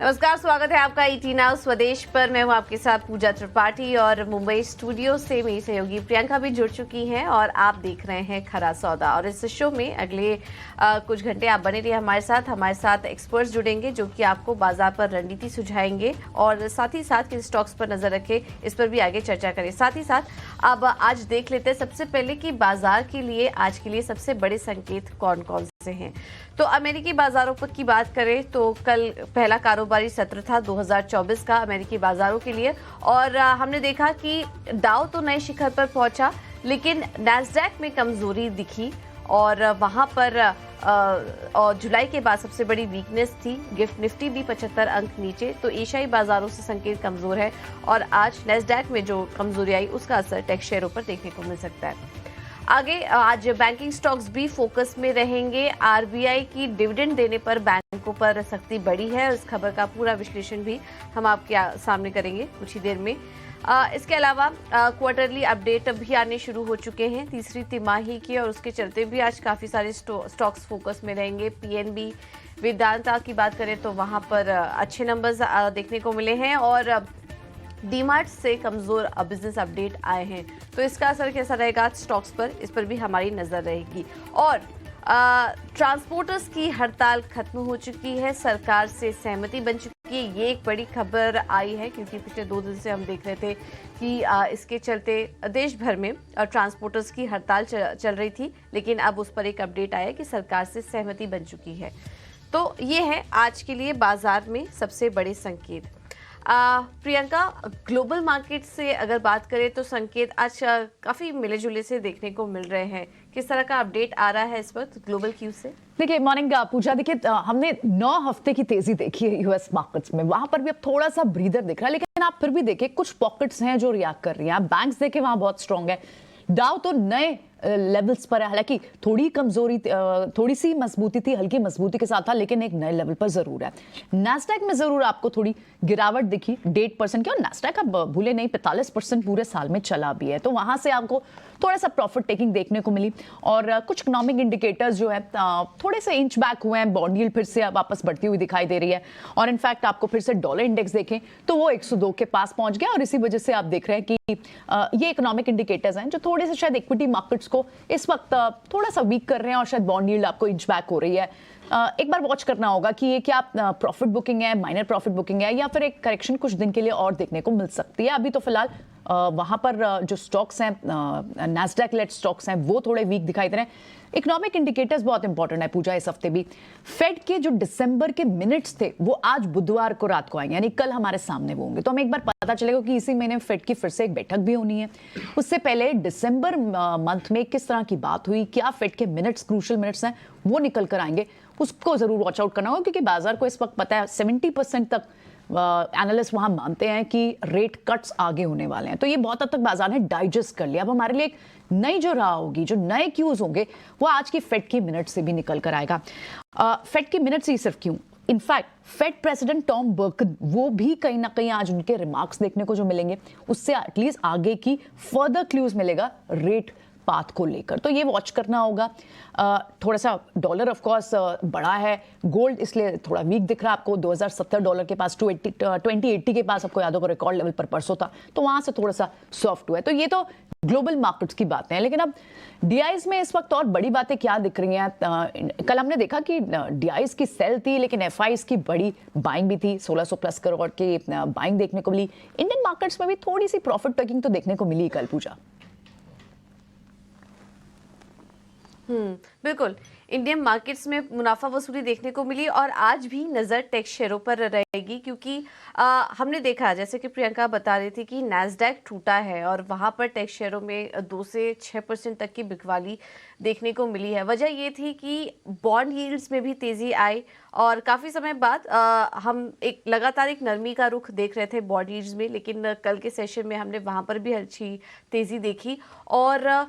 नमस्कार, स्वागत है आपका ईटी नाउ स्वदेश पर। मैं हूं आपके साथ पूजा त्रिपाठी और मुंबई स्टूडियो से मेरी सहयोगी प्रियंका भी जुड़ चुकी हैं और आप देख रहे हैं खरा सौदा। और इस शो में अगले कुछ घंटे आप बने रहिए हमारे साथ एक्सपर्ट्स जुड़ेंगे जो कि आपको बाजार पर रणनीति सुझाएंगे और साथ ही साथ किन स्टॉक्स पर नजर रखें इस पर भी आगे चर्चा करें। साथ ही साथ अब आज देख लेते हैं सबसे पहले कि बाजार के लिए आज के लिए सबसे बड़े संकेत कौन कौन से हैं। तो अमेरिकी बाजारों पर की बात करें तो कल पहला कारोबारी सत्र था 2024 का अमेरिकी बाजारों के लिए और हमने देखा कि डाउ तो नए शिखर पर पहुंचा लेकिन नैस्डैक में कमजोरी दिखी और वहां पर और जुलाई के बाद सबसे बड़ी वीकनेस थी। गिफ्ट निफ्टी भी 75 अंक नीचे। तो एशियाई बाजारों से संकेत कमजोर है और आज नैस्डैक में जो कमजोरी आई उसका असर टेक शेयरों पर देखने को मिल सकता है। आगे आज बैंकिंग स्टॉक्स भी फोकस में रहेंगे। आरबीआई की डिविडेंड देने पर बैंकों पर सख्ती बढ़ी है। इस खबर का पूरा विश्लेषण भी हम आपके सामने करेंगे कुछ ही देर में। इसके अलावा क्वार्टरली अपडेट भी आने शुरू हो चुके हैं तीसरी तिमाही की और उसके चलते भी आज काफी सारे स्टॉक्स फोकस में रहेंगे। पीएनबी वेदांता की बात करें तो वहां पर अच्छे नंबर्स देखने को मिले हैं और डीमार्ट से कमजोर बिजनेस अपडेट आए हैं। तो इसका असर कैसा रहेगा स्टॉक्स पर, इस पर भी हमारी नजर रहेगी। और ट्रांसपोर्टर्स की हड़ताल खत्म हो चुकी है, सरकार से सहमति बन चुकी है। ये एक बड़ी खबर आई है क्योंकि पिछले 2 दिन से हम देख रहे थे कि इसके चलते देश भर में ट्रांसपोर्टर्स की हड़ताल चल रही थी, लेकिन अब उस पर एक अपडेट आया कि सरकार से सहमति बन चुकी है। तो ये है आज के लिए बाजार में सबसे बड़े संकेत। प्रियंका, ग्लोबल मार्केट से अगर बात करें तो संकेत आज काफी मिले जुले से देखने को मिल रहे हैं। किस तरह का अपडेट आ रहा है इस वक्त ग्लोबल क्यू से? देखिए मॉर्निंग पूजा, देखिए हमने 9 हफ्ते की तेजी देखी है यूएस मार्केट्स में। वहां पर भी अब थोड़ा सा ब्रीदर दिख रहा है, लेकिन आप फिर भी देखिए कुछ पॉकेट्स हैं जो रिएक्ट कर रही हैं। आप बैंक्स देखें वहां बहुत स्ट्रांग है। डाउ तो नए लेवल्स पर है, हालांकि थोड़ी सी मजबूती थी, हल्की मजबूती के साथ था, लेकिन एक नए लेवल पर जरूर है। नैस्डैक में जरूर आपको थोड़ी गिरावट दिखी 1.5% की, और नैस्डैक अब भूले नहीं 45% पूरे साल में चला भी है। तो वहां से आपको थोड़ा सा प्रॉफिट टेकिंग देखने को मिली और कुछ इकोनॉमिक इंडिकेटर्स जो है थोड़े से इंच बैक हुए हैं। बॉन्ड यील्ड फिर से वापस बढ़ती हुई दिखाई दे रही है और इनफैक्ट आपको फिर से डॉलर इंडेक्स देखें तो वो 102 के पास पहुंच गया और इसी वजह से आप देख रहे हैं कि ये इकोनॉमिक इंडिकेटर्स हैं जो थोड़े से शायद इक्विटी मार्केट्स को इस वक्त थोड़ा सा वीक कर रहे हैं और शायद बॉन्ड यील्ड आपको इंच बैक हो रही है। एक बार वॉच करना होगा कि ये क्या प्रॉफिट बुकिंग है, माइनर प्रॉफिट बुकिंग है, या फिर एक करेक्शन कुछ दिन के लिए और देखने को मिल सकती है। अभी तो फिलहाल वहां पर जो स्टॉक्स हैं, नैस्डैक लेड स्टॉक्स हैं, वो थोड़े वीक दिखाई दे रहे हैं। इकोनॉमिक इंडिकेटर्स बहुत इंपॉर्टेंट है पूजा इस हफ्ते भी। फेड के जो दिसंबर के मिनट्स थे वो आज बुधवार को रात को आएंगे, यानी कल हमारे सामने वो होंगे। तो हमें एक बार पता चलेगा कि इसी महीने फेड की फिर से एक बैठक भी होनी है। उससे पहले दिसंबर मंथ में किस तरह की बात हुई, क्या फेड के मिनट्स क्रूशियल मिनट्स हैं वो निकल कर आएंगे, उसको जरूर वॉच आउट करना होगा, क्योंकि बाजार को इस वक्त पता है 70% तक एनालिस्ट वहां मानते हैं कि रेट कट्स आगे होने वाले हैं। तो ये बहुत हद तक बाजार ने डाइजेस्ट कर लिया। अब हमारे लिए एक नई जो राह होगी, जो नए क्यूज होंगे, वो आज की फेड की मिनट से भी निकल कर आएगा। फेड की मिनट से ही सिर्फ क्यों, in fact Fed president Tom Barkin वो भी कहीं ना कहीं आज उनके रिमार्क्स देखने को जो मिलेंगे उससे एटलीस्ट आगे की फर्दर क्लूज मिलेगा रेट पाथ को लेकर। तो ये वॉच करना होगा। थोड़ा सा डॉलर ऑफ कोर्स बड़ा है, गोल्ड इसलिए थोड़ा वीक दिख रहा है आपको। 2070 डॉलर के पास 2080 के पास आपको याद होगा रिकॉर्ड लेवल पर परसों था, तो वहां से थोड़ा सा सॉफ्ट हुआ है। तो ये तो ग्लोबल मार्केट्स की बातें हैं, लेकिन अब डीआईज में इस वक्त और बड़ी बातें क्या दिख रही हैं। कल हमने देखा कि डीआईज की सेल थी, लेकिन एफआईज की बड़ी बाइंग भी थी, 1600 प्लस करोड़ की बाइंग देखने को मिली। इंडियन मार्केट्स में भी थोड़ी सी प्रॉफिट टेकिंग तो देखने को मिली कल पूजा। बिल्कुल, इंडियन मार्केट्स में मुनाफा वसूली देखने को मिली और आज भी नज़र टेक शेयरों पर रहेगी क्योंकि हमने देखा, जैसे कि प्रियंका बता रही थी, कि नैस्डैक टूटा है और वहां पर टेक शेयरों में 2 से 6% तक की बिकवाली देखने को मिली है। वजह ये थी कि बॉन्ड यील्ड्स में भी तेजी आई और काफ़ी समय बाद हम एक लगातार एक नरमी का रुख देख रहे थे बॉन्ड यील्ड्स में, लेकिन कल के सेशन में हमने वहां पर भी अच्छी तेजी देखी और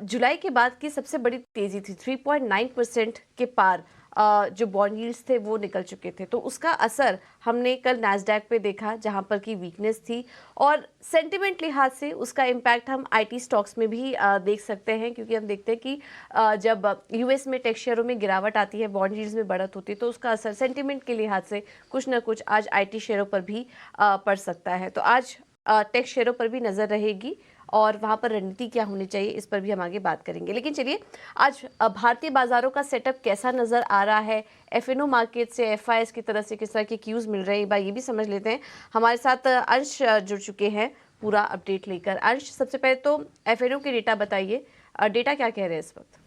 जुलाई के बाद की सबसे बड़ी तेजी थी 3.9% के पार जो बॉन्ड यील्ड्स थे वो निकल चुके थे, तो उसका असर हमने कल नैस्डैक पे देखा जहां पर की वीकनेस थी, और सेंटिमेंट लिहाज से उसका इम्पैक्ट हम आईटी स्टॉक्स में भी देख सकते हैं, क्योंकि हम देखते हैं कि जब यूएस में टेक शेयरों में गिरावट आती है, बॉन्ड यील्ड्स में बढ़त होती है, तो उसका असर सेंटिमेंट के लिहाज से कुछ ना कुछ आज आईटी शेयरों पर भी पड़ सकता है। तो आज टेक शेयरों पर भी नज़र रहेगी और वहाँ पर रणनीति क्या होनी चाहिए इस पर भी हम आगे बात करेंगे। लेकिन चलिए, आज भारतीय बाजारों का सेटअप कैसा नज़र आ रहा है, एफएनओ मार्केट से एफआईएस की तरफ से किस तरह के क्यूज मिल रहे हैं, एक बार ये भी समझ लेते हैं। हमारे साथ अंश जुड़ चुके हैं पूरा अपडेट लेकर। अंश, सबसे पहले तो एफएनओ के डेटा बताइए, डेटा क्या कह रहे हैं इस वक्त?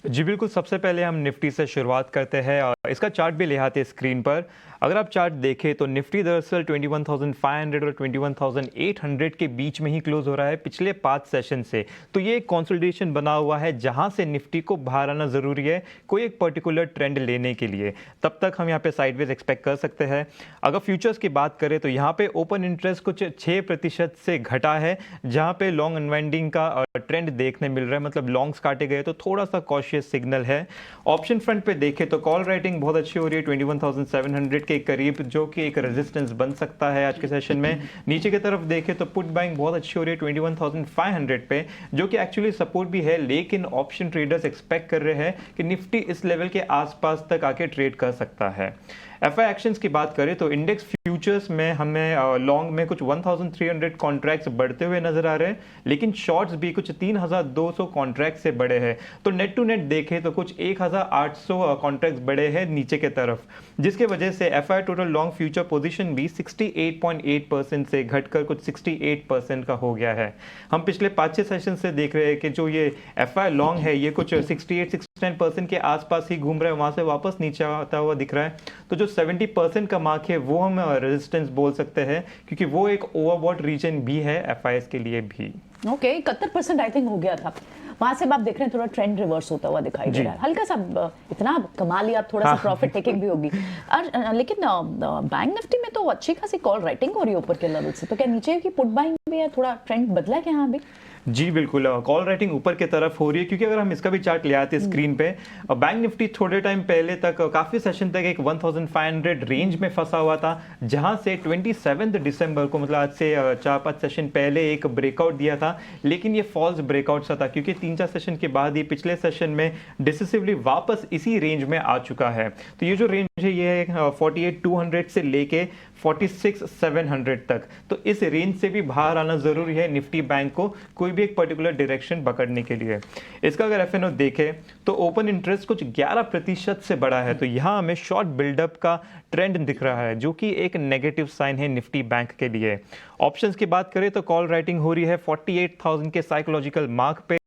जी बिल्कुल, सबसे पहले हम निफ्टी से शुरुआत करते हैं और इसका चार्ट भी ले आते हैं स्क्रीन पर। अगर आप चार्ट देखें तो निफ्टी दरअसल 21,500 और 21,800 के बीच में ही क्लोज हो रहा है पिछले 5 सेशन से। तो ये एक कंसोलिडेशन बना हुआ है जहां से निफ्टी को बाहर आना ज़रूरी है कोई एक पर्टिकुलर ट्रेंड लेने के लिए, तब तक हम यहाँ पे साइडवेज एक्सपेक्ट कर सकते हैं। अगर फ्यूचर्स की बात करें तो यहाँ पे ओपन इंटरेस्ट कुछ 6% से घटा है, जहाँ पे लॉन्ग अनवाइंडिंग का ट्रेंड देखने मिल रहा है, मतलब लॉन्ग्स काटे गए तो थोड़ा सा कॉशियस सिग्नल है। ऑप्शन फ्रंट पे देखें तो कॉल राइटिंग बहुत अच्छी हो रही है 21,700 के करीब, जो कि एक रेजिस्टेंस बन सकता है आज के सेशन में। नीचे की तरफ देखें तो पुट बाइंग बहुत अच्छी हो रही है 21,500 पे, जो कि एक्चुअली सपोर्ट भी है, लेकिन ऑप्शन ट्रेडर्स एक्सपेक्ट कर रहे हैं कि निफ्टी इस लेवल के आसपास तक आके ट्रेड कर सकता है। एफआई एक्शंस की बात करें तो इंडेक्स फ्यूचर्स में हमें लॉन्ग में कुछ 1300 कॉन्ट्रैक्ट्स बढ़ते हुए नजर आ रहे हैं, लेकिन शॉर्ट्स भी कुछ 3200 कॉन्ट्रैक्ट से बढ़े हैं। तो नेट टू नेट देखें तो कुछ 1800 कॉन्ट्रैक्ट्स बढ़े हैं नीचे के तरफ, जिसके वजह से FI total long future position भी 68.8% से घटकर कुछ 68% का हो गया है। हम पिछले 5-6 सेशन से देख रहे हैं कि जो ये एफआई लॉन्ग है ये कुछ 68-69% के आसपास ही घूम रहा है, वहां से वापस नीचे आता हुआ दिख रहा है। तो जो 70% का मार्क है वो हम रेजिस्टेंस बोल सकते हैं, क्योंकि वो एक ओवरबॉट रीजन भी है एफआईएस के लिए भी। ओके, 71% आई थिंक हो गया था, वहां से आप देख रहे हैं थोड़ा ट्रेंड रिवर्स होता हुआ दिखाई दे रहा है, हल्का सा। इतना कमा लिया, थोड़ा सा प्रॉफिट टेकिंग भी होगी। और लेकिन बैंक निफ्टी में तो अच्छी खासी कॉल राइटिंग हो रही है ऊपर के लेवल से, तो क्या नीचे की पुट बाइंग भी है, थोड़ा ट्रेंड बदला है क्या यहाँ भी? जी बिल्कुल, कॉल राइटिंग ऊपर की तरफ हो रही है, क्योंकि अगर हम इसका भी चार्ट ले आते हैं स्क्रीन पे, बैंक निफ्टी थोड़े टाइम पहले तक काफी सेशन तक एक 1500 रेंज में फंसा हुआ था, जहां से 27 दिसंबर को, मतलब आज से 4-5 सेशन पहले एक ब्रेकआउट दिया था, लेकिन ये फॉल्स ब्रेकआउट सा था, क्योंकि 3-4 सेशन के बाद ही पिछले सेशन में डिसिसिवली वापस इसी रेंज में आ चुका है। तो ये जो रेंज है ये 48,200 से लेके 46,700 तक, तो इस रेंज से भी बाहर आना जरूरी है निफ्टी बैंक को कोई भी एक पर्टिकुलर डायरेक्शन पकड़ने के लिए। इसका अगर एफएनओ देखें तो ओपन इंटरेस्ट कुछ 11% से बढ़ा है, तो यहाँ हमें शॉर्ट बिल्डअप का ट्रेंड दिख रहा है, जो कि एक नेगेटिव साइन है निफ्टी बैंक के लिए। ऑप्शंस की बात करें तो कॉल राइटिंग हो रही है 48,000 के साइकोलॉजिकल मार्क पे,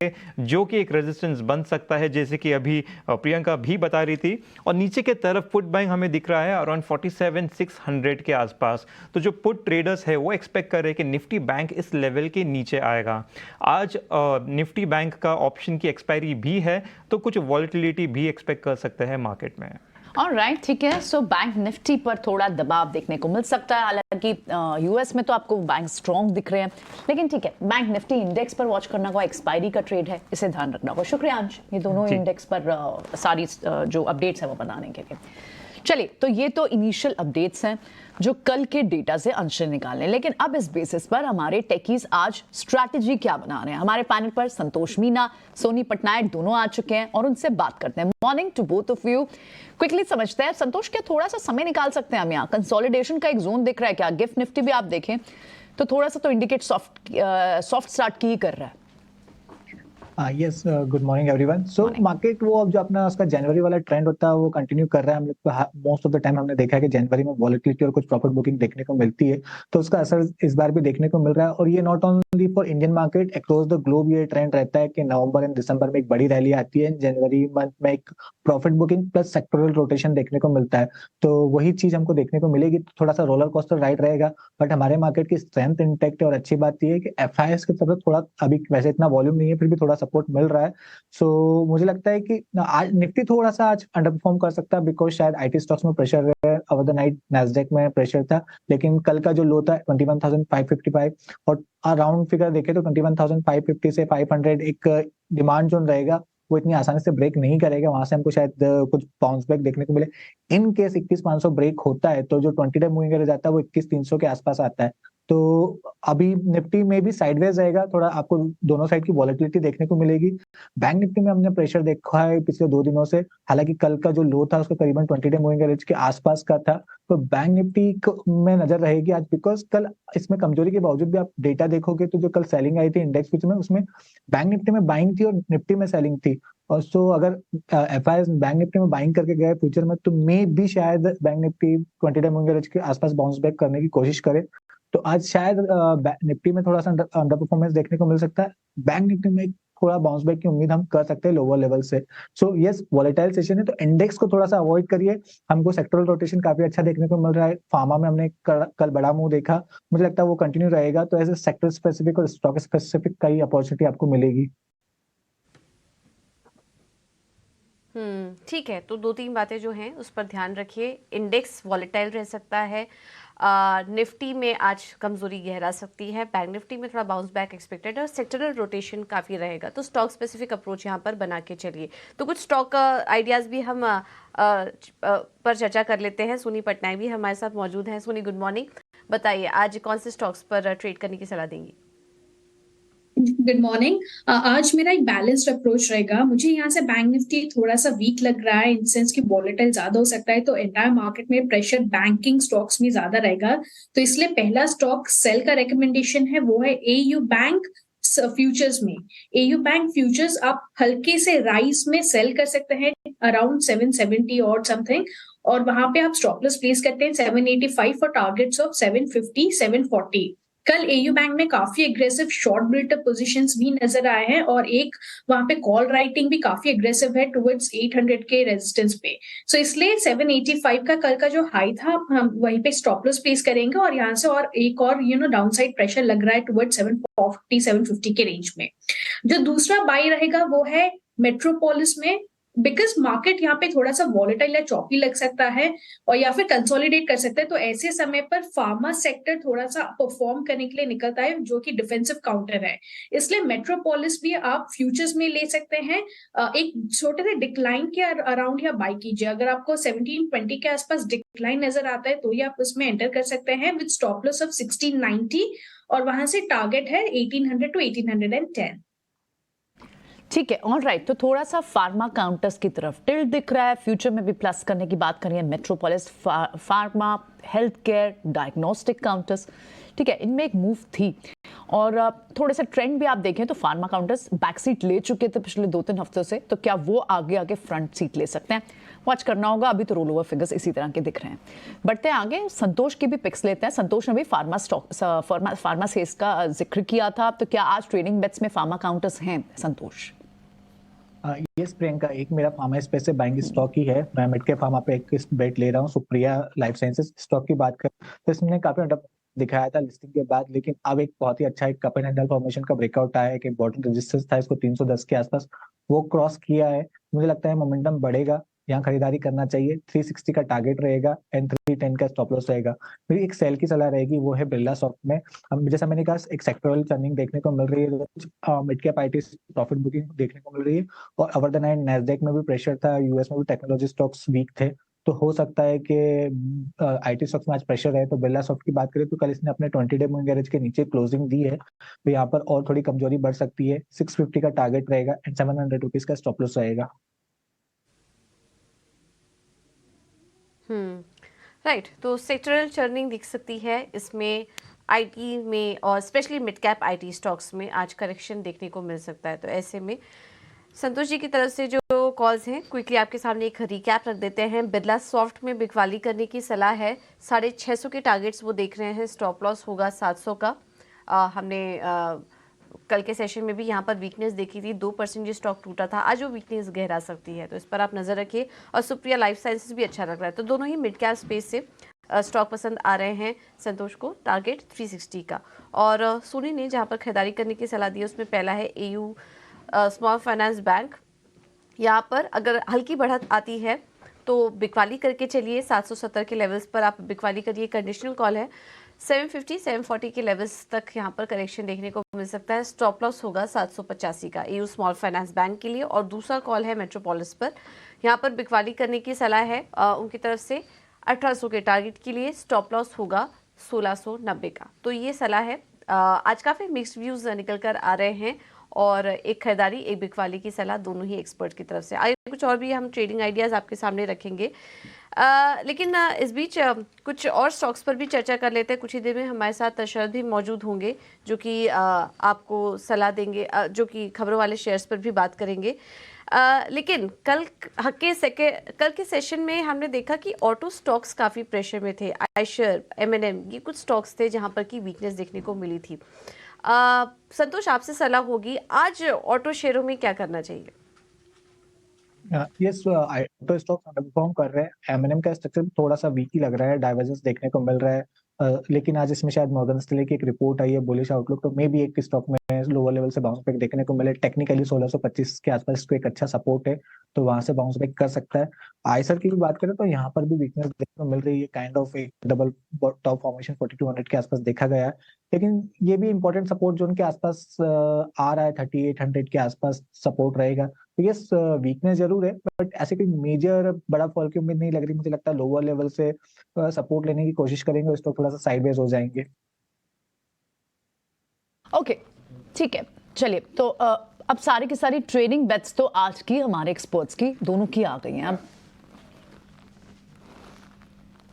जो कि एक रेजिस्टेंस बन सकता है, जैसे कि अभी प्रियंका भी बता रही थी। और नीचे के तरफ पुट बाइंग हमें दिख रहा है अराउंड 47,600 के आसपास। तो जो पुट ट्रेडर्स है वो एक्सपेक्ट कर रहे हैं कि निफ्टी बैंक इस लेवल के नीचे आएगा। आज निफ्टी बैंक का ऑप्शन की एक्सपायरी भी है, तो कुछ वॉलेटिलिटी भी एक्सपेक्ट कर सकते हैं मार्केट में। ऑलराइट, ठीक है। सो बैंक निफ्टी पर थोड़ा दबाव देखने को मिल सकता है, हालांकि यूएस में तो आपको बैंक स्ट्रॉन्ग दिख रहे हैं, लेकिन ठीक है, बैंक निफ्टी इंडेक्स पर वॉच करना होगा, एक्सपायरी का ट्रेड है, इसे ध्यान रखना होगा। शुक्रिया अंश, ये दोनों इंडेक्स पर सारी जो अपडेट्स है वो बताने के लिए। चलिए, तो ये तो इनिशियल अपडेट्स हैं जो कल के डेटा से अंश निकालने, लेकिन अब इस बेसिस पर हमारे टेकीज आज स्ट्रैटेजी क्या बना रहे हैं। हमारे पैनल पर संतोष मीना, सोनी पटनायक दोनों आ चुके हैं और उनसे बात करते हैं। Morning to both of you. Quickly समझते हैं, संतोष, क्या थोड़ा सा समय निकाल सकते हैं हम? यहाँ कंसोलिडेशन का एक जोन दिख रहा है क्या? गिफ्ट निफ्टी भी आप देखें तो थोड़ा सा तो इंडिकेट सॉफ्ट स्टार्ट की कर रहा है। Yes, good morning everyone. So market वो अब जो अपना उसका जनवरी वाला ट्रेंड होता है वो कंटिन्यू कर रहा है। हम लोग मोस्ट ऑफ द टाइम हमने देखा है कि जनवरी में वॉलेटिलिटी और कुछ प्रॉफिट बुकिंग देखने को मिलती है, तो उसका असर इस बार भी देखने को मिल रहा है। और ये not only for Indian market, across the globe ये ट्रेंड रहता है कि नवंबर एंड दिसंबर में एक बड़ी रैली आती है, जनवरी मंथ में एक profit booking plus sectoral rotation देखने को मिलता है। तो वही चीज हमको देखने को मिलेगी, थोड़ा सा रोलर कोस्टर राइड रहेगा, बट हमारे मार्केट की स्ट्रेंथ इंटैक्ट है। और अच्छी बात यह है कि एफआईएस की तरफ थोड़ा, अभी वैसे इतना वॉल्यूम नहीं है, फिर भी थोड़ा सपोर्ट मिल रहा है। सो मुझे लगता है कि आज निफ्टी थोड़ा सा आज अंडर परफॉर्म कर सकता है, बिकॉज शायद आईटी स्टॉक्स में प्रेशर है, ओवर द नाइट नैस्डैक में प्रेशर था, लेकिन कल का जो लो था 21,555 और राउंड फिगर देखे तो 21,550 से 500 एक डिमांड जोन रहेगा, वो इतनी आसानी से ब्रेक नहीं करेगा, वहां से हमको शायद कुछ बाउंस बैक देखने को मिले। इन केस 21,500 ब्रेक होता है तो जो 20 डे मूविंग एवरेज आता है वो 21,300 के आसपास आता है। तो अभी निफ्टी में भी साइडवेज रहेगा, थोड़ा आपको दोनों साइड की वॉलेटिलिटी देखने को मिलेगी। बैंक निफ्टी में हमने प्रेशर देखा है पिछले 2 दिनों से, हालांकि कल का जो लो था उसका करीबन 20 डे मूविंग एवरेज के आसपास का था। तो बैंक निफ्टी में नजर रहेगी आज, बिकॉज कल इसमें कमजोरी के बावजूद भी आप डेटा देखोगे तो जो कल सेलिंग आई थी इंडेक्स फ्यूचर में, उसमें बैंक निफ्टी में बाइंग थी और निफ्टी में सेलिंग थी। और सो अगर एफआईआई बैंक निफ्टी में बाइंग करके गए फ्यूचर में, तो मे भी शायद bank Nifty 20 day moving average के आसपास बाउंस बैक करने की कोशिश करे। तो आज शायद निफ्टी में थोड़ा सा अंडर परफॉर्मेंस देखने को मिल सकता है। बैंक निफ्टी में थोड़ा बाउंस बैक की उम्मीद हम कर सकते हैं लोअर लेवल से। सो यस, वॉलेटाइल सेशन है तो इंडेक्स को थोड़ा सा अवॉइड करिए। हमको सेक्टरल रोटेशन काफी अच्छा देखने को मिल रहा है। फार्मा में हमने कल बड़ा मूव देखा, मुझे लगता है वो कंटिन्यू रहेगा। तो ऐसे सेक्टर स्पेसिफिक और स्टॉक स्पेसिफिक का ही अपॉर्चुनिटी आपको मिलेगी। ठीक है, तो 2-3 बातें जो हैं उस पर ध्यान रखिए। इंडेक्स वॉलेटाइल रह सकता है, निफ्टी में आज कमजोरी गहरा सकती है, बैंक निफ्टी में थोड़ा बाउंस बैक एक्सपेक्टेड है और सेक्टरल रोटेशन काफ़ी रहेगा। तो स्टॉक स्पेसिफिक अप्रोच यहाँ पर बना के चलिए। तो कुछ स्टॉक आइडियाज़ भी हम पर चर्चा कर लेते हैं। सोनी पटनायक भी हमारे साथ मौजूद हैं। Soni, good morning. बताइए आज कौन से स्टॉक्स पर ट्रेड करने की सलाह देंगी? Good morning. आज मेरा एक बैलेंस्ड अप्रोच रहेगा। मुझे यहाँ से बैंक निफ्टी थोड़ा सा वीक लग रहा है, इन सेंस की वॉलेटाइल ज्यादा हो सकता है, तो एंटायर मार्केट में प्रेशर बैंकिंग स्टॉक्स में ज्यादा रहेगा। तो इसलिए पहला स्टॉक सेल का रिकमेंडेशन है, वो है एयू बैंक फ्यूचर्स में। एयू बैंक फ्यूचर्स आप हल्के से राइस में सेल कर सकते हैं अराउंड 770 और समथिंग, और वहां पे आप स्टॉप लॉस प्लेस करते हैं 785 और टारगेट्स ऑफ 750 740। कल एयू बैंक में काफी एग्रेसिव शॉर्ट बिल्टअप पोजीशंस भी नजर आए हैं और एक वहां पे कॉल राइटिंग भी काफी एग्रेसिव है टुवर्ड्स 800 के रेजिस्टेंस पे। सो इसलिए 785 का कल का जो हाई था हम वहीं पे स्टॉप लॉस प्लेस करेंगे, और यहाँ से और एक और डाउनसाइड प्रेशर लग रहा है टुवर्ड्स 740 750 के रेंज में। जो दूसरा बाई रहेगा वो है मेट्रोपोलिस में, बिकॉज मार्केट यहाँ पे थोड़ा सा वॉलेटाइल या चॉपी लग सकता है और या फिर कंसोलिडेट कर सकता है। तो ऐसे समय पर फार्मा सेक्टर थोड़ा सा परफॉर्म करने के लिए निकलता है, जो कि डिफेंसिव काउंटर है। इसलिए मेट्रोपोलिस भी आप फ्यूचर्स में ले सकते हैं। एक छोटे से डिक्लाइन के अराउंड या बाई कीजिए। अगर आपको 1720 के आसपास डिक्लाइन नजर आता है तो ये आप उसमें एंटर कर सकते हैं विद स्टॉप लॉस ऑफ 1690, और वहां से टारगेट है 1800 to 1810। ठीक है, ऑल राइट। तो थोड़ा सा फार्मा काउंटर्स की तरफ टिल्ट दिख रहा है। फ्यूचर में भी प्लस करने की बात करिए। Metropolis, pharma, health care, diagnostic counters, ठीक है, इनमें एक मूव थी। और थोड़े से ट्रेंड भी आप देखें तो फार्मा काउंटर्स बैक सीट ले चुके थे पिछले 2-3 हफ्तों से, तो क्या वो आगे फ्रंट सीट ले सकते हैं? वॉच करना होगा। अभी तो रोल ओवर फिगर्स इसी तरह के दिख रहे हैं। बढ़ते हैं आगे, संतोष की भी पिक्स लेते हैं। संतोष ने भी फार्मा सेल्स का जिक्र किया था, तो क्या आज ट्रेडिंग बेट्स में फार्मा काउंटर्स हैं संतोष? यस प्रियंका, एक मेरा फार्मा स्पेस से बाइंग स्टॉक ही है। मैं मिड के फार्मा पे एक बेट ले रहा हूँ। सुप्रिया लाइफ साइंसेज स्टॉक की बात करें तो इसने काफी अंडर दिखाया था लिस्टिंग के बाद, लेकिन अब एक बहुत ही अच्छा एक कप एंड हैंडल फॉर्मेशन का ब्रेकआउट आया है कि बॉटम रेजिस्टेंस था इसको 310 के आसपास, वो क्रॉस किया है। मुझे लगता है मोमेंटम बढ़ेगा, यहाँ खरीदारी करना चाहिए। 360 का टारगेट रहेगा एंड 310 का स्टॉप लॉस रहेगा। मेरी एक सेल की सलाह रहेगी, वो है बिरला सॉफ्ट में। अब जैसा मैंने कहा, एक सेक्टरल टर्निंग देखने को मिल रही है, mid cap IT profit booking देखने को मिल रही है, और ओवर द नाइट नैस्डैक में भी प्रेशर था, यूएस में भी टेक्नोलॉजी स्टॉक्स वीक थे। तो हो सकता है कि आईटी स्टॉक्स में आज प्रेशर है। तो बिरला सॉफ्ट की बात करें तो कल इसने अपने 20 डे मूविंग एवरेज के नीचे क्लोजिंग दी है, तो यहाँ पर और थोड़ी कमजोरी बढ़ सकती है। 650 का टारगेट रहेगा एंड 700 रुपीज का स्टॉप लॉस रहेगा। राइट, तो सेक्टरल टर्निंग दिख सकती है इसमें, आईटी में और specially mid cap IT stocks में आज करेक्शन देखने को मिल सकता है। तो ऐसे में संतोष जी की तरफ से जो कॉल्स हैं क्विकली आपके सामने एक रिकैप रख देते हैं। बिरला सॉफ्ट में बिकवाली करने की सलाह है। 650 के टारगेट्स वो देख रहे हैं, स्टॉप लॉस होगा 700 का। हमने कल के सेशन में भी यहाँ पर वीकनेस देखी थी, 2% जो स्टॉक टूटा था, आज वो वीकनेस गहरा सकती है, तो इस पर आप नज़र रखिए। और सुप्रिया लाइफ साइंसेज भी अच्छा लग रहा है। तो दोनों ही मिड कैप स्पेस से स्टॉक पसंद आ रहे हैं संतोष को, टारगेट 360 का। और सोनी ने जहाँ पर खरीदारी करने की सलाह दी है उसमें पहला है एयू स्मॉल फाइनेंस बैंक। यहाँ पर अगर हल्की बढ़त आती है तो बिकवाली करके चलिए। 770 के लेवल्स पर आप बिकवाली करिए, कंडीशनल कॉल है। 750 740 के लेवल्स तक यहाँ पर करेक्शन देखने को मिल सकता है। स्टॉप लॉस होगा 785 का एयू स्मॉल फाइनेंस बैंक के लिए। और दूसरा कॉल है मेट्रोपोलिस पर, यहाँ पर बिकवाली करने की सलाह है उनकी तरफ से 1800 के टारगेट के लिए। स्टॉप लॉस होगा 1690 का। तो ये सलाह है। आज काफ़ी मिक्स्ड व्यूज़ निकल कर आ रहे हैं और एक खरीदारी एक बिकवाली की सलाह दोनों ही एक्सपर्ट की तरफ से। आगे कुछ और भी हम ट्रेडिंग आइडियाज़ आपके सामने रखेंगे, लेकिन इस बीच कुछ और स्टॉक्स पर भी चर्चा कर लेते हैं। कुछ ही देर में हमारे साथ शरद भी मौजूद होंगे जो कि आपको सलाह देंगे, जो कि खबरों वाले शेयर्स पर भी बात करेंगे। लेकिन कल के सेशन में हमने देखा कि ऑटो स्टॉक्स काफ़ी प्रेशर में थे। आयशर, एमएनएम, ये कुछ स्टॉक्स थे जहां पर की वीकनेस देखने को मिली थी। संतोष, आपसे सलाह होगी, आज ऑटो शेयरों में क्या करना चाहिए? यस, ऑटो स्टॉक्स अंडरपरफॉर्म कर रहे हैं। एमएनएम का स्ट्रक्चर थोड़ा सा वीक ही लग रहा है, डाइवर्जेंस देखने को मिल रहा है। लेकिन आज इसमें शायद मॉर्गन स्टैनली की एक रिपोर्ट आई है बुलिश आउटलुक, तो मे भी एक स्टॉक में लोअर लेवल से बाउंस बैक देखने को मिले। टेक्निकली 1625 के आसपास इसको एक अच्छा सपोर्ट है, तो वहां से बाउंस बैक कर सकता है। आयसर की भी बात करें तो यहाँ पर भी वीकनेस देखने को मिल रही है। काइंड ऑफ एक डबल टॉप फॉर्मेशन 4200 के आसपास देखा गया है, लेकिन ये भी इंपॉर्टेंट सपोर्ट जोन के आसपास आ रहा है। 3800 के आसपास सपोर्ट रहेगा। तो यस, वीकनेस जरूर है, बट ऐसे कोई मेजर बड़ा फॉल की उम्मीद नहीं लग रही। मुझे लगता है लोअर लेवल से सपोर्ट लेने की कोशिश करेंगे, उस तो थोड़ा सा साइडवेज हो जाएंगे। ओके, ठीक है, चलिए। तो अब सारी की सारी ट्रेडिंग बेट्स तो आज की हमारे एक्सपर्ट्स की दोनों की आ गई हैं अब,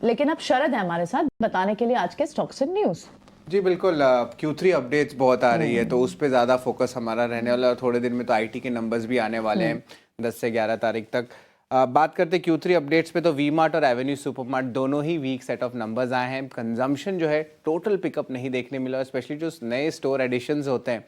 लेकिन अब शरद है हमारे साथ बताने के लिए आज के स्टॉक्स एंड न्यूज़। जी बिल्कुल, Q3 अपडेट्स बहुत आ रही है, तो उस पे ज़्यादा फोकस हमारा रहने वाला है। थोड़े दिन में तो आईटी के नंबर्स भी आने वाले हैं 10 से 11 तारीख तक। बात करते हैं Q3 अपडेट्स पे, तो वी मार्ट और एवेन्यू सुपरमार्ट दोनों ही वीक सेट ऑफ नंबर्स आए हैं। कंजम्पशन जो है टोटल पिकअप नहीं देखने मिला, स्पेशली जो नए स्टोर एडिशंस होते हैं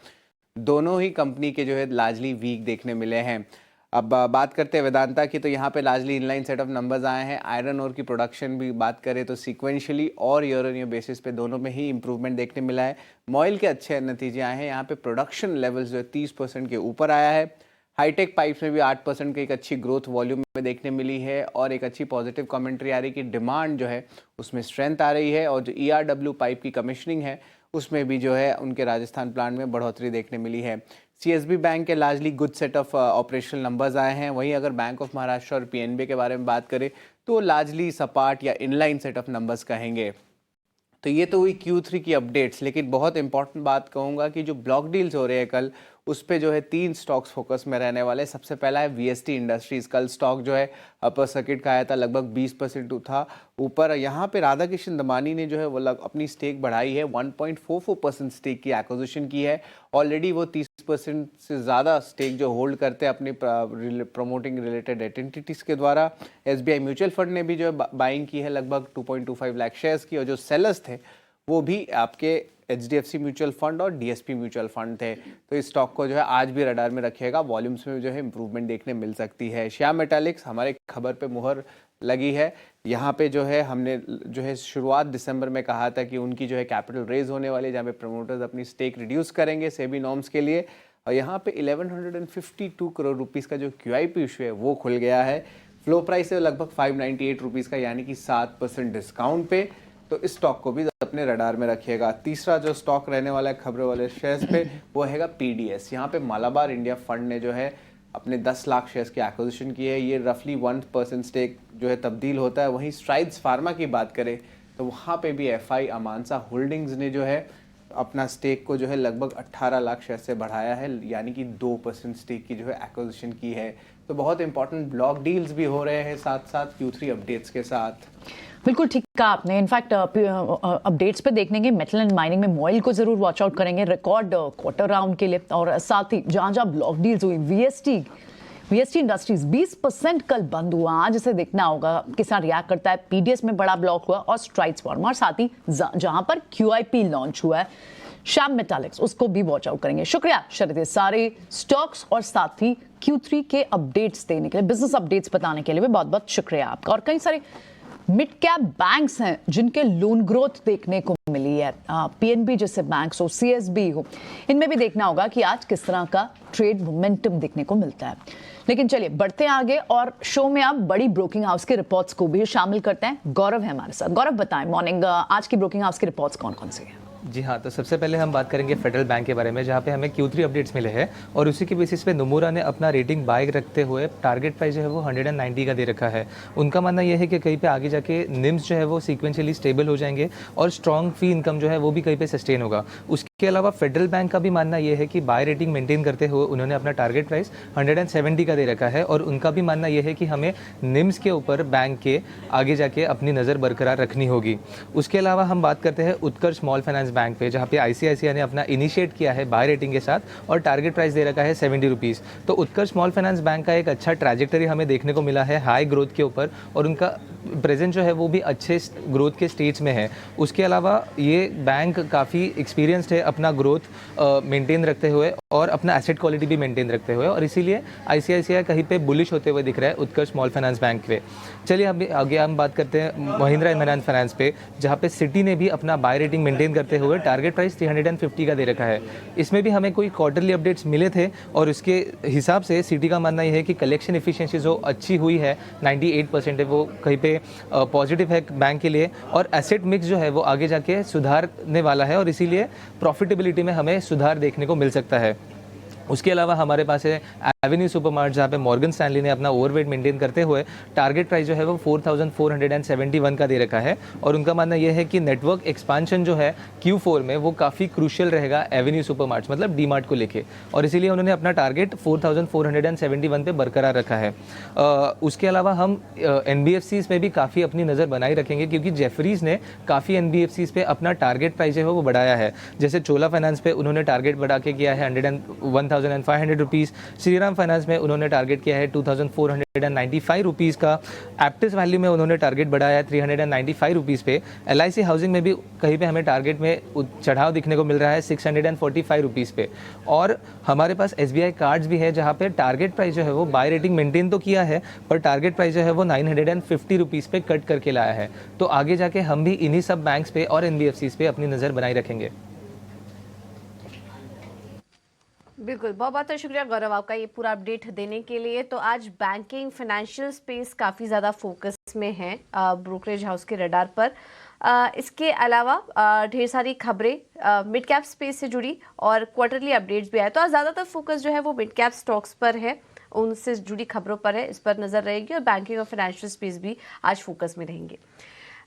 दोनों ही कंपनी के जो है लार्जली वीक देखने मिले हैं। अब बात करते हैं वेदांता की, तो यहाँ पे largely inline set of numbers आए हैं। आयरन ओर की प्रोडक्शन भी बात करें तो सीक्वेंशियली और ईयर ऑन ईयर बेसिस पे दोनों में ही इंप्रूवमेंट देखने मिला है। मॉइल के अच्छे नतीजे आए हैं, यहाँ पे प्रोडक्शन लेवल्स जो है 30% के ऊपर आया है। हाईटेक पाइप्स में भी 8% की एक अच्छी ग्रोथ वॉल्यूम में देखने मिली है और एक अच्छी पॉजिटिव कमेंट्री आ रही है कि डिमांड जो है उसमें स्ट्रेंथ आ रही है। और जो ERW पाइप की कमिश्निंग है उसमें भी जो है उनके राजस्थान प्लांट में बढ़ोतरी देखने मिली है। CSB बैंक के largely good set of operational numbers आए हैं। वहीं अगर बैंक ऑफ महाराष्ट्र और PNB के बारे में बात करें तो लार्जली सपाट या इनलाइन सेट ऑफ नंबर्स कहेंगे। तो ये तो हुई Q3 की अपडेट्स, लेकिन बहुत इंपॉर्टेंट बात कहूँगा कि जो ब्लॉक डील्स हो रहे हैं कल, उस पे जो है 3 स्टॉक्स फोकस में रहने वाले। सबसे पहला है VST इंडस्ट्रीज। कल स्टॉक जो है अपर सर्किट का आया था, लगभग 20% था ऊपर। यहाँ पे राधाकृष्ण दमानी ने जो है वो अपनी स्टेक बढ़ाई है, 1.44% स्टेक की एक्विजिशन की है। ऑलरेडी वो 30% से ज़्यादा स्टेक जो होल्ड करते हैं अपनी प्रमोटिंग रिलेटेड एंटिटीज़ के द्वारा। SBI म्यूचुअल फंड ने भी जो है बाइंग की है लगभग 2.25 लाख शेयर्स की, और जो सेलर्स थे वो भी आपके HDFC म्यूचुअल फंड और DSP म्यूचुअल फंड थे। तो इस स्टॉक को जो है आज भी रडार में रखिएगा, वॉल्यूम्स में जो है इंप्रूवमेंट देखने मिल सकती है। श्याम मेटालिक्स, हमारे खबर पे मुहर लगी है। यहाँ पे जो है हमने जो है शुरुआत दिसंबर में कहा था कि उनकी जो है कैपिटल रेज होने वाली है, जहाँ पे प्रमोटर्स अपनी स्टेक रिड्यूस करेंगे सेबी नॉर्म्स के लिए। और यहाँ पे 1152 करोड़ रुपीज़ का जो QIP इशू है वो खुल गया है। फ्लो प्राइस है लगभग 598 रुपीज़ का, यानी कि 7% डिस्काउंट पे। तो इस स्टॉक को भी अपने रडार में रखिएगा। तीसरा जो स्टॉक रहने वाला है खबरों वाले शेयर्स पे वो हैगा PDS। यहाँ पे मालाबार इंडिया फंड ने जो है अपने 10 लाख शेयर्स की एक्विजिशन की है। ये रफली 1% स्टेक जो है तब्दील होता है। वहीं स्ट्राइड्स फार्मा की बात करें तो वहाँ पे भी FI अमानसा होल्डिंग्स ने जो है अपना स्टेक को जो है लगभग 18 लाख शेयर से बढ़ाया है, यानी कि 2% स्टेक की जो है एक्विजिशन की है। तो बहुत इंपॉर्टेंट ब्लॉक डील्स भी हो रहे हैं साथ साथ Q3 अपडेट्स के साथ। बिल्कुल ठीक कहा आपने। इनफैक्ट अपडेट्स पे देखने के मेटल एंड माइनिंग में मॉइल को जरूर वॉच आउट करेंगे रिकॉर्ड क्वार्टर राउंड के लिए। और साथ ही जहां जहां ब्लॉक डील्स हुई, VST इंडस्ट्रीज 20% कल बंद हुआ, आज इसे देखना होगा किस रिएक्ट करता है। PDS में बड़ा ब्लॉक हुआ और स्ट्राइड्स फार्मा, और साथ ही जहां पर QIP लॉन्च हुआ है श्याम मेटालिक्स, उसको भी वॉच आउट करेंगे। शुक्रिया शरद, सारे स्टॉक्स और साथ ही Q3 के अपडेट्स देने के लिए, बिजनेस अपडेट्स बताने के लिए भी बहुत बहुत शुक्रिया आपका। और कई सारे मिड कैप बैंक्स हैं जिनके लोन ग्रोथ देखने को मिली है, पीएनबी जैसे बैंक्स हो, सीएसबी हो, इनमें भी देखना होगा कि आज किस तरह का ट्रेड मोमेंटम देखने को मिलता है। लेकिन चलिए बढ़ते हैं आगे और शो में आप बड़ी ब्रोकिंग हाउस के रिपोर्ट्स को भी शामिल करते हैं। गौरव है हमारे साथ। गौरव बताएं, मॉर्निंग आज की ब्रोकिंग हाउस के रिपोर्ट्स कौन कौन से हैं? जी हाँ, तो सबसे पहले हम बात करेंगे फेडरल बैंक के बारे में, जहाँ पे हमें Q3 अपडेट्स मिले हैं और उसी के बेसिस पे नोमुरा ने अपना रेटिंग बाय रखते हुए टारगेट प्राइस जो है वो 190 का दे रखा है। उनका मानना यह है कि कहीं पे आगे जाके निम्स जो है वो सीक्वेंशियली स्टेबल हो जाएंगे और स्ट्रॉन्ग फी इनकम जो है वो भी कहीं पे सस्टेन होगा। उसके अलावा फेडरल बैंक का भी मानना यह है कि बाय रेटिंग मेंटेन करते हुए उन्होंने अपना टारगेट प्राइस 170 का दे रखा है और उनका भी मानना यह है कि हमें निम्स के ऊपर बैंक के आगे जाके अपनी नज़र बरकरार रखनी होगी। उसके अलावा हम बात करते हैं उत्कर्ष स्मॉल फाइनेंस बैंक पे, जहाँ पे आईसीआईसीआई ने अपना इनिशिएट किया है बाय रेटिंग के साथ और टारगेट प्राइस दे रखा है 70 रुपीज़। तो उत्कर्ष स्मॉल फाइनेंस बैंक का एक अच्छा ट्रैजेक्टरी हमें देखने को मिला है हाई ग्रोथ के ऊपर और उनका प्रेजेंट जो है वो भी अच्छे ग्रोथ के स्टेज में है। उसके अलावा ये बैंक काफ़ी एक्सपीरियंस्ड है अपना ग्रोथ मेंटेन रखते हुए और अपना एसेट क्वालिटी भी मेंटेन रखते हुए, और इसीलिए आईसीआईसीआई कहीं पे बुलिश होते हुए दिख रहा है उत्कर्ष स्मॉल फाइनेंस बैंक पे। चलिए हम आगे हम बात करते हैं महिंद्रा एंड महिंद्रा फाइनेंस पे, जहाँ पे सिटी ने भी अपना बाय रेटिंग मेंटेन करते हुए टारगेट प्राइस 350 का दे रखा है। इसमें भी हमें कोई क्वार्टरली अपडेट्स मिले थे और उसके हिसाब से सिटी का मानना यह है कि कलेक्शन एफिशिएंसी जो अच्छी हुई है 98% है, वो कहीं पे पॉजिटिव है बैंक के लिए और एसेट मिक्स जो है वो आगे जाके सुधारने वाला है और इसीलिए प्रॉफिटेबिलिटी में हमें सुधार देखने को मिल सकता है। उसके अलावा हमारे पास है एवेन्यू सुपरमार्ट, जहाँ पे मॉर्गन स्टैनली ने अपना ओवरवेट मेंटेन करते हुए टारगेट प्राइस जो है वो 4471 का दे रखा है और उनका मानना यह है कि नेटवर्क एक्सपांशन जो है Q4 में वो काफ़ी क्रूशियल रहेगा एवेन्यू सुपरमार्ट मतलब डीमार्ट को लेके, और इसीलिए उन्होंने अपना टारगेट 4471 पे बरकरार रखा है। उसके अलावा हम NBFCs में भी काफ़ी अपनी नज़र बनाए रखेंगे क्योंकि जेफरीज ने काफ़ी NBFCs पे अपना टारगेट प्राइस जो है वो बढ़ाया है। जैसे चोला फाइनेंस पे उन्होंने टारगेट बढ़ा के किया है 1500 रुपीज़, श्रीराम फाइनेंस में उन्होंने टारगेट किया है 2495 रुपीज़ का, एप्टिस वैल्यू में उन्होंने टारगेट बढ़ाया है 395 रुपीज़ पे, LIC हाउसिंग में भी कहीं पे हमें टारगेट में चढ़ाव दिखने को मिल रहा है 645 रुपीज़ पे, और हमारे पास SBI कार्ड्स भी है जहाँ पे टारगेट प्राइस जो है वो बाय रेटिंग मेंटेन तो किया है पर टारगेट प्राइस जो है वो 950 रुपीज़ पे कट करके लाया है। तो आगे जाके हम भी इन्हीं सब बैंक्स पे और NBFCs पे अपनी नज़र बनाए रखेंगे। बिल्कुल, बहुत बहुत शुक्रिया गौरव आपका ये पूरा अपडेट देने के लिए। तो आज बैंकिंग फाइनेंशियल स्पेस काफ़ी ज़्यादा फोकस में है ब्रोकरेज हाउस के रडार पर। इसके अलावा ढेर सारी खबरें मिड कैप स्पेस से जुड़ी और क्वार्टरली अपडेट्स भी आए, तो आज ज़्यादातर फोकस जो है वो मिड कैप स्टॉक्स पर है, उनसे जुड़ी खबरों पर है, इस पर नज़र रहेगी और बैंकिंग और फाइनेंशियल स्पेस भी आज फोकस में रहेंगे।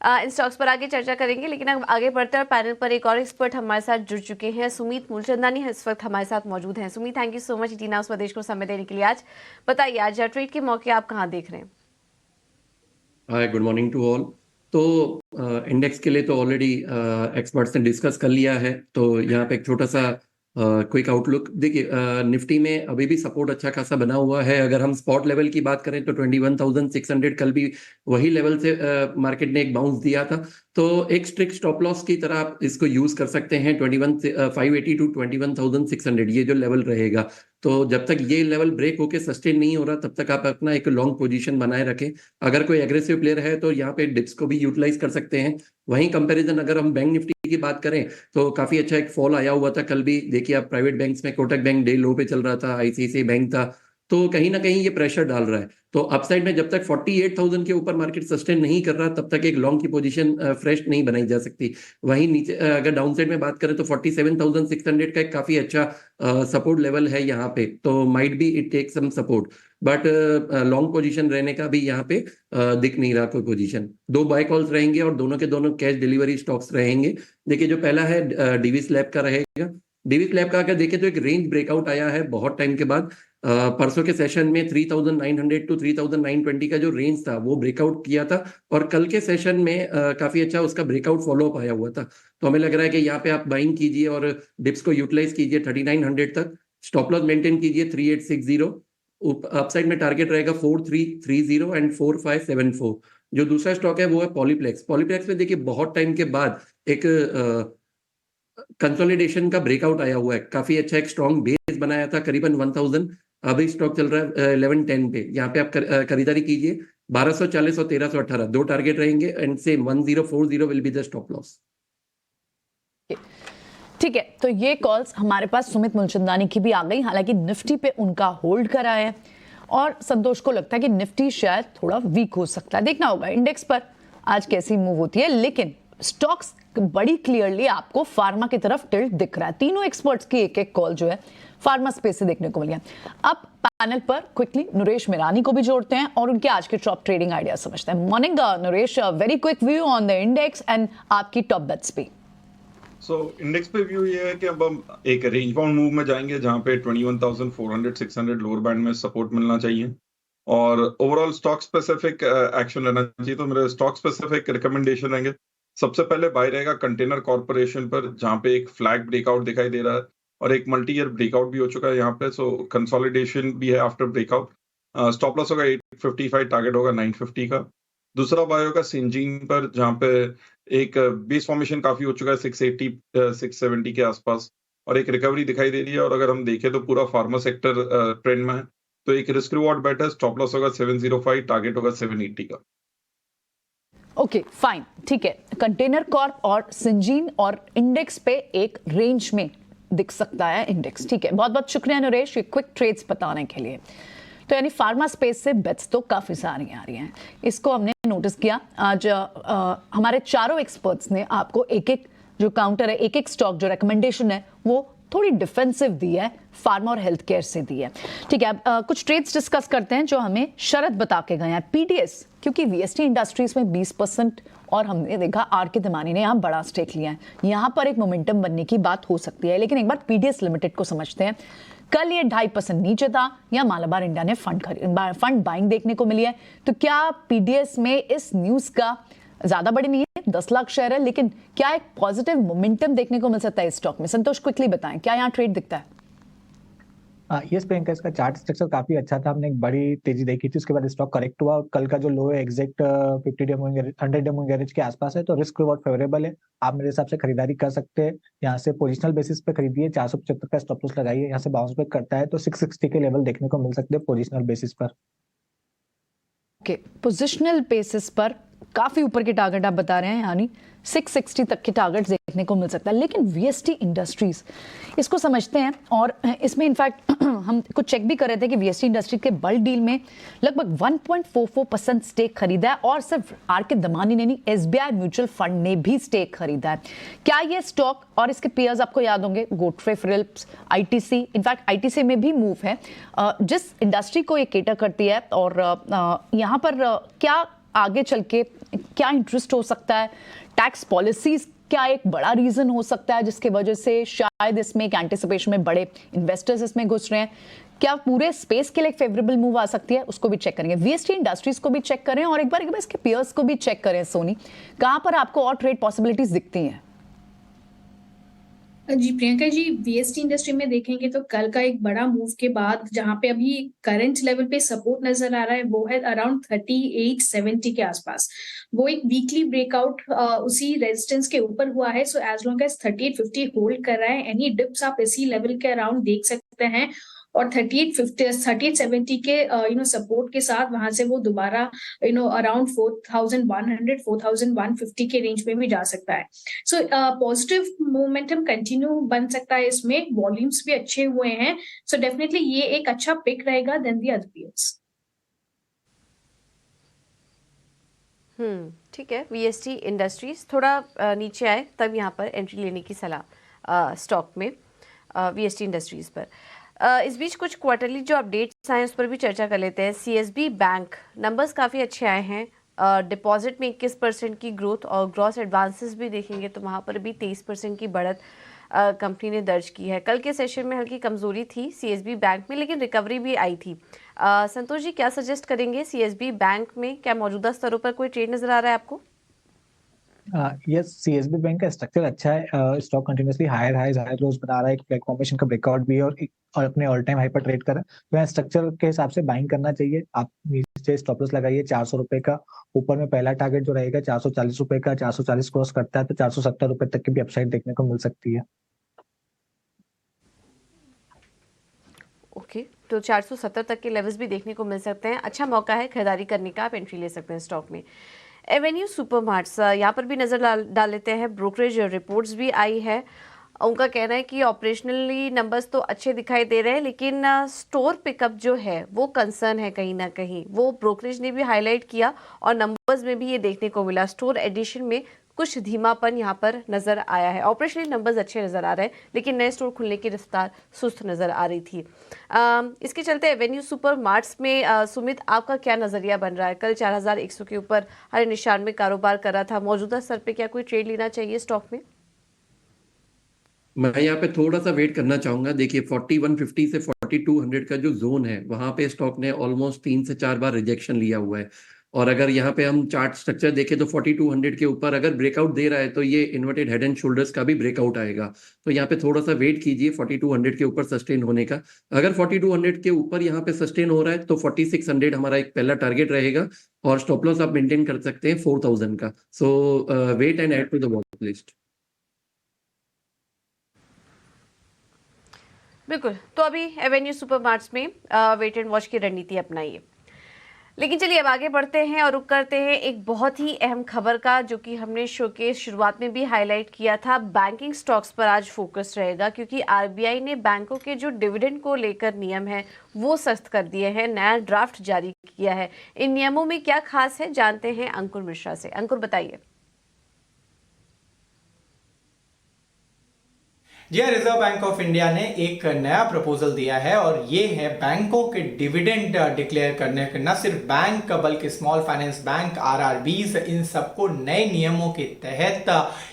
इन स्टॉक्स पर आगे चर्चा करेंगे, लेकिन अब आगे बढ़ते हैं। पैनल पर एक और एक्सपर्ट हमारे साथ जुड़ चुके हैं, सुमित मूलचंदानी इस वक्त हमारे साथ मौजूद हैं। Sumit, thank you so much ET now स्वदेश को समय देने के लिए। आज बताइए, आज ट्रेड के मौके आप कहाँ देख रहे हैं? हाय, गुड मॉर्निंग टू ऑल। तो इंडेक्स के लिए तो ऑलरेडी एक्सपर्ट्स ने डिस्कस कर लिया है, तो यहाँ पे एक छोटा सा क्विक आउटलुक देखिए। निफ्टी में अभी भी सपोर्ट अच्छा खासा बना हुआ है। अगर हम स्पॉट लेवल की बात करें तो 21,600 कल भी वही लेवल से मार्केट ने एक बाउंस दिया था, तो एक स्ट्रिक्ट स्टॉप लॉस की तरह आप इसको यूज कर सकते हैं। 21,580 टू 21,600 ये जो लेवल रहेगा, तो जब तक ये लेवल ब्रेक होके सस्टेन नहीं हो रहा तब तक आप अपना एक लॉन्ग पोजीशन बनाए रखें। अगर कोई एग्रेसिव प्लेयर है तो यहाँ पे डिप्स को भी यूटिलाइज कर सकते हैं। वहीं कंपैरिजन अगर हम बैंक निफ्टी की बात करें तो काफी अच्छा एक फॉल आया हुआ था कल भी। देखिए आप प्राइवेट बैंक्स में कोटक बैंक डे लो पे चल रहा था, ICICI बैंक था, तो कहीं ना कहीं ये प्रेशर डाल रहा है। तो अपसाइड में जब तक 48,000 के ऊपर मार्केट सस्टेन नहीं कर रहा तब तक एक लॉन्ग की पोजीशन फ्रेश नहीं बनाई जा सकती। वहीं नीचे अगर डाउनसाइड में बात करें तो 47,600 का एक काफी अच्छा सपोर्ट लेवल है यहाँ पे, तो might be it take some support, but long position रहने का भी यहाँ पे दिख नहीं रहा कोई पोजीशन। 2 बाय कॉल्स रहेंगे और दोनों के दोनों कैश डिलीवरी स्टॉक्स रहेंगे। देखिए जो पहला है डीवीएस लैब का रहेगा। डीवीएस लैब का अगर देखें तो एक रेंज ब्रेकआउट आया है बहुत टाइम के बाद। परसों के सेशन में 3,900 टू 3,920 का जो रेंज था वो ब्रेकआउट किया था और कल के सेशन में काफी अच्छा उसका ब्रेकआउट फॉलोअप आया हुआ था। तो हमें लग रहा है कि यहाँ पे आप बाइंग कीजिए और डिप्स को यूटिलाइज कीजिए 3,900 तक। स्टॉप लॉस मेंटेन कीजिए 3,860। अपसाइड में टारगेट रहेगा 4,330 एंड 4,574। जो दूसरा स्टॉक है वो है पॉलीप्लेक्स। पॉलीप्लेक्स में देखिए बहुत टाइम के बाद एक कंसोलिडेशन का ब्रेकआउट आया हुआ है। काफी अच्छा एक स्ट्रॉन्ग बेस बनाया था करीबन 1,000। अभी स्टॉक चल रहा है 1110 पे। यहाँ पे आप खरीदारी कीजिए 1240 और 1318 दो टारगेट रहेंगे एंड से 1040 will be the stop loss. ठीक है, तो ये कॉल्स हमारे पास सुमित मूलचंदानी की भी आ गई, हालांकि निफ्टी पे उनका होल्ड करा है और संतोष को लगता है कि निफ्टी शायद थोड़ा वीक हो सकता है। देखना होगा इंडेक्स पर आज कैसी मूव होती है, लेकिन स्टॉक्स बड़ी क्लियरली आपको फार्मा की तरफ टिल्ट दिख रहा है। तीनों एक्सपर्ट्स की एक एक कॉल जो है फार्मा स्पेस से देखने को मिली है। अब पैनल पर क्विकली नरेश मिरानी को भी जोड़ते हैं और उनके आज के टॉप ट्रेडिंग आइडिया समझते हैं। Morning Naresh, very quick view on the index and आपकी टॉप बेट्स भी। सो इंडेक्स पे व्यू ये है कि अब हम एक रेंज बाउंड मूव में जाएंगे जहां पे 21,400-600 लोअर बैंड में सपोर्ट मिलना चाहिए और ओवरऑल स्टॉक स्पेसिफिक एक्शन लेना चाहिए। तो मेरे स्टॉक स्पेसिफिक रिकमेंडेशन रहेंगे, सबसे पहले बाय रहेगा कंटेनर कॉर्पोरेशन पर, जहां पे एक फ्लैग ब्रेकआउट दिखाई दे रहा है और एक मल्टी ईयर ब्रेकआउट भी हो चुका है यहाँ पे, सो कंसोलिडेशन भी है आफ्टर ब्रेकआउट। स्टॉप लॉस होगा 855, टारगेट होगा 950 का। दूसरा बाय होगा सिंजीन पर, जहाँ पे एक बेस फॉर्मेशन काफी हो चुका है 680 670 के आसपास और एक रिकवरी दिखाई दे रही है। और अगर हम देखें तो पूरा फार्मा सेक्टर ट्रेंड में है, तो एक रिस्क रिवॉर्ड बेट है। स्टॉप लॉस होगा 705, टारगेट होगा 780 का। ओके फाइन, ठीक है। कंटेनर कॉर्प और सिंजीन और इंडेक्स पे एक रेंज में दिख सकता है इंडेक्स, ठीक है। बहुत बहुत शुक्रिया नरेश ये क्विक ट्रेड्स बताने के लिए। तो यानी फार्मा स्पेस से बेट्स तो काफी सारी आ रही हैं, इसको हमने नोटिस किया। आज हमारे चारों एक्सपर्ट्स ने आपको एक एक जो काउंटर है, एक एक स्टॉक जो रिकमेंडेशन है वो थोड़ी डिफेंसिव दी है, फार्मा और हेल्थ केयर से दी है, ठीक है। अब कुछ ट्रेड्स डिस्कस करते हैं जो हमें शरद बता के गए हैं। पीडीएस, क्योंकि वीएसटी इंडस्ट्रीज में 20% और हमने देखा आर के धमानी ने यहाँ बड़ा स्टेक लिया है, यहाँ पर एक मोमेंटम बनने की बात हो सकती है। लेकिन एक बार पीडीएस लिमिटेड को समझते हैं। कल ये 2.5% नीचे था, या मालाबार इंडिया ने फंड बाइंग देखने को मिली है। तो क्या पीडीएस में इस न्यूज का ज्यादा बड़ी नहीं है, 10 लाख शेयर है, लेकिन क्या एक पॉजिटिव मोमेंटम देखने को मिल सकता है इस स्टॉक में? संतोष क्विकली बताएं, क्या यहाँ ट्रेड दिखता है? यस प्रियंका, इसका चार्ट स्ट्रक्चर काफी अच्छा था, हमने एक बड़ी तेजी देखी थी, उसके बाद स्टॉक करेक्ट हुआ और कल का जो लो है exact 50 day moving average 100 day moving average के आसपास है, तो रिस्क रिवॉर्ड फेवरेबल है। आप मेरे हिसाब से खरीदारी कर सकते हैं, यहाँ से पोजिशनल बेसिस पे खरीदिए, 475 का स्टॉप लॉस लगाइए, यहाँ से बाउंस बैक करता है तो 660 के लेवल देखने को मिल सकते हैं पोजिशनल बेसिस पर। ओके, पोजिशनल बेसिस पर काफी ऊपर के टारगेट आप बता रहे हैं, यानी 660 तक के टारगेट देखने को मिल सकता है। लेकिन वीएसटी इंडस्ट्रीज, इसको समझते हैं और इसमें इनफैक्ट हम कुछ चेक भी कर रहे थे कि वीएसटी इंडस्ट्री के बल्क डील में लगभग 1.44% स्टेक खरीदा है और सिर्फ आर के धमानी ने नहीं, एसबीआई म्यूचुअल फंड ने भी स्टेक खरीदा है। क्या ये स्टॉक और इसके पेयर्स आपको याद होंगे, Godfrey Phillips, ITC, in fact ITC में भी मूव है, जिस इंडस्ट्री को ये केटर करती है और यहाँ पर क्या आगे चल के क्या इंटरेस्ट हो सकता है? टैक्स पॉलिसीज क्या एक बड़ा रीजन हो सकता है जिसकी वजह से शायद इसमें एक एंटिसिपेशन में बड़े इन्वेस्टर्स इसमें घुस रहे हैं? क्या पूरे स्पेस के लिए एक फेवरेबल मूव आ सकती है? उसको भी चेक करेंगे। वीएसटी इंडस्ट्रीज को भी चेक करें और एक बार इसके पेयर्स को भी चेक करें। सोनी, कहां पर आपको और ट्रेड पॉसिबिलिटीज दिखती हैं? जी प्रियंका जी, वीएसटी इंडस्ट्री में देखेंगे तो कल का एक बड़ा मूव के बाद जहां पे अभी करंट लेवल पे सपोर्ट नजर आ रहा है वो है अराउंड 3870 के आसपास। वो एक वीकली ब्रेकआउट उसी रेजिस्टेंस के ऊपर हुआ है। So as long as 3850 hold कर रहा है, एनी डिप्स आप इसी लेवल के अराउंड देख सकते हैं और 3870 के सपोर्ट के साथ वहां से वो दोबारा अराउंड 4100 4150 के रेंज में भी जा सकता है। सो पॉजिटिव मोमेंटम कंटिन्यू बन सकता है, इसमें वॉल्यूम्स भी अच्छे हुए हैं। सो डेफिनेटली ये एक अच्छा पिक रहेगा देन दी अदर पेयर्स। ठीक है। वीएसटी इंडस्ट्रीज थोड़ा नीचे आए तब यहाँ पर एंट्री लेने की सलाह स्टॉक में वीएसटी इंडस्ट्रीज पर। इस बीच कुछ क्वार्टरली जो अपडेट्स आए उस पर भी चर्चा कर लेते हैं। सीएसबी बैंक नंबर्स काफ़ी अच्छे आए हैं, डिपॉजिट में 21% की ग्रोथ और ग्रॉस एडवांसेस भी देखेंगे तो वहाँ पर भी 23% की बढ़त कंपनी ने दर्ज की है। कल के सेशन में हल्की कमजोरी थी सीएसबी बैंक में, लेकिन रिकवरी भी आई थी। संतोष जी, क्या सजेस्ट करेंगे सीएसबी बैंक में? क्या मौजूदा स्तरों पर कोई ट्रेड नजर आ रहा है आपको? यस, सीएसबी बैंक का स्ट्रक्चर अच्छा है, stock continuously higher highs higher lows बना रहा है, एक फ्लैग फॉर्मेशन का ब्रेकआउट भी है और अपने ऑल टाइम हाई पर ट्रेड कर रहा है। तो यहाँ स्ट्रक्चर के हिसाब से बाइंग करना चाहिए। आप नीचे स्टॉप लॉस लगाइए 400 रुपए का, ऊपर में पहला टारगेट जो रहेगा 440 रुपए का, 440 क्रॉस करता है तो 470 रुपए तक की भी अपसाइड देखने को मिल सकती है। ओके तो 470 तक के लेवल्स भी देखने को मिल सकते हैं। अच्छा मौका है खरीदारी करने का, आप एंट्री ले सकते हैं स्टॉक में। एवेन्यू सुपरमार्ट्स, यहाँ पर भी नज़र डाल लेते हैं। ब्रोकरेज रिपोर्ट्स भी आई है, उनका कहना है कि ऑपरेशनली नंबर्स तो अच्छे दिखाई दे रहे हैं, लेकिन स्टोर पिकअप जो है वो कंसर्न है कहीं ना कहीं। वो ब्रोकरेज ने भी हाईलाइट किया और नंबर्स में भी ये देखने को मिला। स्टोर एडिशन में कुछ धीमापन यहाँ पर नजर आया है। ऑपरेशनली नंबर्स अच्छे नजर आ रहे हैं, लेकिन नए स्टोर खुलने की रफ्तार सुस्त नजर आ रही थी। इसके चलते एवेन्यू सुपरमार्ट्स में सुमित, आपका क्या नजरिया बन रहा है? कल 4100 के ऊपर हर निशान में कारोबार कर रहा था, मौजूदा स्तर पे क्या कोई ट्रेड लेना चाहिए स्टॉक में? मैं यहाँ पे थोड़ा सा वेट करना चाहूंगा। देखिए 4150 से 4200 का जो जोन है वहां पे स्टॉक ने ऑलमोस्ट 3 से 4 बार रिजेक्शन लिया हुआ है, और अगर यहाँ पे हम चार्ट स्ट्रक्चर देखें तो 4200 के ऊपर अगर ब्रेकआउट दे रहा है तो ये इन्वर्टेड हेड एंड शोल्डर्स का भी ब्रेकआउट आएगा। तो यहाँ पे थोड़ा सा वेट कीजिए 4200 के ऊपर सस्टेन होने का। अगर 4200 के ऊपर यहाँ पे सस्टेन हो रहा है तो 4600 हमारा एक पहला टारगेट रहेगा, और स्टॉप लॉस आप मेंटेन कर सकते हैं 4000 का। So wait and add to the watch list. बिल्कुल, तो अभी एवेन्यू सुपरमार्ट्स में वेट एंड वॉच की रणनीति अपनाइए। लेकिन चलिए अब आगे बढ़ते हैं और रुक करते हैं एक बहुत ही अहम खबर का, जो कि हमने शो के शुरुआत में भी हाईलाइट किया था। बैंकिंग स्टॉक्स पर आज फोकस रहेगा, क्योंकि आरबीआई ने बैंकों के जो डिविडेंड को लेकर नियम है वो सख्त कर दिए हैं, नया ड्राफ्ट जारी किया है। इन नियमों में क्या खास है, जानते हैं अंकुर मिश्रा से। अंकुर, बताइए। जी, रिजर्व बैंक ऑफ इंडिया ने एक नया प्रपोजल दिया है, और ये है बैंकों के डिविडेंड डिक्लेयर करने के। न सिर्फ बैंक बल्कि स्मॉल फाइनेंस बैंक, आरआरबीज, इन सबको नए नियमों के तहत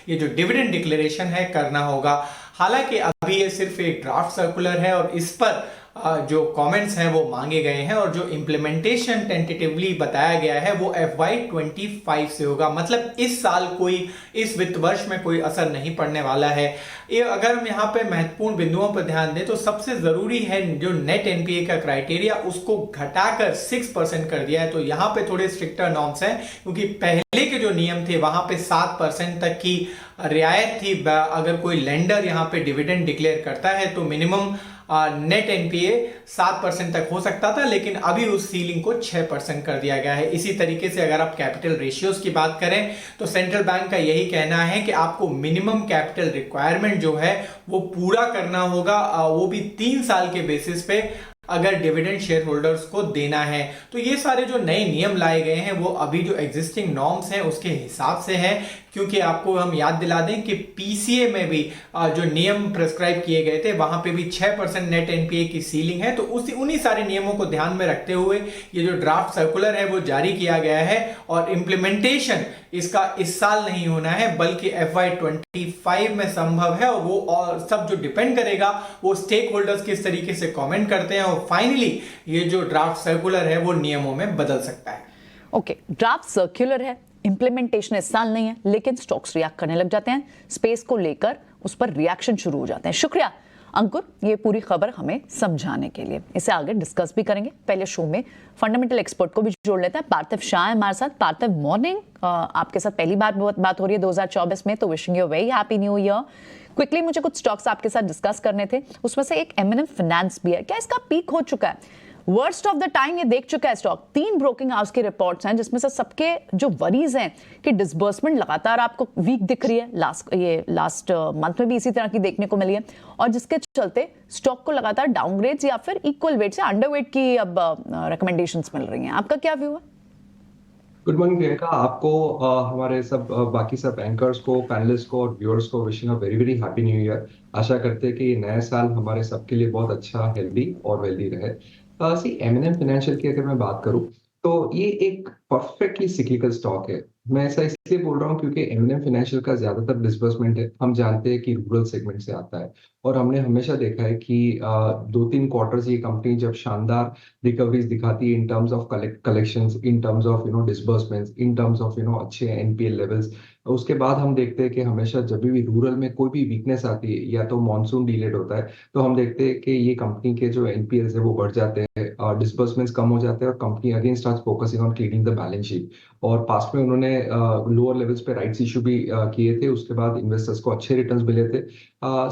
ये जो डिविडेंड डिक्लेरेशन है करना होगा। हालांकि अभी ये सिर्फ एक ड्राफ्ट सर्कुलर है और इस पर जो कमेंट्स हैं वो मांगे गए हैं, और जो इम्प्लीमेंटेशन टेंटेटिवली बताया गया है वो FY25 से होगा। मतलब इस साल कोई, इस वित्त वर्ष में कोई असर नहीं पड़ने वाला है। ये अगर हम यहाँ पे महत्वपूर्ण बिंदुओं पर ध्यान दें तो सबसे जरूरी है जो नेट एनपीए का क्राइटेरिया, उसको घटाकर 6% कर दिया है। तो यहाँ पे थोड़े स्ट्रिक्टर नॉर्म्स हैं, क्योंकि पहले के जो नियम थे वहां पे 7% तक की रियायत थी। अगर कोई लेंडर यहाँ पे डिविडेंड डिक्लेयर करता है तो मिनिमम नेट एनपीए 7% तक हो सकता था, लेकिन अभी उस सीलिंग को 6% कर दिया गया है। इसी तरीके से अगर आप कैपिटल रेशियोज की बात करें तो सेंट्रल बैंक का यही कहना है कि आपको मिनिमम कैपिटल रिक्वायरमेंट जो है वो पूरा करना होगा, वो भी 3 साल के बेसिस पे अगर डिविडेंड शेयर होल्डर्स को देना है। तो ये सारे जो नए नियम लाए गए हैं वो अभी जो एग्जिस्टिंग नॉर्म्स हैं उसके हिसाब से है, क्योंकि आपको हम याद दिला दें कि पीसीए में भी जो नियम प्रेस्क्राइब किए गए थे वहां पे भी 6% नेट एनपीए की सीलिंग है। तो उन्हीं सारे नियमों को ध्यान में रखते हुए ये जो ड्राफ्ट सर्कुलर है वो जारी किया गया है, और इम्प्लीमेंटेशन इसका इस साल नहीं होना है बल्कि FY25 में संभव है। और वो और सब जो डिपेंड करेगा वो स्टेक होल्डर्स किस तरीके से कमेंट करते हैं, और फाइनली ये जो ड्राफ्ट सर्कुलर है वो नियमों में बदल सकता है। ओके, ड्राफ्ट सर्कुलर है, इंप्लीमेंटेशन इस साल नहीं है, लेकिन स्टॉक्स रिएक्ट करने लग जाते हैं, स्पेस को लेकर उस पर रिएक्शन शुरू हो जाते हैं। शुक्रिया अंकुर, ये पूरी खबर हमें समझाने के लिए। इसे आगे डिस्कस भी करेंगे। पहले शो में फंडामेंटल एक्सपर्ट को भी जोड़ लेते हैं। पार्थिव शाह है हमारे साथ। पार्थिव, मॉर्निंग। आपके साथ पहली बार बात हो रही है 2024 में, तो wishing you very happy New year. Quickly मुझे कुछ स्टॉक्स आपके साथ डिस्कस करने थे, उसमें से एक M&M फाइनेंस भी है। क्या इसका पीक हो चुका है? वर्स्ट ऑफ द टाइम ये देख चुका है स्टॉक। 3 ब्रोकिंग हाउस की रिपोर्ट्स हैं जिसमें से सबके जो वरीज हैं कि डिसबर्समेंट लगातार आपको वीक दिख रही है, लास्ट मंथ में भी इसी तरह की देखने को मिली है, और जिसके चलते स्टॉक को लगातार डाउनग्रेड्स या फिर इक्वल वेट से अंडरवेट की अब रिकमेंडेशंस मिल रही हैं। आपका क्या व्यू है? गुड मॉर्निंग प्रियंका, आपको हमारे सब बाकी सब एंकर्स को, पैनलिस्ट को और व्यूअर्स को wishing a very very happy New Year. आशा करते हैं कि ये नया साल हमारे सबके लिए बहुत अच्छा, हेल्दी और वेल्दी रहे। M&M फाइनेंशियल की अगर मैं बात करूं तो ये एक परफेक्टली सिक्लिकल स्टॉक है। मैं ऐसा इसलिए बोल रहा हूँ क्योंकि M&M फाइनेंशियल का ज्यादातर डिसबर्समेंट है, हम जानते हैं कि रूरल सेगमेंट से आता है, और हमने हमेशा देखा है कि 2-3 क्वार्टर्स ये कंपनी जब शानदार रिकवरीज दिखाती है in terms of collections, in terms of disbursements, in terms of अच्छे NPL लेवल्स, उसके बाद हम देखते हैं कि हमेशा जब भी रूरल में कोई भी वीकनेस आती है या तो मॉनसून डिलेड होता है तो हम देखते हैं कि ये कंपनी के जो NPLs है वो बढ़ जाते हैं, डिसबर्समेंट्स कम हो जाते हैं, और company again starts focusing on cleaning the balance sheet. और पास्ट में उन्होंने लोअर लेवल्स पे राइट्स इशू भी किए थे, उसके बाद इन्वेस्टर्स को अच्छे रिटर्न्स मिले थे।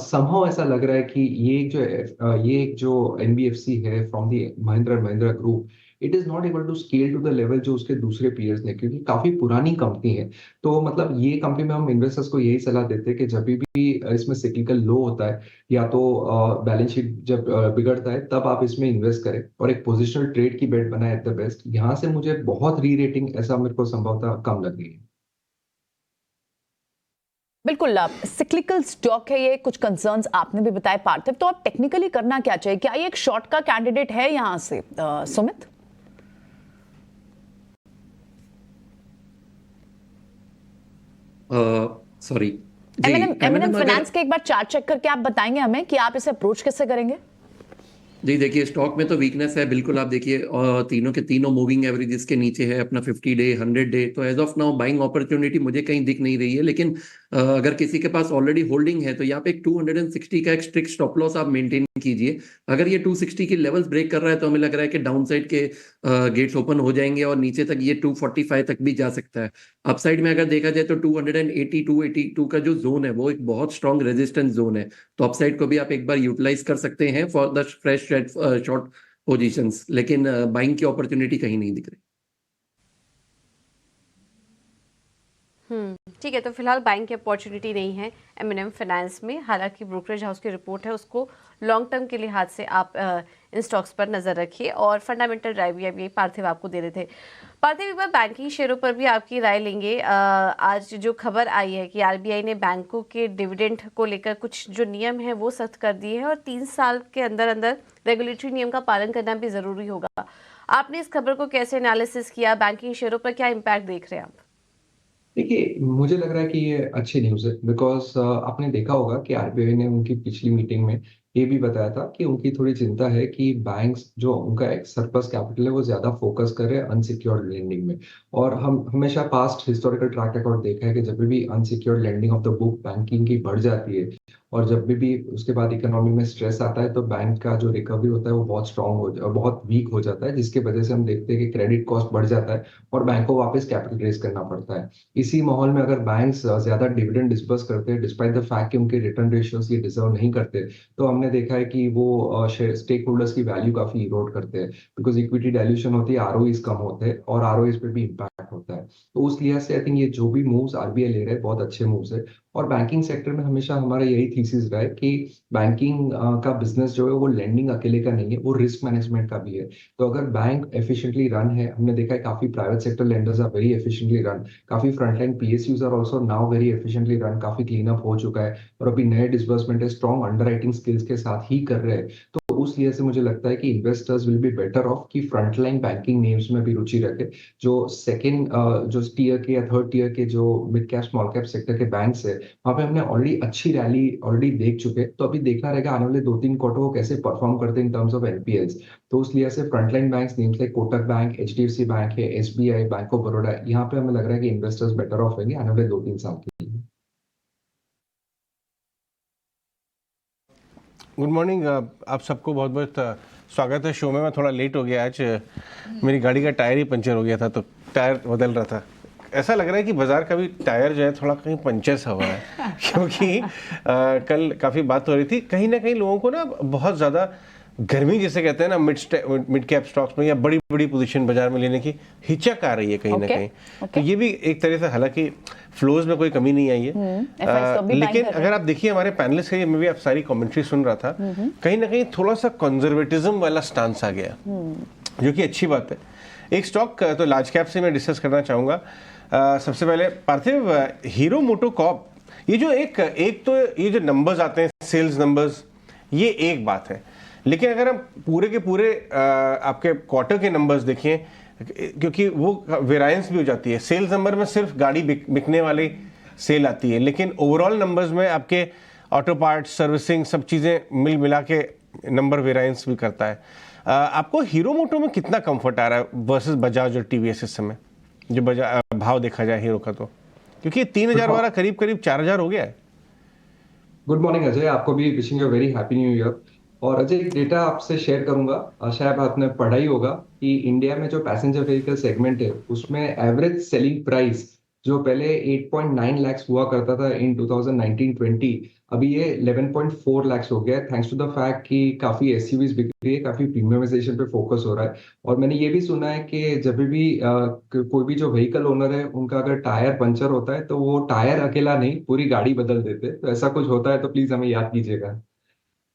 समहाउ ऐसा लग रहा है कि ये एक जो एनबीएफसी है from the Mahindra and Mahindra group, it is not able to scale to the level जो उसके दूसरे पीयर्स ने, क्योंकि काफी पुरानी कंपनी है। तो मतलब ये कंपनी में हम इन्वेस्टर्स को यही सलाह देते हैं कि जब भी इसमें सिक्लिकल लो होता है या तो बैलेंस शीट जब बिगड़ता है, तब आप इसमें इन्वेस्ट करें और एक पोजिशनल ट्रेड की बेट बनाए एट द बेस्ट। यहाँ से मुझे बहुत री रेटिंग ऐसा मेरे को संभवतः कम लग रही है। बिल्कुल, सिक्लिकल स्टॉक है ये, कुछ कंसर्न्स आपने भी बताए पार्थिव, तो अब टेक्निकली करना क्या चाहिए? क्या ये एक शॉर्ट का कैंडिडेट है यहां से सुमित? सॉरी, एमएनएम फाइनेंस के एक बार चार्ट चेक करके आप बताएंगे हमें कि आप इसे अप्रोच कैसे करेंगे? जी देखिए, स्टॉक में तो वीकनेस है बिल्कुल। आप देखिए तीनों के तीनों मूविंग एवरेजेस के नीचे है, अपना 50 डे 100 डे। तो as of now buying opportunity मुझे कहीं दिख नहीं रही है। लेकिन अगर किसी के पास ऑलरेडी होल्डिंग है तो यहाँ पे एक 260 का एक स्ट्रिक्ट स्टॉप लॉस आप मेंटेन कीजिए। अगर ये 260 की लेवल्स ब्रेक कर रहा है तो हमें लग रहा है कि डाउन साइड के गेट्स ओपन हो जाएंगे और नीचे तक ये 245 तक भी जा सकता है। अपसाइड में अगर देखा जाए तो 280 282 का जो जोन है वो एक बहुत स्ट्रॉन्ग रेजिस्टेंस जोन है। तो अपसाइड को भी आप एक बार यूटिलाइज कर सकते हैं for the fresh short positions. लेकिन बाइंग की अपॉर्चुनिटी कहीं नहीं दिख रही। ठीक है, तो फिलहाल बाइंग की अपॉर्चुनिटी नहीं है एमएनएम फाइनेंस में। हालांकि ब्रोकरेज हाउस की रिपोर्ट है, उसको लॉन्ग टर्म के लिहाज से आप इन स्टॉक्स पर नजर रखिए और फंडामेंटल ड्राइव भी अभी पार्थिव आपको दे रहे थे। पार्थिव, एक बार बैंकिंग शेयरों पर भी आपकी राय लेंगे। आज जो खबर आई है कि आरबीआई ने बैंकों के डिविडेंड को लेकर कुछ जो नियम है वो सख्त कर दिए हैं और 3 साल के अंदर अंदर रेगुलेटरी नियम का पालन करना भी जरूरी होगा। आपने इस खबर को कैसे एनालिसिस किया? बैंकिंग शेयरों पर क्या इम्पैक्ट देख रहे हैं आप? देखिए, मुझे लग रहा है कि ये अच्छी न्यूज़ है, बिकॉज आपने देखा होगा कि आरबीआई ने उनकी पिछली मीटिंग में ये भी बताया था कि उनकी थोड़ी चिंता है कि बैंक्स जो उनका एक सरप्लस कैपिटल है वो ज्यादा फोकस करे अनसिक्योर्ड लेंडिंग में। और हम हमेशा पास्ट हिस्टोरिकल ट्रैक रिकॉर्ड देखा है कि जब भी unsecured lending of the book banking की बढ़ जाती है और जब भी उसके बाद इकोनॉमी में स्ट्रेस आता है तो बैंक का जो रिकवरी होता है वो बहुत बहुत वीक हो जाता है, जिसके वजह से हम देखते हैं कि क्रेडिट कॉस्ट बढ़ जाता है और बैंक को वापस कैपिटल रेज करना पड़ता है। इसी माहौल में अगर बैंक्स ज्यादा डिविडेंड डिस्बर्स करते हैं डिस्पाइट द फैक्ट कि उनके रिटर्न रेशियोज ये डिजर्व नहीं करते, तो हमने देखा है कि वो स्टेक होल्डर्स की वैल्यू काफी इरोड करते हैं, बिकॉज इक्विटी डायल्यूशन होती है, आरओईज कम होते हैं और आरओईज पे भी इम्पैक्ट होता है। तो उस लिहाज से आई थिंक ये जो भी मूव्स आरबीआई ले रहे हैं बहुत अच्छे मूव्स है। और बैंकिंग सेक्टर में हमेशा हमारा यही थीसिस रहा है कि बैंकिंग का बिजनेस जो है वो लेंडिंग अकेले का नहीं है, वो रिस्क मैनेजमेंट का भी है। तो अगर बैंक एफिशिएंटली रन है, हमने देखा है काफी private sector lenders are very efficiently run, काफी frontline PSUs are also now very efficiently run, काफी क्लीन अप हो चुका है और अभी नए डिसबर्समेंट है स्ट्रॉन्ग अंडरराइटिंग स्किल्स के साथ ही कर रहे हैं। तो उस लिहाज से मुझे लगता है कि investors will be better of कि फ्रंटलाइन बैंकिंग नेम्स में भी रुचि रखे। जो सेकंड जो टीयर के या थर्ड टीयर के जो mid cap small cap sector के बैंक्स है वहां पे हमने ऑलरेडी अच्छी रैली ऑलरेडी देख चुके, तो अभी देखना रहेगा आने वाले 2-3 क्वार्टर वो कैसे परफॉर्म करते हैं इन टर्म्स ऑफ एनपीएल्स। तो उस लिहाज से frontline banks names like Kotak bank, HDFC bank है, एसबीआई, बैंक ऑफ बड़ौदा, यहाँ पे हमें लग रहा है कि इन्वेस्टर्स बेटर ऑफ होंगे आने वाले 2-3 साल के लिए। गुड मॉर्निंग, आप सबको बहुत बहुत स्वागत है शो में। मैं थोड़ा लेट हो गया आज, मेरी गाड़ी का टायर ही पंचर हो गया था तो टायर बदल रहा था। ऐसा लग रहा है कि बाजार का भी टायर जो है थोड़ा कहीं पंचर सा हुआ है क्योंकि कल काफ़ी बात हो रही थी, कहीं ना कहीं लोगों को ना बहुत ज़्यादा गर्मी जिसे कहते हैं ना मिड कैप स्टॉक्स में या बड़ी बड़ी पोजीशन बाजार में लेने की हिचक आ रही है कहीं ना कहीं। तो ये भी एक तरह से, हालांकि फ्लोज में कोई कमी नहीं आई है, लेकिन अगर आप देखिए हमारे पैनलिस्ट के मैं भी आप सारी कमेंट्री सुन रहा था, कहीं ना कहीं थोड़ा सा कंजर्वेटिज्म वाला स्टांस आ गया, जो कि अच्छी बात है। एक स्टॉक तो लार्ज कैप से मैं डिस्कस करना चाहूंगा। सबसे पहले पार्थिव, हीरो मोटोकॉर्प, ये जो एक तो ये जो नंबर्स आते हैं सेल्स नंबर्स, ये एक बात है, लेकिन अगर हम पूरे के पूरे आपके क्वार्टर के नंबर्स देखें, क्योंकि वो वेरिएंस भी हो जाती है, सेल्स नंबर में सिर्फ गाड़ी बिकने वाली सेल आती है, लेकिन ओवरऑल नंबर्स में आपके ऑटो पार्ट्स, सर्विसिंग, सब चीज़ें मिल मिला के नंबर वेरिएंस भी करता है। आपको हीरो मोटो में कितना कंफर्ट आ रहा है वर्सेस बजाज और टीवीएस इस समय, जो भाव देखा जाए हीरो का? तो क्योंकि 3000 वाला करीब 4000 हो गया है। गुड मॉर्निंग अजय, आपको भी wishing a very happy New year. और अजय एक डेटा आपसे शेयर करूंगा, शायद आपने पढ़ा ही होगा कि इंडिया में जो पैसेंजर व्हीकल सेगमेंट है उसमें एवरेज सेलिंग प्राइस जो पहले 8.9 लाख हुआ करता था इन 2019-20, अभी ये 11.4 लाख हो गया है, थैंक्स टू द फैक्ट कि काफी एसयूवीज बिक रही है, काफी प्रीमियमाइजेशन पे फोकस हो रहा है। और मैंने ये भी सुना है कि जब भी कोई भी जो व्हीकल ओनर है उनका अगर टायर पंचर होता है तो वो टायर अकेला नहीं पूरी गाड़ी बदल देते हैं। तो ऐसा कुछ होता है तो प्लीज हमें याद कीजिएगा।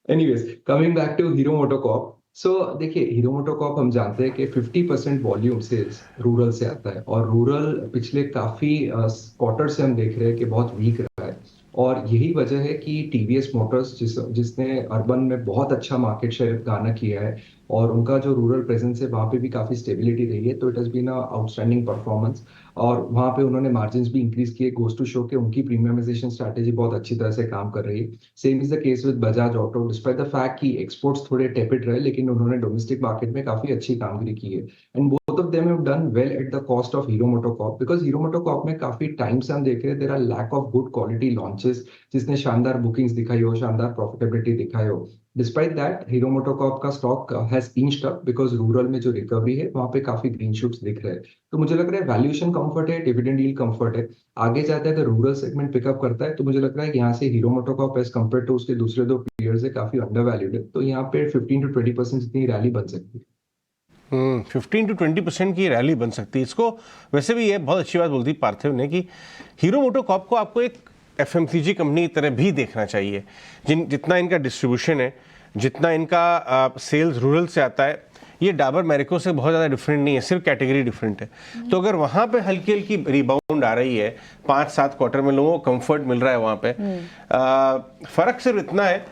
Anyways, coming back to Hero MotoCorp. So देखिए, हीरो मोटोकॉर्प हम जानते हैं कि 50% वॉल्यूम सेल्स रूरल से आता है, और रूरल पिछले काफी क्वार्टर से हम देख रहे हैं कि बहुत वीक रहा है। और यही वजह है कि टीवीएस मोटर्स जिसने अर्बन में बहुत अच्छा मार्केट शेयर गाना किया है और उनका जो रूरल प्रेजेंस है वहाँ पे भी काफी स्टेबिलिटी रही है, तो it has been outstanding performance. और वहाँ पे उन्होंने मार्जिन भी इंक्रीज किए, गोज टू शो के उनकी प्रीमियमाइजेशन स्ट्रैटेजी बहुत अच्छी तरह से काम कर रही है। Same is the case with Bajaj auto, despite the fact कि एक्सपोर्ट्स थोड़े टेपिड रहे लेकिन उन्होंने डोमेस्टिक मार्केट में काफी अच्छी कामगिरी की है। And both of them have done well at the cost of Hero MotoCorp, because Hero MotoCorp में काफी टाइम से हम देख रहे हैं there are lack of good quality launches जिसने शानदार बुकिंग्स दिखाई हो, शानदार प्रॉफिटेबिलिटी दिखाई हो। डिस्पाइट दैट हीरो मोटोकॉर्प का stock has inched up because rural में जो रिकवरी है वहां पे काफी ग्रीन शूट्स दिख रहे हैं। तो मुझे लग रहा है वैल्यूएशन कंफर्ट है, डिविडेंड यील्ड कंफर्ट है। आगे जाते हैं अगर रूरल सेगमेंट पिकअप करता है तो मुझे लग रहा है कि यहाँ से Hero MotoCorp as compare to उसके दूसरे दो पीयर्स है काफी अंडर वैल्यूड है, तो यहाँ पे 15 to 20% जितनी रैली बन सकती है। 15 to 20% की रैली बन सकती है। इसको वैसे भी ये बहुत अच्छी बात बोलती पार्थिव ने कि हीरो मोटोकॉर्प को आपको एक एफएमसीजी कंपनी की तरह भी देखना चाहिए। जितना इनका डिस्ट्रीब्यूशन है, जितना इनका सेल्स रूरल से आता है, ये डाबर मैरिको से बहुत ज़्यादा डिफरेंट नहीं है, सिर्फ कैटेगरी डिफरेंट है। तो अगर वहाँ पे हल्की हल्की रिबाउंड आ रही है, 5-7 क्वार्टर में लोगों को कंफर्ट मिल रहा है वहाँ पे, फर्क सिर्फ इतना है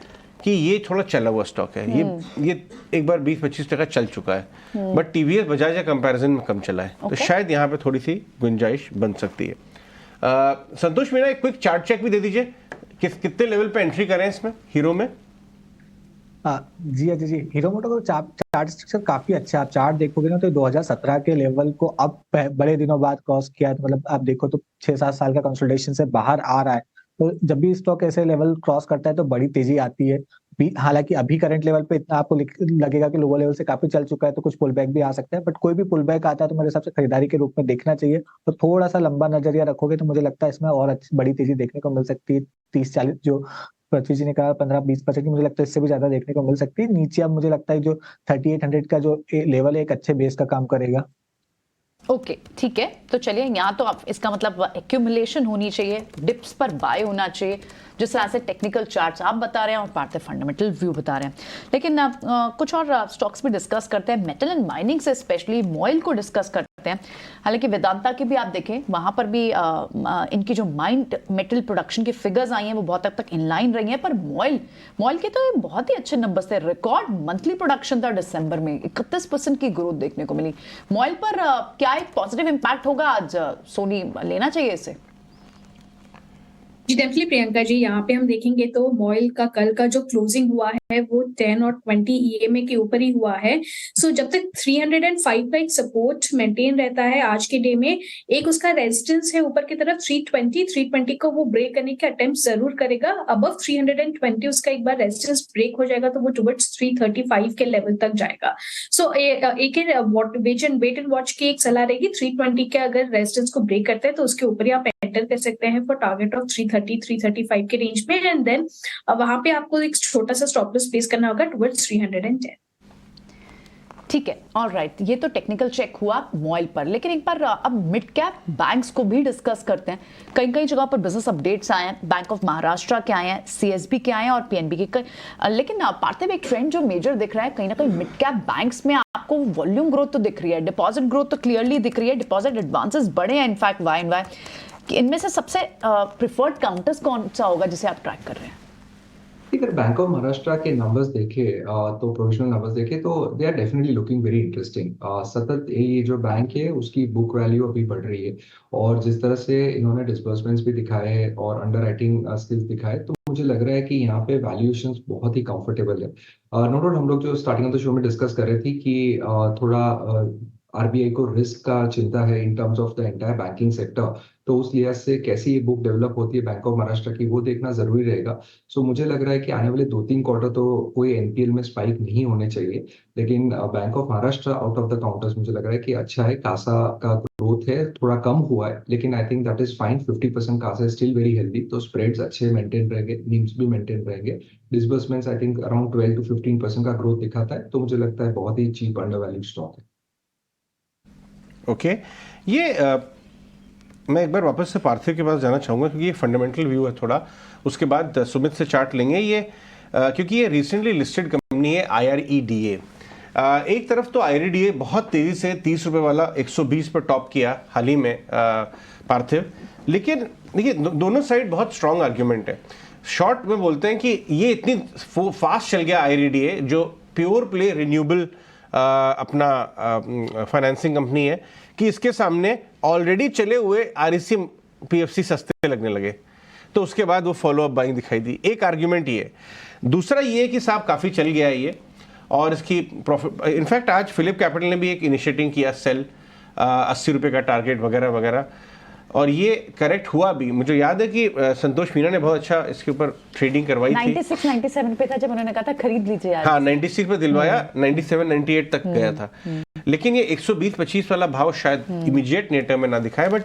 कि ये थोड़ा चला हुआ स्टॉक है। ये एक बार 20-25% चल चुका है, बट टीवीएस बजाज या कंपैरिजन में कम चला है। तो शायद यहाँ पे थोड़ी सी गुंजाइश बन सकती है। संतोष, मेरा एक क्विक चार्ट चेक भी दे दीजिए, कितने लेवल पे एंट्री करें इसमें हीरो में। जी, हीरो मोटो का चार्ट स्ट्रक्चर काफी अच्छा है। आप चार्ट देखोगे ना तो 2017 के लेवल को अब बड़े दिनों बाद क्रॉस किया है, मतलब आप देखो तो 6-7 साल का कंसोलिडेशन से बाहर आ रहा है। तो जब भी स्टॉक ऐसे लेवल क्रॉस करता है तो बड़ी तेजी आती है। हालांकि अभी करंट लेवल पे इतना आपको लगेगा कि लोअर लेवल से काफी चल चुका है तो कुछ पुल बैक भी आ सकता है, बट कोई भी पुल बैक आता है तो मेरे हिसाब से खरीदारी के रूप में देखना चाहिए। तो थोड़ा सा लंबा नजरिया रखोगे तो मुझे लगता है इसमें और बड़ी तेजी देखने को मिल सकती है। 30-40 जो पृथ्वी जी ने कहा 15-20% की, मुझे लगता है इससे भी ज्यादा देखने को मिल सकती है। नीचे अब मुझे लगता है जो 3800 का जो लेवल है एक अच्छे बेस का काम करेगा। ओके, ठीक है। तो चलिए, यहाँ तो आप इसका मतलब एक्यूमुलेशन होनी चाहिए, डिप्स पर बाय होना चाहिए, जिस तरह से टेक्निकल चार्ट्स आप बता रहे हैं और पार्थिव फंडामेंटल व्यू बता रहे हैं। लेकिन कुछ और स्टॉक्स भी डिस्कस करते हैं, मेटल एंड माइनिंग से स्पेशली मॉइल को डिस्कस करते हैं। हालांकि वेदांता की भी आप देखें, वहां पर भी इनकी जो माइंड मेटल प्रोडक्शन की फिगर्स आई हैं वो बहुत हद तक इनलाइन रही हैं, पर मॉइल के तो बहुत ही अच्छे नंबर थे। रिकॉर्ड मंथली प्रोडक्शन था दिसंबर में, 31% की ग्रोथ देखने को मिली। मॉइल पर क्या एक पॉजिटिव इंपैक्ट होगा आज? सोनी लेना चाहिए इसे? जी डेफिनेटली प्रियंका जी, यहाँ पे हम देखेंगे तो मॉइल का कल का जो क्लोजिंग हुआ है वो 10 और 20 EMA के ऊपर ही हुआ है। सो जब तक 305 का एक सपोर्ट मेंटेन रहता है आज के डे में, एक उसका रेजिस्टेंस है ऊपर की तरफ 320 को वो ब्रेक करने के अटेम्प्ट जरूर करेगा। अबव 320 उसका एक बार रेजिस्टेंस ब्रेक हो जाएगा तो वो टुवर्ड्स 335 के लेवल तक जाएगा। सो एक वेट एंड वॉच की एक सलाह रहेगी, 320 के अगर रेजिस्टेंस को ब्रेक करते हैं तो उसके ऊपर ही आप एंटर कर सकते हैं फॉर टारगेट ऑफ 335 के रेंज में, एंड देन वहां पे आपको एक छोटा सा स्टॉप लॉस प्लेस करना होगा टुवर्ड्स 310। ठीक है, ऑलराइट, ये तो टेक्निकल चेक हुआ मॉइल पर। लेकिन एक बार अब मिड कैप बैंक्स को भी डिस्कस करते हैं। कई जगह पर बिजनेस अपडेट्स आए हैं, बैंक ऑफ महाराष्ट्र के आए हैं, CSB के आए हैं और PNB के। लेकिन पार्थिव, एक ट्रेंड जो मेजर दिख रहा है, कहीं ना कहीं मिड कैप बैंक्स में आपको वॉल्यूम ग्रोथ तो दिख रही है, डिपॉजिट ग्रोथ तो क्लियरली दिख रही है, डिपॉजिट एडवांसेस बढ़े हैं इनफैक्ट YoY। इनमें से सबसे प्रिफर्ड काउंटर्स कौन सा होगा जिसे आप ट्रैक कर रहे हैं? अगर बैंक ऑफ महाराष्ट्र के नंबर्स देखे तो प्रोविजनल नंबर्स देखे तो they are definitely looking very interesting. सतत ये जो बैंक है उसकी बुक वैल्यू अभी बढ़ रही है, और जिस तरह से इन्होंने डिसबर्समेंट्स भी दिखाए और अंडर राइटिंग स्किल्स दिखाए, तो मुझे लग रहा है कि यहाँ पे वैल्यूएशंस बहुत ही कंफर्टेबल है। नो डाउट हम लोग जो स्टार्टिंग ऑफ द शो में डिस्कस कर रहे थे कि थोड़ा आरबीआई को रिस्क का चिंता है in terms of the entire banking sector, तो उस लिहाज से कैसे ये बुक डेवलप होती है बैंक ऑफ महाराष्ट्र की, वो देखना जरूरी रहेगा। सो मुझे लग रहा है कि आने वाले 2-3 क्वार्टर तो कोई एनपीएल में स्पाइक नहीं होने चाहिए, लेकिन bank of Maharashtra out of the counters मुझे लग रहा है कि अच्छा है, कासा का ग्रोथ है, थोड़ा कम हुआ है लेकिन I think that is fine. 50% CASA still very healthy, तो स्प्रेड्स अच्छे मेंटेन रहेंगे, नीम्स भी मेंटेन रहेंगे, disbursements I think around 12 to 15% का ग्रोथ दिखाता है, तो मुझे लगता है बहुत ही चीप अंडर वैल्यू स्टॉक है। ओके ये मैं एक बार वापस से पार्थिव के पास जाना चाहूँगा क्योंकि ये फंडामेंटल व्यू है थोड़ा, उसके बाद सुमित से चार्ट लेंगे। ये क्योंकि ये रिसेंटली लिस्टेड कंपनी है IREDA। एक तरफ तो IREDA बहुत तेज़ी से 30 रुपये वाला 120 पर टॉप किया हाल ही में पार्थिव, लेकिन देखिए दोनों साइड बहुत स्ट्रॉन्ग आर्ग्यूमेंट है। शॉर्ट में बोलते हैं कि ये इतनी फास्ट चल गया IREDA, जो प्योर प्ले रिन्यूएबल अपना फाइनेंसिंग कंपनी है, कि इसके सामने ऑलरेडी चले हुए REC PFC सस्ते लगने लगे, तो उसके बाद वो फॉलो अप बाइंग दिखाई दी। एक आर्ग्यूमेंट ये है। दूसरा ये है कि साहब काफ़ी चल गया है ये, और इसकी प्रॉफिट, इनफैक्ट आज फिलिप कैपिटल ने भी एक इनिशिएटिव किया सेल 80 रुपये का टारगेट वगैरह वगैरह, और ये करेक्ट हुआ भी। मुझे याद है कि संतोष मीना ने बहुत अच्छा इसके ऊपर ट्रेडिंग करवाई थी। 96-97 पे था जब उन्होंने कहा था खरीद लीजिए यार। हाँ 96 पे दिलवाया, 97-98 तक गया था, लेकिन ये 120-25 वाला भाव शायद इमीडिएट नियर टर्म में ना दिखाए। बट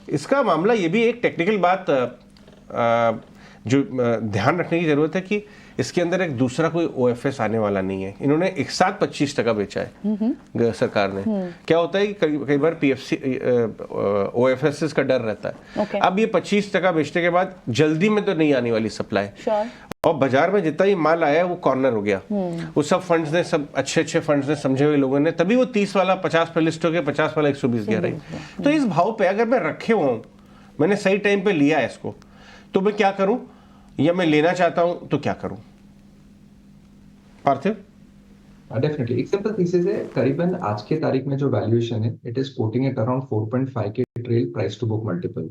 इसका मामला ये भी एक टेक्निकल बात जो ध्यान रखने की जरूरत है कि इसके अंदर एक दूसरा कोई OFS आने वाला नहीं है। इन्होंने एक साथ 25% बेचा है सरकार ने। क्या होता है कि कई बार PFC OFS का डर रहता है। अब ये 25% बेचने के बाद जल्दी में तो नहीं आने वाली सप्लाई, और बाजार में जितना ही माल आया वो कॉर्नर हो गया। वो सब फंड्स ने, सब अच्छे फंड्स ने, समझे हुए लोगों ने, तभी वो 30 वाला 50 पे लिस्ट हो गया, 50 वाला 120 गया रही। तो इस भाव पे अगर मैं रखे हुआ हूँ, मैंने सही टाइम पे लिया है इसको, तो मैं क्या करूं, या मैं लेना चाहता हूं तो क्या करूं? पार्थिव? डेफिनेटली एक सिंपल थीसिस है, करीबन आज के तारीख में जो वैल्यूएशन है, it is quoting at around 4.5 के trail price to book multiple.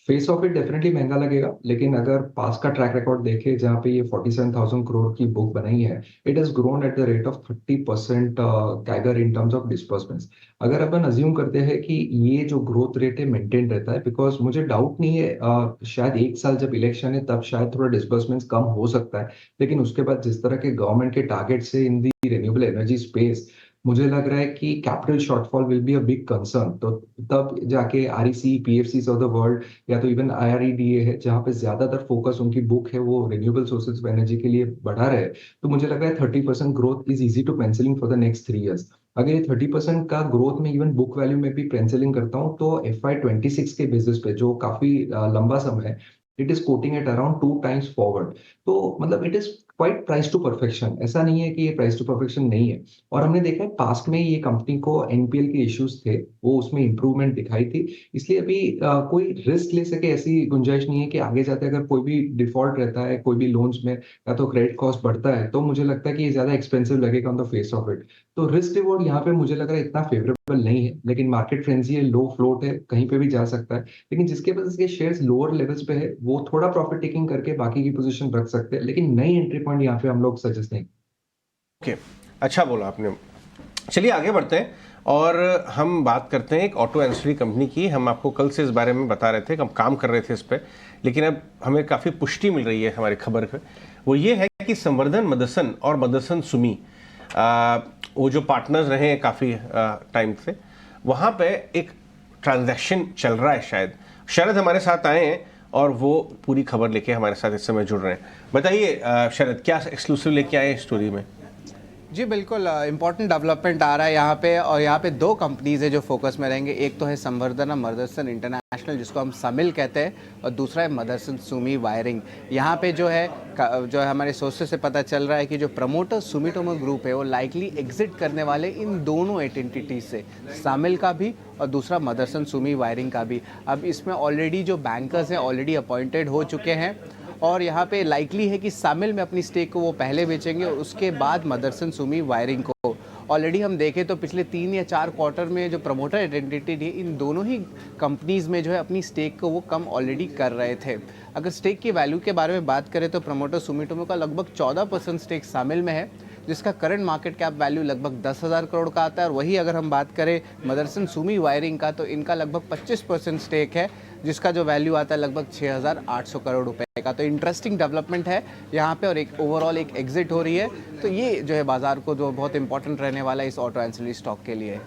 Face of it definitely महंगा लगेगा, लेकिन अगर पास का ट्रैक रिकॉर्ड देखे जहां पे ये 47,000 करोड़ की बुक बनाई है, it has grown at the rate of 30% CAGR in terms of disbursements. अगर अपन अज्यूम करते हैं कि ये जो ग्रोथ रेट है मेंटेन रहता है, बिकॉज मुझे डाउट नहीं है शायद एक साल जब इलेक्शन है तब शायद थोड़ा डिस्बर्समेंट्स कम हो सकता है, लेकिन उसके बाद जिस तरह के गवर्नमेंट के टारगेट्स है इन दी रिन्यूएबल एनर्जी स्पेस, मुझे लग रहा है कि capital shortfall will be a big concern. तो तब जाके REC PFCs of the world या तो इवन IREDA है, जहां पे ज्यादातर फोकस उनकी बुक है वो रिन्यूएबल सोर्सेज ऑफ एनर्जी के लिए बढ़ा रहे, तो मुझे लग रहा है 30% growth is easy to pencilling for the next 3 years। अगर ये 30% का ग्रोथ में इवन बुक वैल्यू में भी पेंसिलिंग करता हूँ, तो FY26 के बेसिस पे जो काफी लंबा समय है, it is quoting at around 2 times forward. तो मतलब it is quite price to perfection, ऐसा नहीं है कि ये प्राइस टू परफेक्शन नहीं है। और हमने देखा है पास्ट में ये कंपनी को NPL के इश्यूज थे, वो उसमें इंप्रूवमेंट दिखाई थी, इसलिए अभी कोई रिस्क ले सके ऐसी गुंजाइश नहीं है कि आगे जाते अगर कोई भी डिफॉल्ट रहता है, कोई भी लोन्स में या तो क्रेडिट कॉस्ट बढ़ता है, तो मुझे लगता है कि ये ज्यादा एक्सपेंसिव लगेगा on the face of it. तो रिस्क रिवॉर्ड यहाँ पे मुझे लग रहा है इतना फेवरेबल नहीं है, लेकिन मार्केट फ्रेंजी है, लो फ्लोट है, कहीं पे भी जा सकता है, लेकिन जिसके पास इसके शेयर्स लोअर लेवल्स पे है वो थोड़ा प्रॉफिट टेकिंग करके बाकी की पोजीशन रख सकते हैं, लेकिन नई एंट्री पॉइंट यहाँ पे हम लोग सजेस्ट नहीं। ओके, अच्छा बोला आपने। चलिए आगे बढ़ते हैं और हम बात करते हैं एक ऑटो एंसिलरी कंपनी की। हम आपको कल से इस बारे में बता रहे थे, हम काम कर रहे थे इस पर, लेकिन अब हमें काफ़ी पुष्टि मिल रही है हमारी खबर पे। वो ये है कि संवर्धन मदरसन और मदरसन सुमी, वो जो पार्टनर्स रहे हैं काफ़ी टाइम से, वहाँ पे एक ट्रांजैक्शन चल रहा है। शायद शरद हमारे साथ आए हैं और वो पूरी खबर लेके हमारे साथ इस समय जुड़ रहे हैं। बताइए शरद, क्या एक्सक्लूसिव लेके आए स्टोरी में? जी बिल्कुल, इम्पॉर्टेंट डेवलपमेंट आ रहा है यहाँ पे, और यहाँ पे 2 कंपनीज है जो फोकस में रहेंगे। एक तो है संवर्धना मदरसन इंटरनेशनल, जिसको हम समिल कहते हैं, और दूसरा है मदरसन सुमी वायरिंग। यहाँ पे जो है हमारे सोर्सेस से पता चल रहा है कि जो प्रमोटर सुमिटोमो ग्रुप है वो लाइकली एग्जिट करने वाले इन दोनों एंटिटीज से, सामिल का भी और दूसरा मदरसन सुमी वायरिंग का भी। अब इसमें ऑलरेडी जो बैंकर्स हैं ऑलरेडी अपॉइंटेड हो चुके हैं, और यहाँ पे लाइकली है कि सामिल में अपनी स्टेक को वो पहले बेचेंगे, उसके बाद मदरसन सुमी वायरिंग को। ऑलरेडी हम देखें तो पिछले 3 या 4 क्वार्टर में जो प्रमोटर आइडेंटिटी थी, इन दोनों ही कंपनीज़ में जो है अपनी स्टेक को वो कम ऑलरेडी कर रहे थे। अगर स्टेक की वैल्यू के बारे में बात करें तो प्रमोटर सुमिटोमो का लगभग 14% स्टेक सामिल में है, जिसका करंट मार्केट कैप वैल्यू लगभग 10,000 करोड़ का आता है। और वही अगर हम बात करें मदरसन सुमी वायरिंग का, तो इनका लगभग 25% स्टेक है, जिसका जो वैल्यू आता है लगभग 6,800 करोड़ रुपए का। तो इंटरेस्टिंग डेवलपमेंट है यहाँ पे, और एक ओवरऑल एक एग्जिट हो रही है। तो ये जो है बाजार को जो बहुत इंपॉर्टेंट रहने वाला है इस ऑटो एंसिलरी स्टॉक के लिए।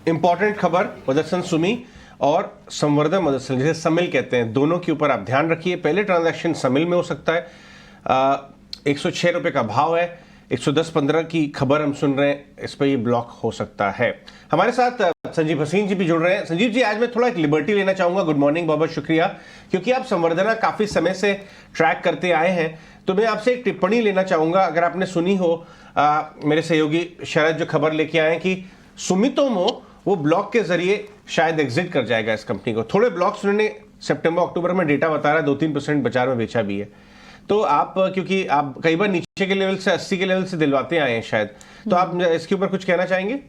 इंपॉर्टेंट खबर, मदरसन सुमी और संवर्धन मदरसन, जिसे समिल कहते हैं, दोनों के ऊपर आप ध्यान रखिए। पहले ट्रांजैक्शन समिल में हो सकता है, 106 रुपए का भाव है, 110.15 की खबर हम सुन रहे हैं, इस पर ये ब्लॉक हो सकता है। हमारे साथ संजीव हसीन जी भी जुड़ रहे हैं। संजीव जी, आज मैं थोड़ा एक लिबर्टी लेना चाहूंगा। गुड मॉर्निंग, बहुत बहुत शुक्रिया, क्योंकि आप संवर्धना काफी समय से ट्रैक करते आए हैं, तो मैं आपसे एक टिप्पणी लेना चाहूंगा। अगर आपने सुनी हो, मेरे सहयोगी शरद जो खबर लेके आए कि सुमितोमो वो ब्लॉक के जरिए शायद एग्जिट कर जाएगा इस कंपनी को। थोड़े ब्लॉक्स उन्होंने सितंबर अक्टूबर में डेटा बता रहा है, 2-3% बाजार में बेचा भी है। तो आप, क्योंकि आप कई बार नीचे के लेवल से 80 के लेवल से दिलवाते आए हैं शायद, तो आप इसके ऊपर कुछ कहना चाहेंगे?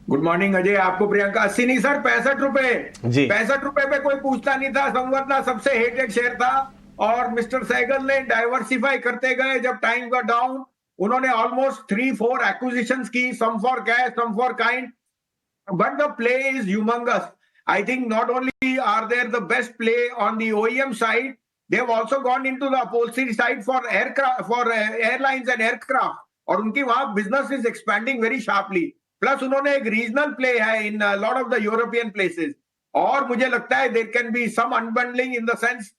गुड मॉर्निंग अजय, आपको प्रियंका। 80 नहीं सर, 65 रुपए जी। 65 रुपए पे कोई पूछता नहीं था। संवर्धना सबसे हेटेड शेयर था, और मिस्टर सहगल ने डाइवर्सिफाई करते गए। जब टाइम का डाउन, उन्होंने ऑलमोस्ट 3-4 एक्विजिशंस की, some for cash, some for kind, but the play is humongous. I think not only are they the best play on the OEM side, they have also gone into the upholstery side for aircraft, for airlines and aircraft, और उनकी वहां business is expanding very sharply. Plus उन्होंने एक regional play है in a lot of the European places, और मुझे लगता है there can be some unbundling in the sense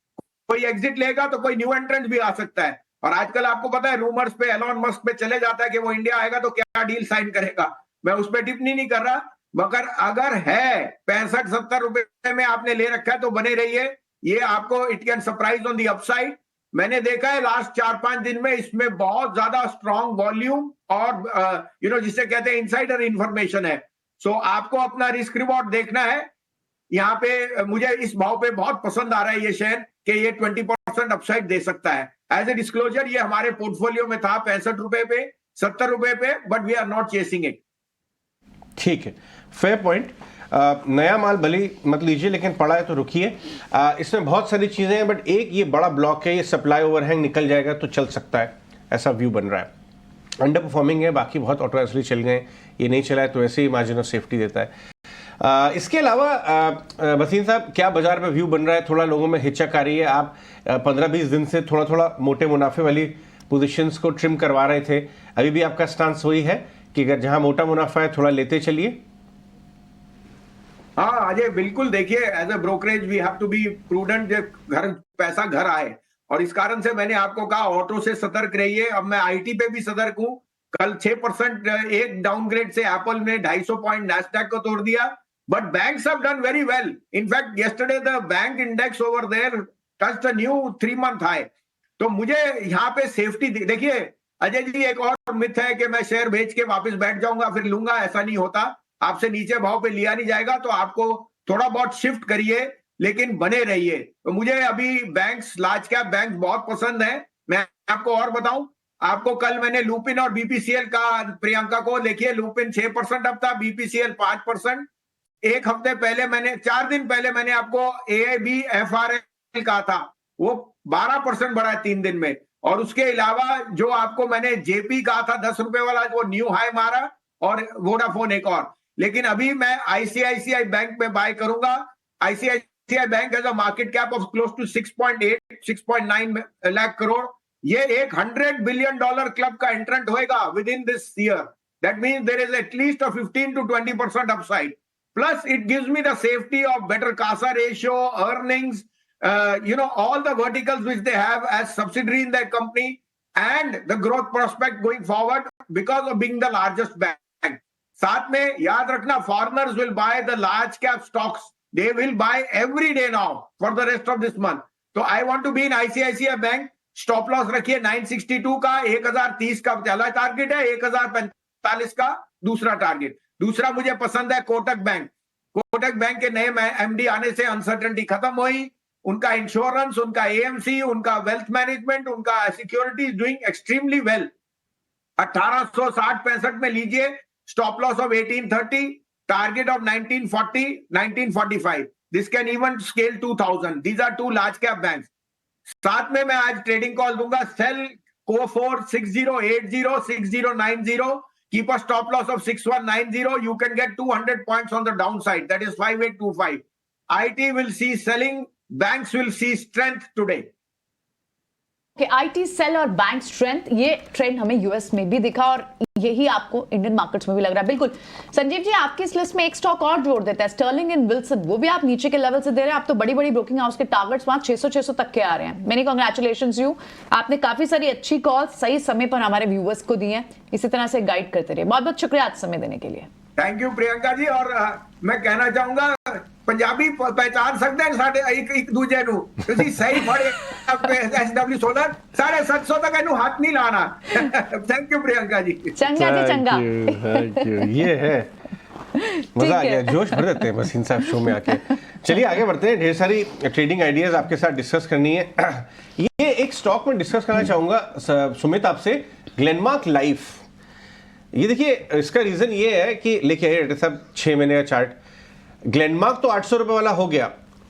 कोई exit लेगा तो कोई new entrant भी आ सकता है। और आजकल आपको पता है रूमर्स पे एलोन मस्क पे चले जाता है कि वो इंडिया आएगा तो क्या डील साइन करेगा। मैं उस पर टिप्पणी नहीं कर रहा, मगर अगर है 65-70 रुपए में आपने ले रखा है तो बने रहिए। ये आपको it can surprise on the upside. मैंने देखा है लास्ट 4-5 दिन में इसमें बहुत ज्यादा स्ट्रॉन्ग वॉल्यूम और जिसे कहते हैं इनसाइडर इंफॉर्मेशन है। सो आपको अपना रिस्क रिवॉर्ड देखना है। यहाँ पे मुझे इस भाव पे बहुत पसंद आ रहा है ये शेयर कि ये 20% अपसाइड दे सकता है। एज ए डिस्क्लोजर, ये हमारे पोर्टफोलियो में था 65 रुपए पे, 70 रुपए पे, but we are not chasing it. ठीक है, फेयर पॉइंट। नया माल भले मत लीजिए, लेकिन पड़ा है तो रुकिए। इसमें बहुत सारी चीजें हैं, बट एक ये बड़ा ब्लॉक है, ये सप्लाई ओवरहैंग निकल जाएगा तो चल सकता है, ऐसा व्यू बन रहा है। अंडर परफॉर्मिंग है, बाकी बहुत ऑटो एंसिलरी चल गए, ये नहीं चला है तो ऐसे ही मार्जिन ऑफ सेफ्टी देता है। इसके अलावा वसीम साहब, क्या बाजार में व्यू बन रहा है? थोड़ा लोगों में हिचक आ रही है। आप 15-20 दिन से थोड़ा थोड़ा मोटे मुनाफे वाली पोजीशंस को ट्रिम करवा रहे थे, अभी भी आपका स्टांस वही है कि अगर जहां मोटा मुनाफा है थोड़ा लेते चलिए? हाँ अजय, बिल्कुल। देखिए, as a brokerage we have to be prudent, पैसा घर आए, और इस कारण से मैंने आपको कहा ऑटो से सतर्क रहिए। अब मैं आईटी पे भी सतर्क हूं। कल 6% एक डाउनग्रेड से एप्पल ने 250 पॉइंट नैस्डैक को तोड़ दिया, but banks have done very well. In fact yesterday the bank index over there touched a new 3-month high. तो मुझे यहाँ पे सेफ्टी देखिए अजय जी, एक और मिथ है कि मैं शेयर बेच के वापस बैठ जाऊंगा फिर लूंगा। ऐसा नहीं होता। आपसे नीचे भाव पे लिया नहीं जाएगा, तो आपको थोड़ा बहुत शिफ्ट करिए, लेकिन बने रहिए। तो मुझे अभी बैंक्स, लार्ज कैप बैंक बहुत पसंद है। मैं आपको और बताऊं, आपको कल मैंने लुपिन और बीपीसीएल का, प्रियंका को देखिए, लुपिन 6% अप था, बीपीसीएल 5%। एक हफ्ते पहले मैंने, 4 दिन पहले मैंने आपको एआईबी एफआरएल कहा था, वो 12% बढ़ा है 3 दिन में। और उसके अलावा जो आपको मैंने जेपी कहा था 10 रुपए वाला, वो न्यू हाई मारा, और वोडाफोन एक और। लेकिन अभी मैं आईसीआईसीआई बैंक में बाय करूंगा। ICICI bank has a market cap of close to 6.9 lakh crore. ये एक $100 बिलियन क्लब का एंट्रेंट होएगा within this year. That means there is at least a 15 to 20% upside. Plus it gives me the safety of better CASA ratio, earnings, all the verticals which they have as subsidiary in their company, and the growth prospect going forward because of being the largest bank. साथ में याद रखना, foreigners will buy the large cap stocks. They will buy every day now for the rest of this month. So I want to be in ICICI Bank. Stop loss रखिए 962 का, 1030 का पहला target है, 1045 का दूसरा टारगेट। दूसरा मुझे पसंद है कोटक बैंक। कोटक बैंक के नए एमडी आने से अनसर्टेनिटी खत्म हुई। उनका इंश्योरेंस, उनका एएमसी, उनका वेल्थ मैनेजमेंट, उनका security is doing extremely well. 1860-65 में लीजिए, stop loss of 1830, target of 1940, 1945। This can even scale 2000। These are 2 large cap banks. साथ में मैं आज ट्रेडिंग कॉल दूंगा, sell Go for 6080, 6090. Keep a stop loss of 6190. You can get 200 points on the downside. That is 5825. IT will see selling. Banks will see strength today. कि IT cell और bank strength, ये trend हमें US में भी दिखा और यही आपको इंडियन मार्केट्स में भी लग रहा है। बिल्कुल संजीव जी, आपकी इस लिस्ट में एक स्टॉक और जोड़ देता है, स्टर्लिंग एंड विल्सन। वो भी आप नीचे के लेवल से दे रहे हैं। आप तो बड़ी बड़ी ब्रोकिंग हाउस के टारगेट्स वहां 600 तक के आ रहे हैं। मेनी कांग्रेचुलेशंस यू, आपने काफी सारी अच्छी कॉल सही समय पर हमारे व्यूअर्स को दी है। इसी तरह से गाइड करते रहिए। बहुत बहुत शुक्रिया आज समय देने के लिए। Thank you Priyanka ji. और मैं कहना चाहूंगा पंजाबी पहचान सकते हैं साढ़े एक दूजे नु ਤੁਸੀਂ सही फड़े SW सोलर 750 तक इन्हू हाथ नहीं लाना। Thank you Priyanka ji. चंगा जी चंगा। Thank you. ये है मजा आ गया, जोश भर देते हैं बस इन सब शो में आके। चलिए आगे बढ़ते हैं, ढेर सारी ट्रेडिंग आइडियाज आपके साथ डिस्कस करनी है। ये एक स्टॉक में डिस्कस करना चाहूंगा सुमित आपसे, ग्लेनमार्क लाइफ। ये देखिए, इसका रीजन ये है कि लेके आइए साहब 6 महीने का चार्ट। ग्लेनमार्क तो 800 रुपए वाला हो गया,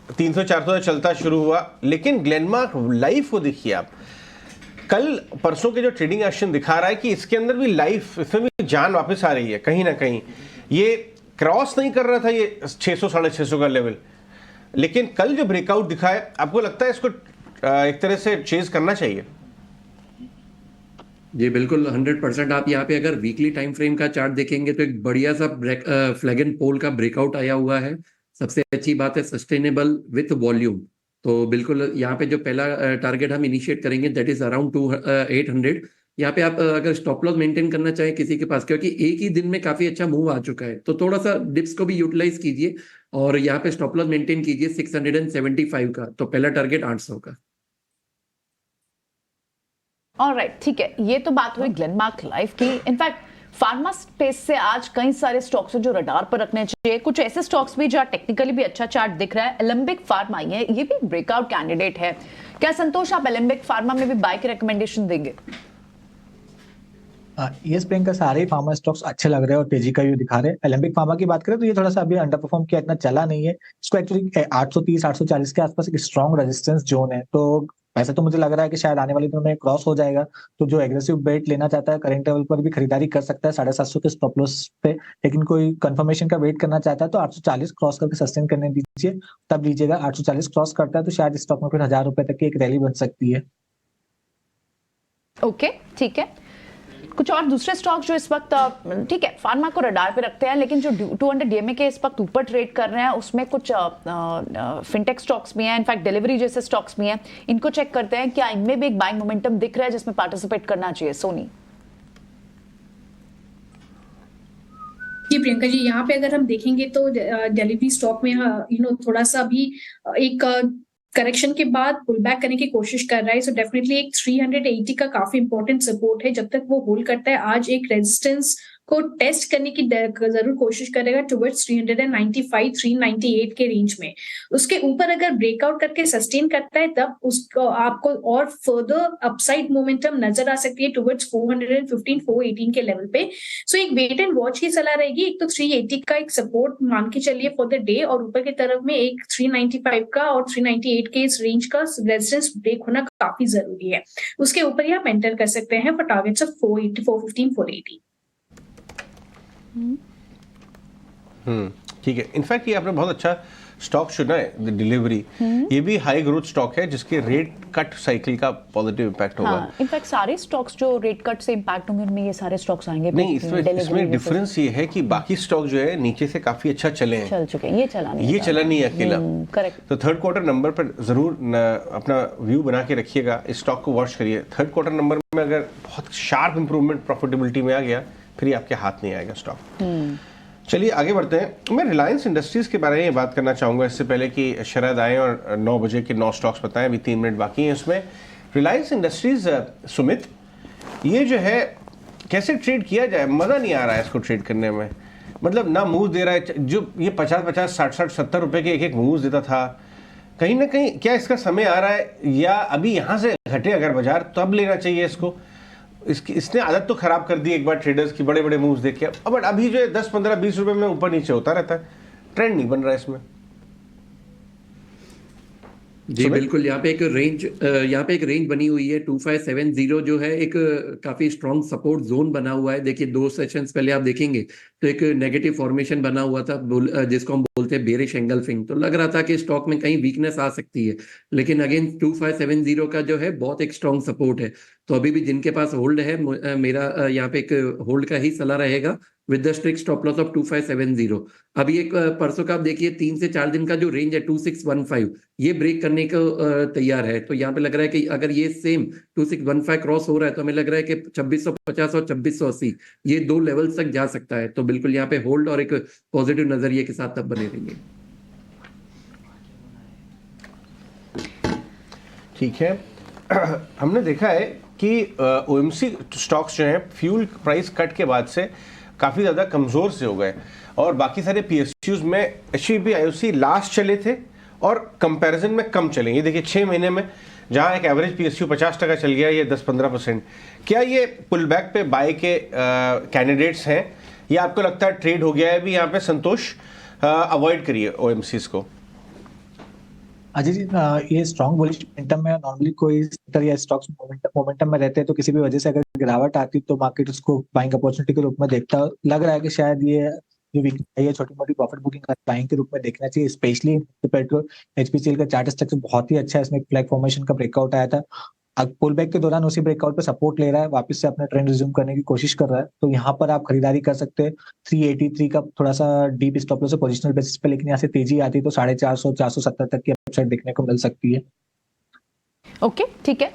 300-400 चलता शुरू हुआ, लेकिन ग्लेनमार्क लाइफ को देखिए आप, कल परसों के जो ट्रेडिंग एक्शन दिखा रहा है कि इसके अंदर भी लाइफ, इसमें भी जान वापस आ रही है कहीं ना कहीं। ये क्रॉस नहीं कर रहा था ये 600-650 का लेवल, लेकिन कल जो ब्रेकआउट दिखा है, आपको लगता है इसको एक तरह से चेज करना चाहिए? जी बिल्कुल 100%। आप यहाँ पे अगर वीकली टाइम फ्रेम का चार्ट देखेंगे तो एक बढ़िया सा फ्लैग एंड पोल का ब्रेकआउट आया हुआ है। सबसे अच्छी बात है सस्टेनेबल विथ वॉल्यूम। तो बिल्कुल यहाँ पे जो पहला टारगेट हम इनिशिएट करेंगे दैट इज अराउंड 800। यहाँ पे आप अगर स्टॉप लॉस मेंटेन करना चाहे किसी के पास, क्योंकि एक ही दिन में काफी अच्छा मूव आ चुका है, तो थोड़ा सा डिप्स को भी यूटिलाइज कीजिए और यहाँ पे स्टॉप लॉस मेंटेन कीजिए 675 का। तो पहला टारगेट 800 का। ऑलराइट, ठीक है। ये तो बात हुई ग्लेनमार्क लाइफ की। इनफैक्ट फार्मा स्पेस से आज कई सारे स्टॉक्स हैं जो रडार पर रखने चाहिए। कुछ ऐसे स्टॉक्स भी जहां टेक्निकली भी अच्छा चार्ट दिख रहा है। एलेंबिक फार्मा ये भी ब्रेकआउट कैंडिडेट है। क्या संतोष, आप एलेंबिक फार्मा में भी बाय की रिकमेंडेशन देंगे? यस प्रियंका, सारे ही फार्मा स्टॉक्स अच्छे लग रहे हैं और तेजी का भी दिखा रहे हैं। एलेंबिक फार्मा की बात करें तो ये थोड़ा सा अभी अंडर परफॉर्म किया, इतना चला नहीं है। इसको एक्चुअली 830-840 के आसपास एक स्ट्रॉन्ग रेजिस्टेंस जोन है। तो वैसे तो मुझे लग रहा है कि शायद आने वाले दिनों में क्रॉस हो जाएगा, तो जो एग्रेसिव बेट लेना चाहता है करंट लेवल पर भी खरीदारी कर सकता है 750 के स्टॉप लॉस पे। लेकिन कोई कंफर्मेशन का वेट करना चाहता है तो 840 क्रॉस करके सस्टेन करने दीजिए, तब लीजिएगा। 840 क्रॉस करता है तो शायद स्टॉक में फिर 1000 रुपए तक की एक रैली बन सकती है। ओके, ठीक है। कुछ और दूसरे स्टॉक जो इस वक्त, ठीक है, फार्मा को रडार पे रखते हैं, लेकिन जो 200 डीएमए के इस वक्त ऊपर ट्रेड कर रहे हैं उसमें कुछ फिनटेक स्टॉक्स भी हैं, इनफैक्ट डिलीवरी जैसे स्टॉक्स भी हैं। इनको चेक करते हैं, क्या इनमें भी एक बाइंग मोमेंटम दिख रहा है जिसमें पार्टिसिपेट करना चाहिए? सोनी जी प्रियंका जी, यहाँ पे अगर हम देखेंगे तो डिलीवरी स्टॉक में थोड़ा सा अभी एक करेक्शन के बाद पुल बैक करने की कोशिश कर रहा है। सो डेफिनेटली एक 380 का काफी इंपॉर्टेंट सपोर्ट है। जब तक वो होल्ड करता है, आज एक रेजिस्टेंस को टेस्ट करने की जरूर कोशिश करेगा टुवर्ड्स 395 398 के रेंज में। उसके ऊपर अगर ब्रेकआउट करके सस्टेन करता है तब उसको आपको और फर्दर अपसाइड मोमेंटम नजर आ सकती है टुवर्ड्स 415 418 के लेवल पे। सो एक वेट एंड वॉच की सलाह रहेगी। एक तो 380 का एक सपोर्ट मान के चलिए फॉर द डे, और ऊपर की तरफ में एक 395 का और 398 के इस रेंज का रेजिस्टेंस ब्रेक होना काफी जरूरी है। उसके ऊपर ही आप एंटर कर सकते हैं फॉर टारगेट्स ऑफ 480 415 480। ठीक है। इनफैक्ट ये आपने बहुत अच्छा स्टॉक चुना है, डिलीवरी। ये भी हाई ग्रोथ स्टॉक है जिसके रेट कट साइकिल का पॉजिटिव इंपैक्ट होगा। हाँ, इनफैक्ट सारे स्टॉक्स जो रेट कट से इंपैक्ट होंगे उनमें ये सारे स्टॉक्स आएंगे। नहीं, इसमें डिफरेंस ये है कि बाकी स्टॉक जो है नीचे से काफी अच्छा चले हैं, चल चुके हैं, ये चला नहीं अकेला। करेक्ट। तो थर्ड क्वार्टर नंबर पर जरूर अपना व्यू बना के रखिएगा, इस स्टॉक को वॉच करिए। थर्ड क्वार्टर नंबर में अगर बहुत शार्प इंप्रूवमेंट प्रॉफिटेबिलिटी में आ गया, फिर ये आपके हाथ नहीं आएगा स्टॉक। चलिए आगे बढ़ते हैं। मैं रिलायंस इंडस्ट्रीज के बारे में बात करना चाहूंगा, इससे पहले कि शरद आए और 9 बजे के 9 स्टॉक्स बताएं। अभी 3 मिनट बाकी हैं इसमें। रिलायंस इंडस्ट्रीज सुमित, ये जो है कैसे ट्रेड किया जाए? मजा नहीं आ रहा है इसको ट्रेड करने में। मतलब ना मूव दे रहा है, जो ये 50-50 60-60 70 रुपए के एक मूव देता था, कहीं ना कहीं क्या इसका समय आ रहा है, या अभी यहाँ से घटे अगर बाजार तब लेना चाहिए इसको? इसने आदत तो खराब कर दी एक बार ट्रेडर्स की, बड़े बड़े मूव्स देख के। बट अभी जो है 10 15 20 रुपए में ऊपर नीचे होता रहता है, ट्रेंड नहीं बन रहा है इसमें। जी बिल्कुल, यहाँ पे एक रेंज बनी हुई है 2570 जो है एक काफी स्ट्रॉन्ग सपोर्ट जोन बना हुआ है। देखिए 2 सेशंस पहले आप देखेंगे तो एक नेगेटिव फॉर्मेशन बना हुआ था जिसको हम बोलते हैं बेरिश एंगल्फिंग, तो लग रहा था कि स्टॉक में कहीं वीकनेस आ सकती है, लेकिन अगेन 2570 का जो है बहुत एक स्ट्रॉन्ग सपोर्ट है। तो अभी भी जिनके पास होल्ड है मेरा यहाँ पे एक होल्ड का ही सलाह रहेगा with the strict stop loss of 2570। अभी एक परसों का आप देखिए 3 से 4 दिन का जो रेंज है 2615 ये ब्रेक करने को तैयार है। तो यहाँ पे लग रहा है कि अगर ये सेम 2615 क्रॉस हो रहा है तो हमें लग रहा है कि 2650 और 2680 ये 2 लेवल्स तक जा सकता है। तो बिल्कुल यहाँ पे होल्ड और एक पॉजिटिव नजरिए के साथ तब बने रहेंगे। ठीक है। हमने देखा है कि ओएमसी स्टॉक्स जो हैं फ्यूल प्राइस कट के बाद से काफ़ी ज़्यादा कमज़ोर से हो गए और बाकी सारे पीएसयूज में एचईबी आईओसी लास्ट चले थे और कंपैरिजन में कम चले। ये देखिए 6 महीने में जहां एक एवरेज पीएसयू 50% चल गया, ये 10-15%। क्या ये पुल बैक पे बाय के कैंडिडेट्स हैं या आपको लगता है ट्रेड हो गया है? अभी यहाँ पे संतोष अवॉइड करिए ओएमसीज को। अजय जी, ये स्ट्रॉन्ग बुलिश मोमेंटम में नॉर्मली कोई सेक्टर या स्टॉक्स मोमेंटम में रहते हैं तो किसी भी वजह से अगर गिरावट आती तो मार्केट उसको बाइंग अपॉर्चुनिटी के रूप में देखता है। लग रहा है कि शायद ये जो वीकनेस है छोटी मोटी प्रॉफिट बुकिंग बाइंग के रूप में देखना चाहिए, स्पेशली पेट्रोल एचपीसीएल का चार्ट स्ट्रक्चर बहुत ही अच्छा है, इसमें फ्लैग फॉर्मेशन का ब्रेकआउट आया था। अब पुल बैक के दौरान उसी ब्रेकआउट पे सपोर्ट ले रहा है, वापस से अपना ट्रेंड रिज्यूम करने की कोशिश कर रहा है, तो यहाँ पर आप खरीदारी कर सकते हैं 383 का थोड़ा सा डीप स्टॉप लॉस है पोजिशनल बेसिस पे, लेकिन यहाँ से तेजी आती तो 450-470 तक की अपसाइड देखने को मिल सकती है। ओके, ठीक है।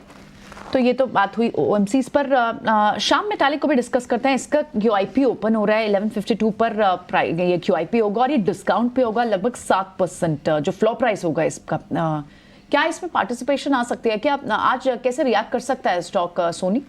तो ये तो बात हुई ओएमसीज पर। शाम मेटालिक को भी डिस्कस करते हैं। इसका क्यूआईपी ओपन हो रहा है 1152 पर ये क्यूआईपी होगा और ये डिस्काउंट पे होगा लगभग 7% जो फ्लोर प्राइस होगा इसका। क्या इसमें पार्टिसिपेशन आ सकती है? क्या आज कैसे रिएक्ट कर सकता है स्टॉक सोनी?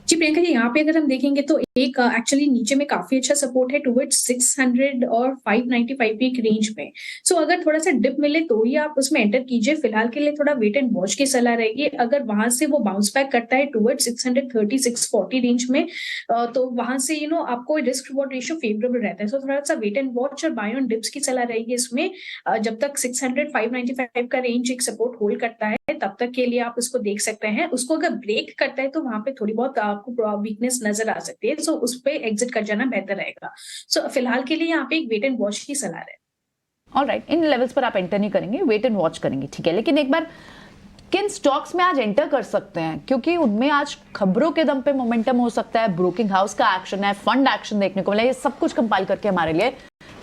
जी प्रियंका जी, यहाँ पे अगर हम देखेंगे तो एक एक्चुअली नीचे में काफी अच्छा सपोर्ट है टुवर्ड्स 600 और 595 की एक रेंज में। सो अगर थोड़ा सा डिप मिले तो ही आप उसमें एंटर कीजिए। फिलहाल के लिए थोड़ा वेट एंड वॉच की सलाह रहेगी। अगर वहां से वो बाउंस बैक करता है टुवर्ड्स 630-640 रेंज में तो वहां से आपको रिस्क रिवॉर्ड रेशियो फेवरेबल रहता है। सो थोड़ा सा वेट एंड वॉच और बाय ऑन डिप्स की सलाह रहेगी इसमें। जब तक 600-595 का रेंज एक सपोर्ट होल्ड करता है तब तक के लिए आप उसको देख सकते हैं। उसको अगर ब्रेक करता है तो वहां पे थोड़ी बहुत आपको वीकनेस नजर आ सकती है, सो उस पे एग्जिट कर जाना बेहतर रहेगा। सो फिलहाल के लिए यहाँ पे एक वेट एंड वॉच की सलाह है। ऑलराइट, इन लेवल्स पर आप एंटर नहीं करेंगे, वेट एंड वॉच करेंगे, ठीक है। लेकिन एक बार किन स्टॉक्स में आज एंटर कर सकते हैं, क्योंकि उनमें आज खबरों के दम पे मोमेंटम हो सकता है, ब्रोकिंग हाउस का एक्शन है, फंड एक्शन देखने को मिला। ये सब कुछ कंपाइल करके हमारे लिए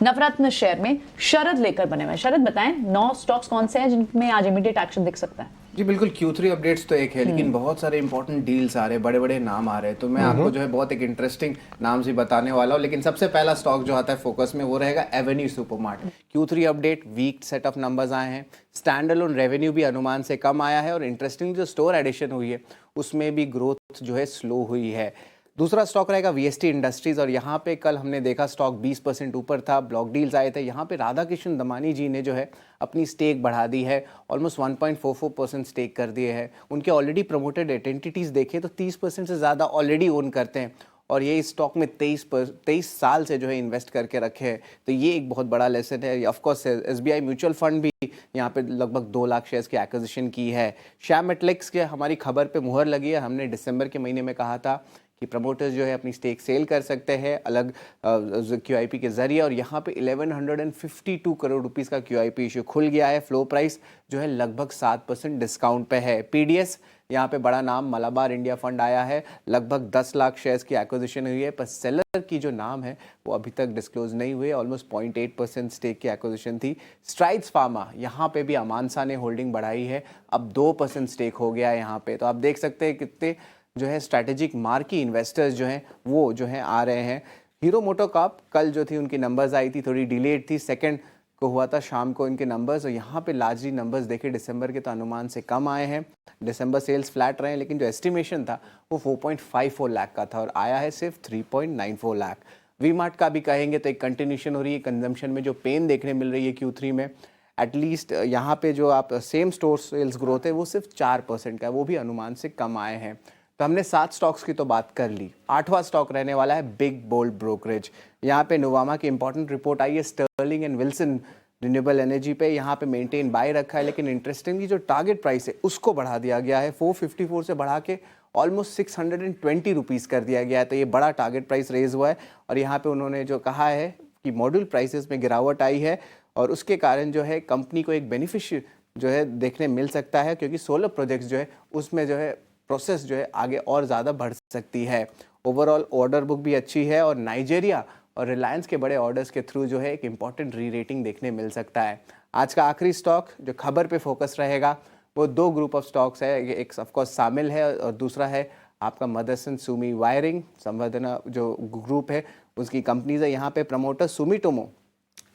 नवरत्न शेयर में शरद लेकर बने हुए हैं। शरद बताएं 9 स्टॉक्स कौन से हैं जिनमें आज इमीडिएट एक्शन दिख सकता है? जी बिल्कुल, Q3 अपडेट्स तो एक है लेकिन बहुत सारे इंपॉर्टेंट डील्स आ रहे हैं, बड़े बड़े नाम आ रहे हैं, तो मैं आपको जो है बहुत एक इंटरेस्टिंग नाम से बताने वाला हूँ। लेकिन सबसे पहला स्टॉक जो आता है फोकस में वो रहेगा Avenue Supermart. Q3 update, weak set of numbers आए हैं, स्टैंड अलोन रेवेन्यू भी अनुमान से कम आया है और इंटरेस्टिंग जो स्टोर एडिशन हुई है उसमें भी ग्रोथ जो है स्लो हुई है। दूसरा स्टॉक रहेगा वीएसटी इंडस्ट्रीज और यहाँ पे कल हमने देखा स्टॉक 20% ऊपर था, ब्लॉक डील्स आए थे। यहाँ पे राधा किशन दमानी जी ने जो है अपनी स्टेक बढ़ा दी है, ऑलमोस्ट 1.44% स्टेक कर दिए है। उनके ऑलरेडी प्रमोटेड एंटिटीज़ देखें तो 30% से ज़्यादा ऑलरेडी ओन करते हैं और ये इस स्टॉक में 23 साल से जो है इन्वेस्ट करके रखे हैं, तो ये एक बहुत बड़ा लेसन है। ऑफकोर्स एसबीआई म्यूचुअल फंड भी यहाँ पे लगभग 2 लाख शेयर्स की एक्विजिशन की है। श्याम मेटलिक्स के हमारी खबर पे मुहर लगी है। हमने दिसंबर के महीने में कहा था कि प्रमोटर्स जो है अपनी स्टेक सेल कर सकते हैं अलग क्यूआईपी के जरिए और यहाँ पे 1152 करोड़ रुपीस का क्यूआईपी इशू खुल गया है। फ्लो प्राइस जो है लगभग 7% डिस्काउंट पे है। पीडीएस यहाँ पे बड़ा नाम मलाबार इंडिया फंड आया है, लगभग 10 लाख शेयर्स की एक्विजिशन हुई है, पर सेलर की जो नाम है वो अभी तक डिस्क्लोज नहीं हुए। ऑलमोस्ट 0.8% स्टेक की एक्विजिशन थी। स्ट्राइड्स फार्मा यहाँ पे भी अमानसा ने होल्डिंग बढ़ाई है, अब 2% स्टेक हो गया है यहाँ पे। तो आप देख सकते हैं कितने जो है स्ट्रैटेजिक मार्की इन्वेस्टर्स जो हैं वो जो हैं आ रहे हैं। हीरो मोटोकॉर्प कल जो थी उनकी नंबर्स आई थी, थोड़ी डिलेड थी, सेकंड को हुआ था शाम को इनके नंबर्स, और यहाँ पे लार्जली नंबर्स देखे दिसंबर के तो अनुमान से कम आए हैं। दिसंबर सेल्स फ्लैट रहे हैं लेकिन जो एस्टिमेशन था वो 4.54 लाख का था और आया है सिर्फ 3.94 लाख। वी मार्ट का भी कहेंगे तो एक कंटिन्यूशन हो रही है, कंजम्पशन में जो पेन देखने मिल रही है Q3 में, एटलीस्ट यहाँ पे जो आप सेम स्टोर सेल्स ग्रोथ है वो सिर्फ 4% का है, वो भी अनुमान से कम आए हैं। तो हमने 7 स्टॉक्स की तो बात कर ली। 8वां स्टॉक रहने वाला है बिग बोल्ड ब्रोकरेज। यहाँ पे नोवामा की इंपॉर्टेंट रिपोर्ट आई है, Sterling and Wilson renewable energy पे यहाँ पे मेंटेन बाय रखा है, लेकिन इंटरेस्टिंगली जो टारगेट प्राइस है उसको बढ़ा दिया गया है, 454 से बढ़ा के ऑलमोस्ट 620 रुपीज़ कर दिया गया है। तो ये बड़ा टारगेट प्राइस रेज हुआ है और यहाँ पे उन्होंने जो कहा है कि मॉड्यूल प्राइसेस में गिरावट आई है और उसके कारण जो है कंपनी को एक बेनिफिशियल जो है देखने मिल सकता है, क्योंकि सोलर प्रोजेक्ट्स जो है उसमें जो है प्रोसेस जो है आगे और ज़्यादा बढ़ सकती है। ओवरऑल ऑर्डर बुक भी अच्छी है और नाइजीरिया और रिलायंस के बड़े ऑर्डर्स के थ्रू जो है एक इम्पॉर्टेंट री रेटिंग देखने मिल सकता है। आज का आखिरी स्टॉक जो खबर पे फोकस रहेगा वो दो ग्रुप ऑफ स्टॉक्स है, एक ऑफकोर्स शामिल है और दूसरा है आपका मदरसन सुमी वायरिंग संवर्धना जो ग्रुप है उसकी कंपनीज है। यहाँ पे प्रमोटर सुमिटोमो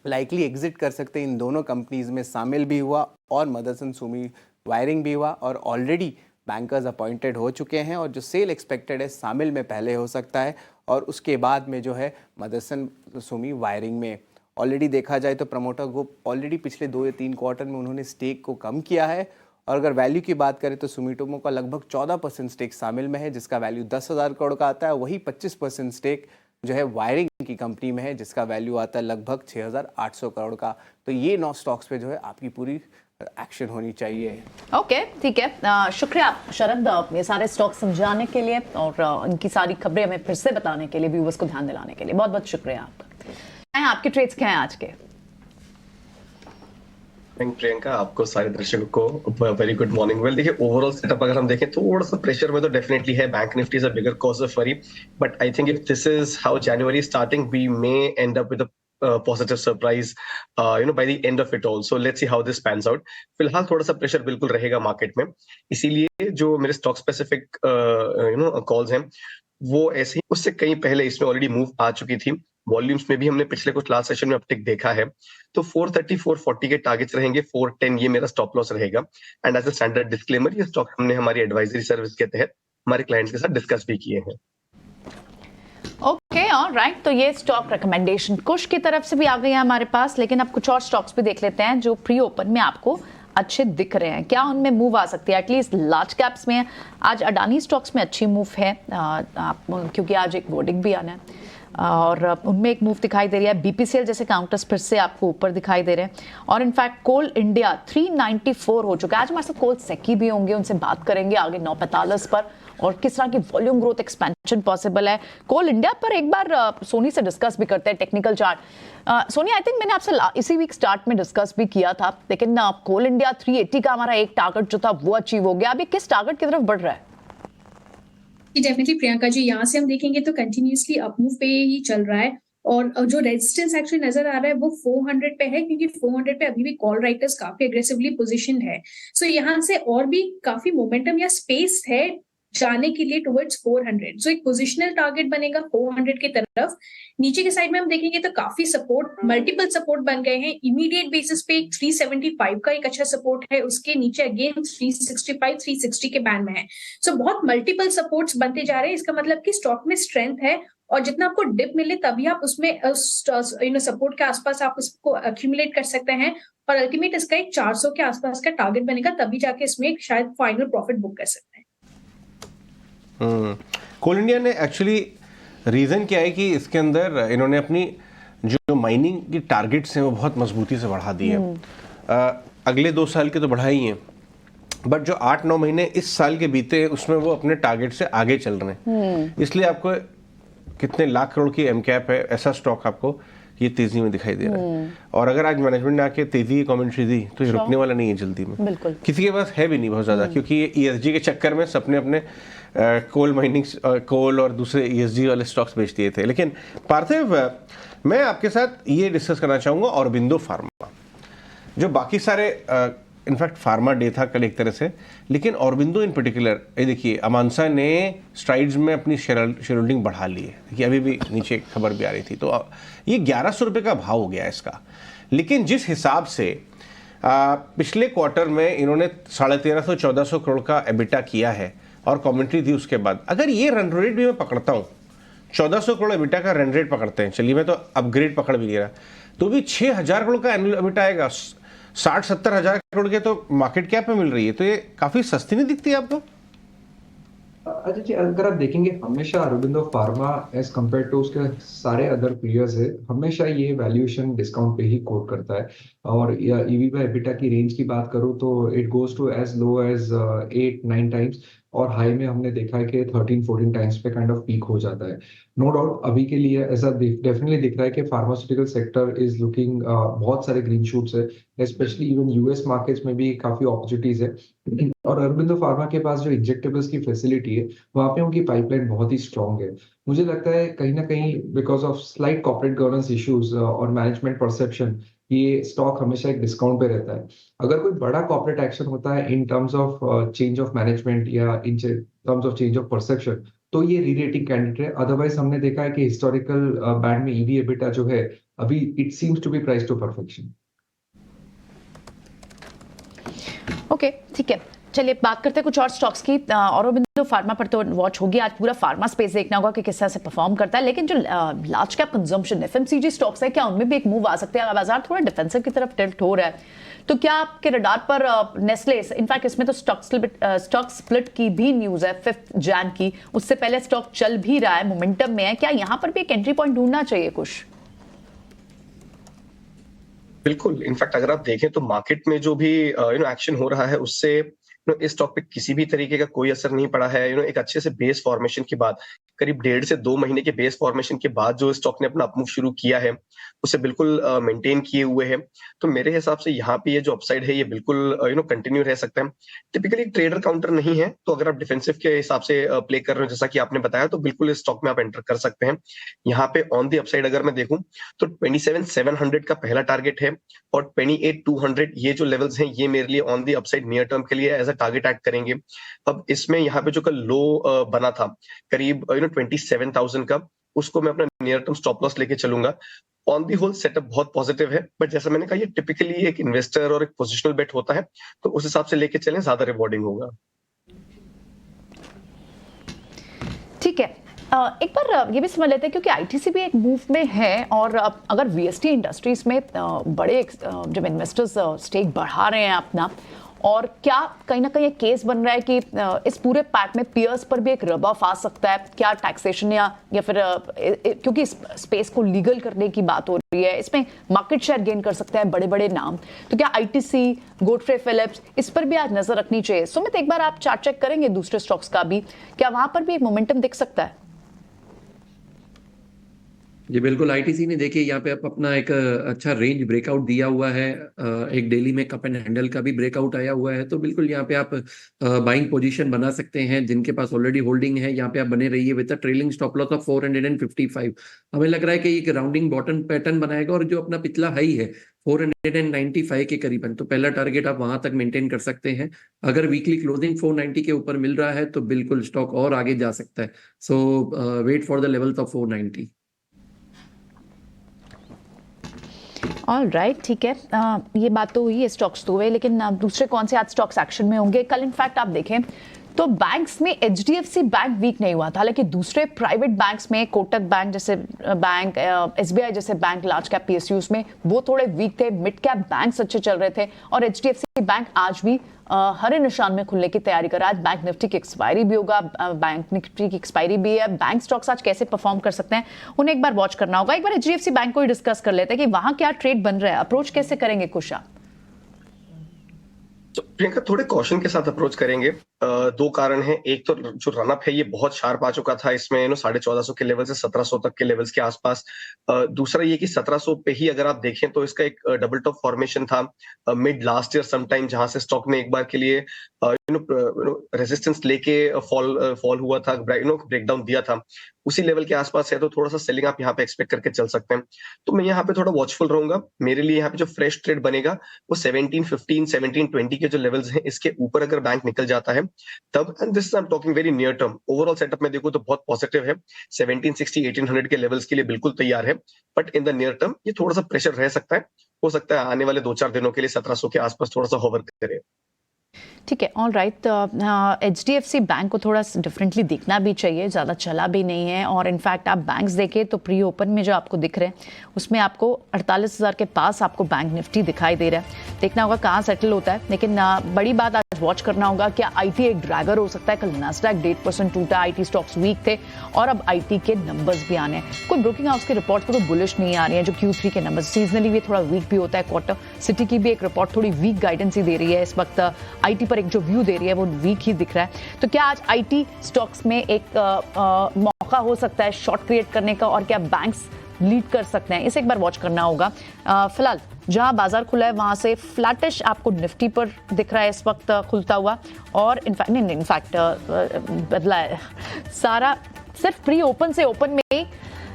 लाइकली एग्जिट कर सकते हैं, इन दोनों कंपनीज में शामिल भी हुआ और मदरसन सुमी वायरिंग भी हुआ और ऑलरेडी बैंकर्स अपॉइंटेड हो चुके हैं और जो सेल एक्सपेक्टेड है शामिल में पहले हो सकता है और उसके बाद में जो है मदरसन सुमी वायरिंग में। ऑलरेडी देखा जाए तो प्रमोटर ग्रुप ऑलरेडी पिछले 2 या 3 क्वार्टर में उन्होंने स्टेक को कम किया है और अगर वैल्यू की बात करें तो सुमिटोमो का लगभग 14% स्टेक शामिल में है जिसका वैल्यू 10,000 करोड़ का आता है। वही 25% स्टेक जो है वायरिंग की कंपनी में है जिसका वैल्यू आता है लगभग 6,800 करोड़ का। तो ये 9 स्टॉक्स पे जो है आपकी पूरी एक्शन होनी चाहिए। ओके, ठीक है। शुक्रिया शरद ये सारे स्टॉक समझाने के लिए और इनकी सारी खबरें हमें फिर से बताने के लिए, व्यूअर्स को ध्यान दिलाने के लिए बहुत बहुत शुक्रिया आपका। आपके ट्रेड्स क्या हैं आज के? प्रियंका, आपको सारे दर्शकों को वेरी गुड मॉर्निंग। वेल देखिए, ओवरऑल सेटअप अगर हम देखें थोड़ा सा प्रेशर में तो डेफिनेटली है। Bank Nifty is a bigger cause of worry, but I think if this is how January starting we may end up with a positive surprise by the end of it all. So let's see how this pans out. फिलहाल थोड़ा सा pressure बिल्कुल रहेगा market में, इसीलिए जो मेरे stock specific calls हैं वो ऐसे ही उससे कहीं पहले इसमें ऑलरेडी मूव आ चुकी थी। वॉल्यूम्स में भी हमने पिछले कुछ लास्ट सेशन में अपटिक देखा है। तो 430 440 के टारगेट्स रहेंगे, 410 ये मेरा स्टॉप लॉस रहेगा। And as a standard disclaimer, ये स्टॉक हमने हमारी एडवाइजरी सर्विस के तहत हमारे क्लाइंट्स के साथ डिस्कस भी किए हैं। ओके, ऑलराइट, तो ये स्टॉक रिकमेंडेशन कुश की तरफ से भी आ गई है हमारे पास, लेकिन अब कुछ और स्टॉक्स भी देख लेते हैं जो प्री ओपन में आपको अच्छे दिख रहे हैं। क्या उनमें मूव आ सकती है? एटलीस्ट लार्ज कैप्स में आज अडानी स्टॉक्स में अच्छी मूव है क्योंकि आज एक बोर्डिंग भी आना है और उनमें एक मूव दिखाई दे रही है। बीपीसीएल जैसे काउंटर्स फिर से आपको ऊपर दिखाई दे रहे हैं और इनफैक्ट कोल इंडिया 394 हो चुका है। आज हमारे साथ कोल सेकी भी होंगे, उनसे बात करेंगे आगे 9:45 पर और किस तरह की वॉल्यूम ग्रोथ एक्सपेंशन पॉसिबल है कोल इंडिया पर। एक बार सोनी से डिस्कस भी करते हैं technical chart. Soni, I think मैंने आपसे इसी वीक स्टार्ट में डिस्कस भी किया था, लेकिन कोल इंडिया 380 का हमारा एक टारगेट जो था वो अचीव हो गया। अभी किस टारगेट की तरफ बढ़ रहा है? डेफिनेटली प्रियंका जी, यहाँ से हम देखेंगे तो कंटिन्यूसली अपमूव पे ही चल रहा है और जो रेजिस्टेंस एक्चुअली नजर आ रहा है वो 400 पे है, क्योंकि 400 पे अभी भी कॉल राइटर्स काफी एग्रेसिवली पोजीशन है। सो यहाँ से और भी काफी मोमेंटम या स्पेस है जाने के लिए टुवर्ड्स 400। सो एक पोजिशनल टारगेट बनेगा 400 की तरफ। नीचे के साइड में हम देखेंगे तो काफी सपोर्ट, मल्टीपल सपोर्ट बन गए हैं। इमीडिएट बेसिस पे 375 का एक अच्छा सपोर्ट है, उसके नीचे अगेन 365 360 के बैंड में है। सो बहुत मल्टीपल सपोर्ट्स बनते जा रहे हैं। इसका मतलब कि स्टॉक में स्ट्रेंथ है और जितना आपको डिप मिले तभी आप उसमें सपोर्ट के आसपास आप उसको अक्यूमुलेट कर सकते हैं और अल्टीमेट इसका एक 400 के आसपास का टारगेट बनेगा, तभी जाके इसमें एक शायद फाइनल प्रॉफिट बुक कर सकते हैं। कोल इंडिया ने एक्चुअली रीज़न क्या है कि इसके अंदर इन्होंने अपनी जो माइनिंग की टारगेट्स हैं वो बहुत मजबूती से बढ़ा दी है। अगले 2 साल के तो बढ़ा ही हैं, बट जो 8-9 महीने इस साल के बीते उसमें वो अपने टारगेट से आगे चल रहे हैं। इसलिए आपको कितने लाख करोड़ की एम कैप है ऐसा स्टॉक आपको ये तेजी में दिखाई दे रहा है। और अगर आज मैनेजमेंट ने आके तेजी की कमेंट्री दी तो ये रुकने वाला नहीं है जल्दी में। बिल्कुल, किसी के पास है भी नहीं बहुत ज्यादा, क्योंकि ये ईएसजी के चक्कर में सबने अपने कोल माइनिंग कोल और दूसरे ईएसजी वाले स्टॉक्स बेच दिए थे। लेकिन पार्थिव, मैं आपके साथ ये डिस्कस करना चाहूंगा ऑरोबिंदो फार्मा। जो बाकी सारे इनफैक्ट फार्मा डे था कल एक तरह से, लेकिन ऑरोबिंदो इन पर्टिकुलर, ये देखिए अमानसा ने स्ट्राइड्स में अपनी शेयर होल्डिंग बढ़ा ली है। देखिए अभी भी नीचे खबर भी आ रही थी, तो ये 1100 रुपये का भाव हो गया इसका। लेकिन जिस हिसाब से पिछले क्वार्टर में इन्होंने 1350-1400 करोड़ का एबिटा किया है और कमेंट्री दी उसके बाद, अगर ये रन रेट भी मैं पकड़ता हूँ, 1400 करोड़ एबिटा का रन रेट पकड़ते हैं, चलिए मैं तो अपग्रेड पकड़ भी ले रहा, तो भी 6000 करोड़ का एनुअल एबिटा आएगा। 60-70 हजार करोड़ के तो मार्केट कैप में मिल रही है, तो ये काफी सस्ती नहीं दिखती है आपको? अच्छा जी, अगर आप देखेंगे हमेशा Aurobindo pharma as compare to उसके सारे अदर पीयर्स है, हमेशा ये वैल्यूएशन डिस्काउंट पे ही कोट करता है। और ईवी बाय एबिटा की रेंज की बात करूँ तो it goes to as low as 8-9 times, और हाई में हमने देखा है कि 13-14 टाइम्स पे काइंड ऑफ पीक हो जाता है। नो डाउट अभी के लिए ऐसा डेफिनेटली दिख रहा है कि फार्मास्यूटिकल सेक्टर इज लुकिंग, बहुत सारे ग्रीन शूट्स है, स्पेशली इवन यूएस मार्केट्स में भी काफी अपॉर्चुनिटीज है। और अरबिंदो फार्मा के पास जो इंजेक्टेबल्स की फैसिलिटी है, वहाँ पे उनकी पाइपलाइन बहुत ही स्ट्रांग है। मुझे लगता है कहीं ना कहीं because of slight corporate governance issues और मैनेजमेंट परसेप्शन, ये स्टॉक हमेशा एक डिस्काउंट पे रहता है। अगर कोई बड़ा कॉर्पोरेट एक्शन होता है in terms of change of management या in terms of change of perception, तो ये री रेटिंग कैंडिडेट है। अदरवाइज हमने देखा है कि हिस्टोरिकल बैंड में ईवी एबिटा जो है अभी it seems to be price to perfection. Okay, ठीक है, चलिए बात करते हैं कुछ और स्टॉक्स की। ऑरोबिंदो फार्मा पर तो वॉच होगी, आज पूरा फार्मा स्पेस देखना होगा कि किस तरह से परफॉर्म करता है। लेकिन जो large cap consumption FMCG stocks है, क्या उनमें भी एक मूव आ सकते हैं? बाजार थोड़ा डिफेंसिव की तरफ टिल्ट हो रहा है, तो क्या आपके रडार पर नेस्ले, इनफैक्ट इसमें तो स्टॉक स्प्लिट की भी न्यूज है 5 जैन की, उससे पहले स्टॉक चल भी रहा है, मोमेंटम में है, क्या यहाँ पर भी एक एंट्री पॉइंट ढूंढना चाहिए कुछ? बिल्कुल, इनफैक्ट अगर आप देखें तो मार्केट में जो भी एक्शन हो रहा है उससे इस स्टॉक पे किसी भी तरीके का कोई असर नहीं पड़ा है। एक अच्छे से बेस फॉर्मेशन के बाद, करीब 1.5 से 2 महीने के बेस फॉर्मेशन के बाद जो स्टॉक ने अपना अपमूव शुरू किया है, उसे बिल्कुल मेंटेन किए हुए है। तो मेरे हिसाब से यहाँ पे ये जो अपसाइड है ये बिल्कुल कंटिन्यू रह सकता है। टिपिकली ट्रेडर काउंटर नहीं है, तो अगर आप डिफेंसिव के हिसाब से प्ले कर रहे हो जैसा कि आपने बताया, तो बिल्कुल इस स्टॉक में आप एंटर कर सकते हैं। यहाँ पे ऑन दी अपसाइड अगर मैं देखूं तो 27,700 का पहला टारगेट है, और 28,200 ये जो लेवल्स हैं ये मेरे लिए on the upside near term के लिए एज अ टारगेट एक्ट करेंगे। अब इसमें यहाँ पे जो कल लो बना था करीब 27,000 का, उसको मैं अपना नियर टर्म स्टॉप लॉस लेके चलूंगा। ऑन दी होल सेटअप बहुत पॉजिटिव है, बट जैसा मैंने कहा ये टिपिकली एक इन्वेस्टर और एक पोजिशनल बेट होता है, तो उस हिसाब से लेके चलें, ज्यादा रिवॉर्डिंग होगा। ठीक है, एक बार ये भी समझ लेते हैं क्योंकि आईटीसी भी एक मूव में है, और अगर वीएसटी इंडस्ट्रीज में बड़े जब इन्वेस्टर्स स्टेक बढ़ा रहे हैं अपना, और क्या कहीं ना कहीं एक केस बन रहा है कि इस पूरे पैक में पियर्स पर भी एक रब ऑफ आ सकता है? क्या टैक्सेशन या फिर क्योंकि इस स्पेस को लीगल करने की बात हो रही है, इसमें मार्केट शेयर गेन कर सकते हैं बड़े बड़े नाम, तो क्या आईटीसी, गोडफ्रे फिलिप्स, इस पर भी आज नजर रखनी चाहिए? सुमित, एक बार आप चार्ट चेक करेंगे दूसरे स्टॉक्स का भी, क्या वहां पर भी एक मोमेंटम दिख सकता है? जी बिल्कुल, आईटीसी ने देखिए यहाँ पे आप अपना एक अच्छा रेंज ब्रेकआउट दिया हुआ है, एक डेली में कप एंड हैंडल का भी ब्रेकआउट आया हुआ है, तो बिल्कुल यहाँ पे आप बाइंग पोजीशन बना सकते हैं। जिनके पास ऑलरेडी होल्डिंग है यहाँ पे आप बने रहिए with a trailing stop loss of 455। हमें लग रहा है कि एक राउंडिंग बॉटम पैटर्न बनाएगा, और जो अपना पिछला हाई है 495 के करीबन, तो पहला टारगेट आप वहां तक मेंटेन कर सकते हैं। अगर वीकली क्लोजिंग 490 के ऊपर मिल रहा है तो बिल्कुल स्टॉक और आगे जा सकता है। So wait for the levels of 490। All right, ठीक है, ये बात तो हुई है, स्टॉक्स तो हुए, लेकिन दूसरे कौन से आज स्टॉक्स एक्शन में होंगे? कल इनफैक्ट आप देखें तो बैंक्स में एचडीएफसी बैंक वीक नहीं हुआ था, हालांकि दूसरे प्राइवेट बैंक्स में कोटक बैंक जैसे बैंक, एसबीआई जैसे बैंक, लार्ज कैप पीएसयूज में वो थोड़े वीक थे, मिड कैप बैंक्स अच्छे चल रहे थे, और एचडीएफसी बैंक आज भी हरे निशान में खुलने की तैयारी कर रहा है। आज बैंक निफ्टी की एक्सपायरी भी होगा, बैंक निफ्टी की एक्सपायरी भी है। बैंक स्टॉक्स आज कैसे परफॉर्म कर सकते हैं उन्हें एक बार वॉच करना होगा। एक बार एचडीएफसी बैंक को ही डिस्कस कर लेते हैं कि वहां क्या ट्रेड बन रहा है, अप्रोच कैसे करेंगे कुछ आप? तो प्रियंका थोड़े कॉशन के साथ अप्रोच करेंगे। 2 कारण हैं। एक तो जो रनअप है ये बहुत शार्प आ चुका था, इसमें 1450 के लेवल से 1700 तक के लेवल्स के आसपास। दूसरा ये कि 1700 पे ही अगर आप देखें तो इसका एक डबल टॉप फॉर्मेशन था मिड लास्ट ईयर समटाइम, जहां से स्टॉक ने एक बार के लिए रेजिस्टेंस लेके फॉल हुआ था, ब्रेकडाउन दिया था, उसी लेवल के आसपास है, तो थोड़ा सा सेलिंग आप यहाँ पे एक्सपेक्ट करके चल सकते हैं। तो मैं यहाँ पे थोड़ा वॉचफुल रहूंगा। मेरे लिए यहाँ पे जो फ्रेश ट्रेड बनेगा वो 1715 1720 के जो लेवल्स हैं इसके ऊपर अगर बैंक निकल जाता है तब, and this I am talking very near term, overall setup में देखो तो बहुत पॉजिटिव है। 1760 1800 के लेवल्स के लिए बिल्कुल तैयार है, but in the near term ये थोड़ा सा प्रेशर रह सकता है। हो सकता है आने वाले 2-4 दिनों के लिए 1700 के आसपास थोड़ा सा होवर करे। ठीक है, ऑल राइट। HDFC बैंक को थोड़ा डिफरेंटली दिखना भी चाहिए, ज़्यादा चला भी नहीं है। और इनफैक्ट आप बैंक्स देखें तो प्री ओपन में जो आपको दिख रहे हैं उसमें आपको 48,000 के पास आपको बैंक निफ्टी दिखाई दे रहा है। देखना होगा कहाँ सेटल होता है। लेकिन बड़ी बात आज वॉच करना होगा, क्या IT एक ड्रैगर हो सकता है? कल नास्डैक 1.5% टूटा, IT स्टॉक्स वीक थे और अब IT के नंबर्स भी आने हैं। कोई ब्रोकिंग हाउस की रिपोर्ट तो बुलिश नहीं आ रही है। जो Q3 के नंबर्स सीजनली भी थोड़ा वीक भी होता है क्वार्टर। सिटी की भी एक रिपोर्ट थोड़ी वीक गाइडेंस ही दे रही है इस वक्त। IT पर एक जो व्यू दे रही है वो वीक ही दिख रहा है। तो क्या आज IT स्टॉक्स में एक मौका हो सकता है शॉर्ट क्रिएट करने का, और क्या बैंक्स लीड कर सकते हैं? इसे एक बार वॉच करना होगा। फिलहाल जहां बाजार खुला है वहां से फ्लैटिश आपको निफ्टी पर दिख रहा है इस वक्त खुलता हुआ। और इनफैक्ट बदला है सारा, सिर्फ प्री ओपन से ओपन में ही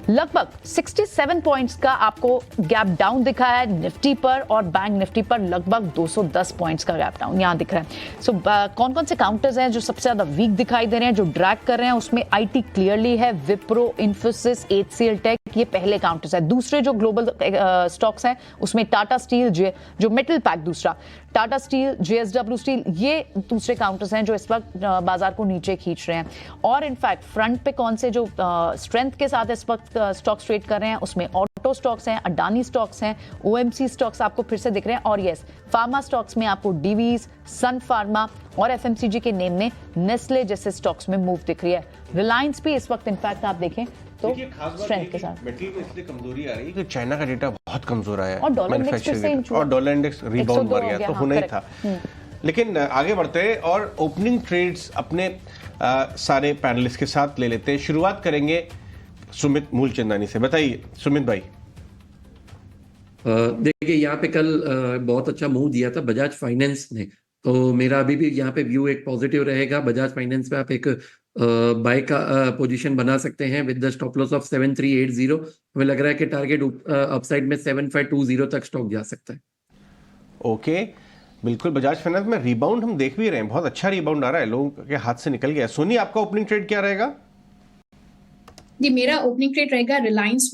लगभग 67 पॉइंट्स का आपको गैप डाउन दिखा है निफ्टी पर, और बैंक निफ्टी पर लगभग 210 पॉइंट्स का गैप डाउन यहां दिख रहा है। सो कौन कौन से काउंटर्स हैं जो सबसे ज्यादा वीक दिखाई दे रहे हैं, जो ड्रैग कर रहे हैं? उसमें IT क्लियरली है, विप्रो, इन्फोसिस, HCL टेक, ये पहले काउंटर्स है। दूसरे जो ग्लोबल स्टॉक्स हैं उसमें टाटा स्टील, जो मेटल पैक, दूसरा टाटा स्टील, JSW स्टील, ये दूसरे काउंटर्स हैं जो इस वक्त बाजार को नीचे खींच रहे हैं। और इनफैक्ट फ्रंट पे कौन से जो स्ट्रेंथ के साथ इस वक्त स्टॉक्स ट्रेड कर रहे हैं उसमें ऑटो स्टॉक्स हैं, अडानी स्टॉक्स हैं, OMC स्टॉक्स आपको फिर से दिख रहे हैं। और यस, फार्मा स्टॉक्स में आपको डीवीज, सन फार्मा और FMCG के नेम में नेस्ले जैसे स्टॉक्स में मूव दिख रही है। रिलायंस भी इस वक्त इनफैक्ट आप देखें तो स्ट्रेंथ के साथ। मेटल में इसलिए कमजोरी आ रही है कि चाइना का डेटा बहुत कमजोर आया है, और डॉलर इंडेक्स फिर से और डॉलर इंडेक्स रिबाउंड मार गया, तो होना ही था। लेकिन आगे बढ़ते हैं और ओपनिंग ट्रेड्स अपने सारे पैनलिस्ट के साथ ले लेते हैं। शुरुआत करेंगे सुमित मूलचंदानी से। बताइए सुमित भाई। देखिए यहाँ पे कल बहुत अच्छा मूव दिया था बजाज फाइनेंस ने, तो मेरा अभी भी यहाँ पे व्यू एक पॉजिटिव रहेगा। बजाज फाइनेंस पे आप एक बाय का पोजीशन बना सकते हैं with the stop loss of 7380। हमें लग रहा है कि टारगेट अपसाइड में 7520 तक स्टॉक जा सकता है। ओके, बिल्कुल। बजाज फाइनेंस में रिबाउंड हम देख भी रहे हैं, बहुत अच्छा रिबाउंड आ रहा है, लोगों के हाथ से निकल गया। सोनी, आपका ओपनिंग ट्रेड क्या रहेगा? जी, मेरा ओपनिंग ट्रेड रहेगा रिलायंस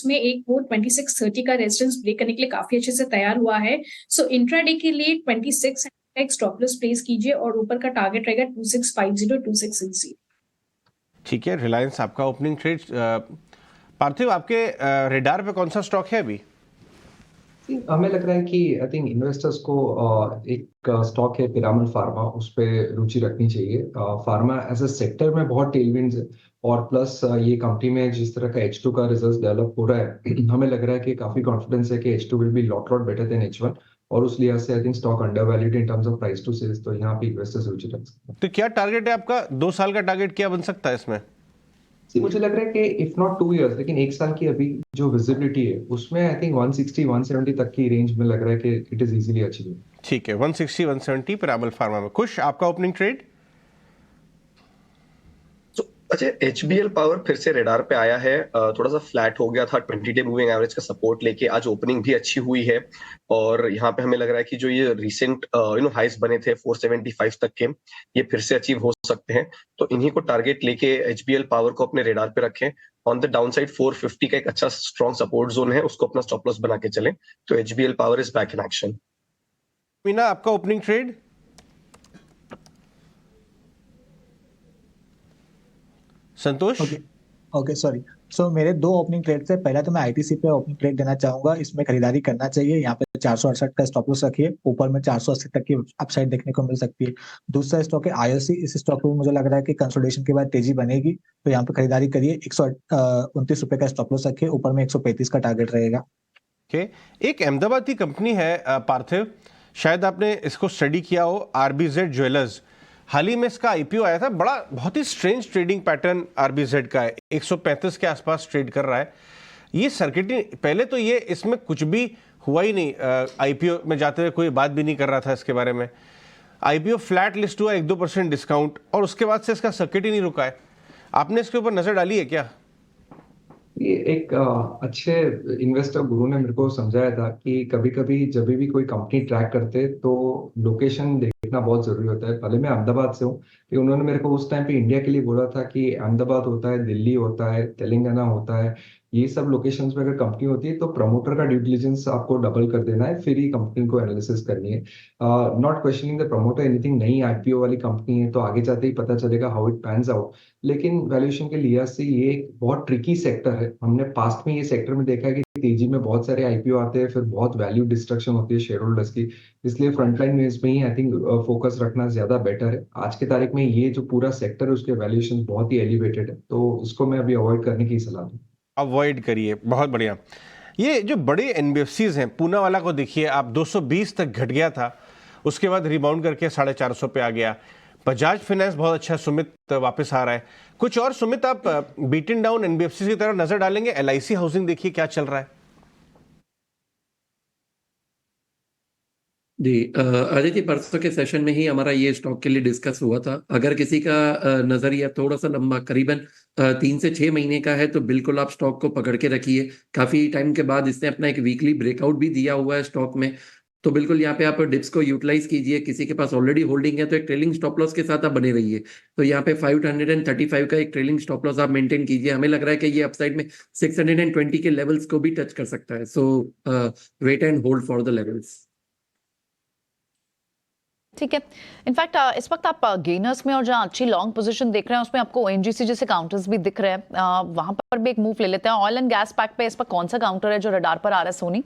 में एक वो 2630 का रेजिस्टेंस ब्रेक करने के लिए काफी अच्छे से तैयार हुआ है। सो इंट्राडे के लिए 26 एक स्टॉप लॉस प्लेस कीजिए और ऊपर का टारगेट रहेगा 2650 2660। ठीक है, रिलायंस आपका ओपनिंग ट्रेड। पार्थिव, आपके रेडार पे कौन सा स्टॉक है अभी? हमें लग रहा है कि आई थिंक इन्वेस्टर्स को एक स्टॉक है पिरामल फार्मा, उस पर रुचि रखनी चाहिए। फार्मा एज अ सेक्टर में बहुत टेलविंड्स है, और प्लस ये कंपनी में जिस तरह का H2 का रिजल्ट डेवलप हो रहा है, हमें लग रहा है कि काफी कॉन्फिडेंस है कि H2 will be lot better than H1, और उस लिहाज से I think stock undervalued in terms of price to sales, तो यहाँ पे इन्वेस्टर्स रुचि रख सकते हैं। तो क्या टारगेट है आपका? 2 साल का टारगेट क्या बन सकता है इसमें? मुझे लग रहा है कि इफ नॉट 2 इयर्स, लेकिन 1 साल की अभी जो विजिबिलिटी है उसमें आई थिंक 160 170 तक की रेंज में लग रहा है कि इट इज इजीली अचीवेबल। ठीक है, 160 170 पिरामल फार्मा में। खुश, आपका ओपनिंग ट्रेड? अच्छा, HBL पावर फिर से रेडार पे आया है। थोड़ा सा फ्लैट हो गया था 20 डे मूविंग एवरेज का सपोर्ट लेके। आज ओपनिंग भी अच्छी हुई है और यहाँ पे हमें लग रहा है कि जो ये रिसेंट हाइस बने थे 475 तक के, ये फिर से अचीव हो सकते हैं। तो इन्हीं को टारगेट लेके HBL पावर को अपने रेडार पे रखें। ऑन द डाउन साइड 450 का एक अच्छा स्ट्रॉन्ग सपोर्ट जोन है, उसको अपना स्टॉप लॉस बना के चलें। तो HBL power is back in action. Meena, आपका opening trade? Santosh? Okay sorry. So मेरे 2 ओपनिंग ट्रेड थे। पहला तो मैं ITC पे ओपनिंग ट्रेड देना चाहूंगा, इसमें खरीदारी करना चाहिए। यहाँ पे 468 का स्टॉप लॉस रखिए, ऊपर में 480 तक की अपसाइड देखने को मिल सकती है। दूसरा स्टॉक है IOC। इस स्टॉक में मुझे लग रहा है कि कंसोलिडेशन के बाद तेजी बनेगी, तो यहाँ पे खरीदारी करिए। 129 रुपए का स्टॉप लॉस रखिए, ऊपर में 135 का टारगेट रहेगा। एक अहमदाबाद की कंपनी है पार्थिव, शायद आपने इसको स्टडी किया हो, RBZ ज्वेलर्स। हाल ही में इसका IPO आया था। बहुत ही स्ट्रेंज ट्रेडिंग पैटर्न RBZ का है, 135 के आसपास ट्रेड कर रहा है। ये सर्किटिंग, पहले तो ये इसमें कुछ भी हुआ ही नहीं, IPO में जाते हुए कोई बात भी नहीं कर रहा था इसके बारे में। IPO फ्लैट लिस्ट हुआ, 1-2% डिस्काउंट, और उसके बाद से इसका सर्किट ही नहीं रुका है। आपने इसके ऊपर नजर डाली है क्या? ये एक अच्छे इन्वेस्टर गुरु ने मेरे को समझाया था कि कभी कभी जब भी कोई कंपनी ट्रैक करते तो लोकेशन देखना बहुत जरूरी होता है। पहले मैं अहमदाबाद से हूँ, कि उन्होंने मेरे को उस टाइम पे इंडिया के लिए बोला था कि अहमदाबाद होता है, दिल्ली होता है, तेलंगाना होता है, ये सब लोकेशंस में अगर कंपनी होती है तो प्रमोटर का ड्यू डिलिजेंस आपको डबल कर देना है, फिर ही कंपनी को एनालिसिस करनी है। Not questioning the promoter anything, नई आईपीओ वाली कंपनी है तो आगे जाते ही पता चलेगा हाउ इट पैन्स आउट। लेकिन वैल्यूएशन के लिहाज से ये एक बहुत ट्रिकी सेक्टर है। हमने पास्ट में ये सेक्टर में देखा है कि तेजी में बहुत सारे आईपीओ आते हैं, फिर बहुत वैल्यू डिस्ट्रक्शन होती है शेयर होल्डर्स की। इसलिए फ्रंटलाइन में इसमें ही आई थिंक फोकस रखना ज्यादा बेटर है। आज के तारीख में ये जो पूरा सेक्टर है उसके वैल्यूएशन बहुत ही एलिवेटेड है, तो इसको मैं अभी अवॉइड करने की सलाह दूं। अवॉइड करिए, बहुत बढ़िया। ये जो बड़े एनबीएफसीज हैं, पूना वाला को देखिए आप, 220 तक घट गया था, उसके बाद रिबाउंड करके 450 पे आ गया। बजाज फाइनेंस बहुत अच्छा, सुमित वापस आ रहा है। कुछ और सुमित आप बीटन डाउन एनबीएफसी की तरफ नजर डालेंगे? एलआईसी हाउसिंग देखिए क्या चल रहा है। जी आदित्य, परसों के सेशन में ही हमारा ये स्टॉक के लिए डिस्कस हुआ था। अगर किसी का नजरिया थोड़ा सा लंबा, करीबन 3 से 6 महीने का है, तो बिल्कुल आप स्टॉक को पकड़ के रखिए। काफी टाइम के बाद इसने अपना एक वीकली ब्रेकआउट भी दिया हुआ है स्टॉक में, तो बिल्कुल यहाँ पे आप डिप्स को यूटिलाइज कीजिए। किसी के पास ऑलरेडी होल्डिंग है तो एक ट्रेलिंग स्टॉप लॉस के साथ आप बने रहिए। तो यहाँ पे 535 का एक ट्रेलिंग स्टॉप लॉस आप मेंटेन कीजिए। हमें लग रहा है कि ये अपसाइड में 620 के लेवल्स को भी टच कर सकता है। So wait and hold for the levels. ठीक है। इनफैक्ट इस वक्त आप गेनर्स में और जहां अच्छी लॉन्ग पोजीशन देख रहे हैं उसमें आपको ओएनजीसी जैसे काउंटर्स भी दिख रहे हैं, वहां पर भी एक मूव ले लेते हैं। ऑयल एंड गैस पैक पे इस पर कौन सा काउंटर है जो रडार पर आ रहा है सोनी?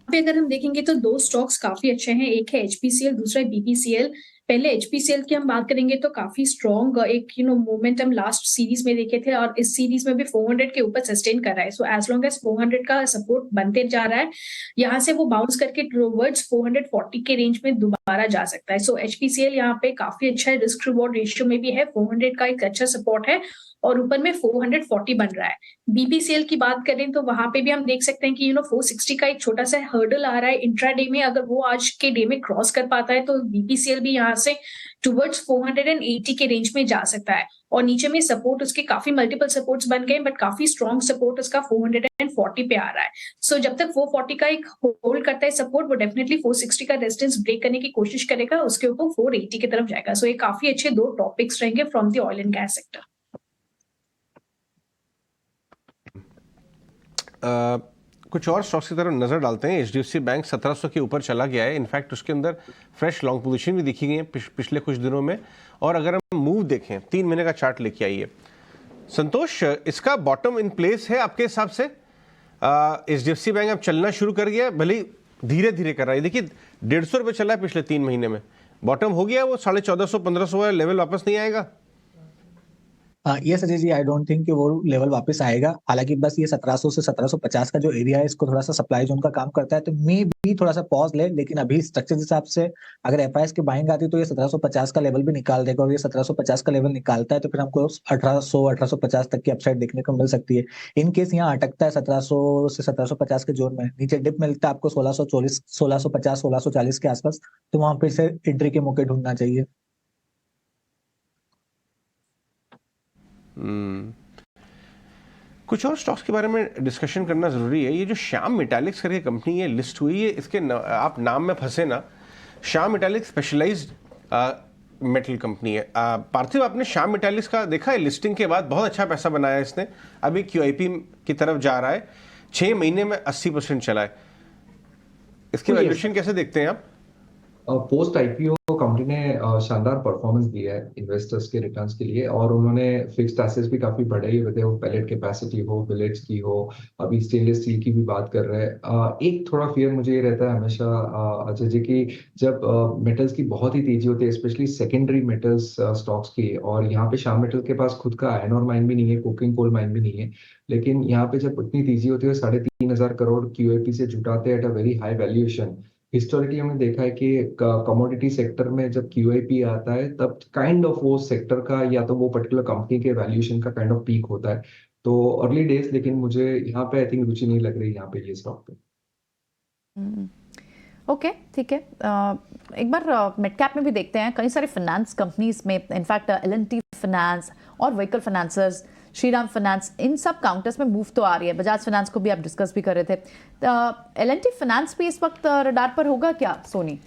पे अगर हम देखेंगे तो 2 स्टॉक्स काफी अच्छे हैं, एक है एचपीसीएल, दूसरा है बीपीसीएल। पहले एचपीसीएल की हम बात करेंगे तो काफी स्ट्रॉन्ग एक मोमेंटम लास्ट सीरीज में देखे थे और इस सीरीज में भी 400 के ऊपर सस्टेन कर रहा है। सो एज लॉन्ग एज 400 का सपोर्ट बनते जा रहा है, यहाँ से वो बाउंस करके टुवर्ड्स 440 के रेंज में दोबारा जा सकता है। सो एचपीसीएल यहाँ पे काफी अच्छा है, रिस्क रिवॉर्ड रेशियो में भी है, 400 का एक अच्छा सपोर्ट है और ऊपर में 440 बन रहा है। बीपीसीएल की बात करें तो वहां पे भी हम देख सकते हैं कि 460 का एक छोटा सा हर्डल आ रहा है इंट्राडे में। अगर वो आज के डे में क्रॉस कर पाता है तो बीपीसीएल भी यहाँ से टुवर्ड्स 480 के रेंज में जा सकता है। और नीचे में सपोर्ट उसके काफी मल्टीपल सपोर्ट्स बन गए, बट काफी स्ट्रॉन्ग सपोर्ट उसका 440 पे आ रहा है। सो जब तक 440 का एक होल्ड करता है सपोर्ट, वो डेफिनेटली 460 का रेजिस्टेंस ब्रेक करने की कोशिश करेगा, उसके ऊपर 480 की तरफ जाएगा। सो ये काफी अच्छे 2 टॉपिक्स रहेंगे from the oil and gas sector. कुछ और स्टॉक्स की तरफ नजर डालते हैं। एचडीएफसी बैंक 1700 के ऊपर चला गया है। इनफैक्ट उसके अंदर फ्रेश लॉन्ग पोजीशन भी दिखी गई है पिछले कुछ दिनों में। और अगर हम मूव देखें, 3 महीने का चार्ट लेके आइए संतोष, इसका बॉटम इन प्लेस है आपके हिसाब से? एचडीएफसी बैंक अब चलना शुरू कर गया, भले ही धीरे धीरे कर रहा है। देखिए 150 रुपये चला है पिछले 3 महीने में, बॉटम हो गया, वो 1450-1500 वाला लेवल वापस नहीं आएगा? Yes Ajay ji, I don't think कि वो लेवल वापस आएगा। हालांकि बस ये 1700 से 1750 का जो एरिया है इसको थोड़ा सा सप्लाई जोन का काम करता है, तो मे भी थोड़ा सा पॉज ले। लेकिन अभी स्ट्रक्चर के हिसाब से अगर एफआईएस की बाइंग आती है तो ये 1750 का लेवल भी निकाल देगा, और ये 1750 का लेवल निकालता है तो फिर हमको 1800-1850 तक की अपसाइड देखने को मिल सकती है। इन केस यहाँ अटकता है 1700 से 1750 के जोन में, नीचे डिप मिलता है आपको 1640, 1650, 1640 के आसपास, तो वहां फिर से एंट्री के मौके ढूंढना चाहिए। कुछ और स्टॉक्स के बारे में डिस्कशन करना जरूरी है। ये जो श्याम मेटालिक्स करके कंपनी है लिस्ट हुई है, इसके आप नाम में फंसे ना। Shyam Metalics specialised metal company है। पार्थिव, आपने श्याम मेटालिक्स का देखा है? लिस्टिंग के बाद बहुत अच्छा पैसा बनाया इसने, अभी क्यूआईपी की तरफ जा रहा है, 6 महीने में 80% चला है। इसकी वैल्यूएशन कैसे देखते हैं आप? पोस्ट आईपीओ कंपनी ने शानदार परफॉर्मेंस दिया है इन्वेस्टर्स के रिटर्न्स के लिए, और उन्होंने फिक्स्ड एसेट्स भी काफी बढ़ाई हुए थे, वो पैलेट कैपेसिटी हो, बिलेट्स की हो, अभी स्टेनलेस स्टील की भी बात कर रहे हैं। एक थोड़ा फियर मुझे ये रहता है हमेशा अजय जी की, जब मेटल्स की बहुत ही तेजी होती है, स्पेशली सेकेंडरी मेटल्स स्टॉक्स की, और यहाँ पे श्याम मेटल के पास खुद का आयरन और माइन भी नहीं है, कोकिंग कोल माइन भी नहीं है, लेकिन यहाँ पे जब इतनी तेजी होती है 3,500 करोड़ क्यूआईपी से जुटाते हैं at a very high valuation. Historically हमने देखा है कि कमोडिटी सेक्टर में जब क्यूआईपी आता है तब काइंड ऑफ वो सेक्टर का या तो वो पर्टिकुलर कंपनी के वैल्यूएशन का काइंड ऑफ पीक होता है। तो अर्ली डेज, लेकिन मुझे यहाँ पे आई थिंक रुचि नहीं लग रही यहाँ पे ये स्टॉक पे। ओके, ठीक है। एक बार मिड कैप में भी देखते हैं, कई सारे फाइनेंस कंपनीज में, इनफैक्ट एल&टी फाइनेंस और व्हीकल फाइनेंसर्स, श्रीराम फाइनेंस, इन सब काउंटर्स में मूव तो आ रही है। बजाज फाइनेंस को भी आप डिस्कस भी कर रहे थे। एल&टी फाइनेंस भी इस वक्त रडार पर होगा क्या सोनी?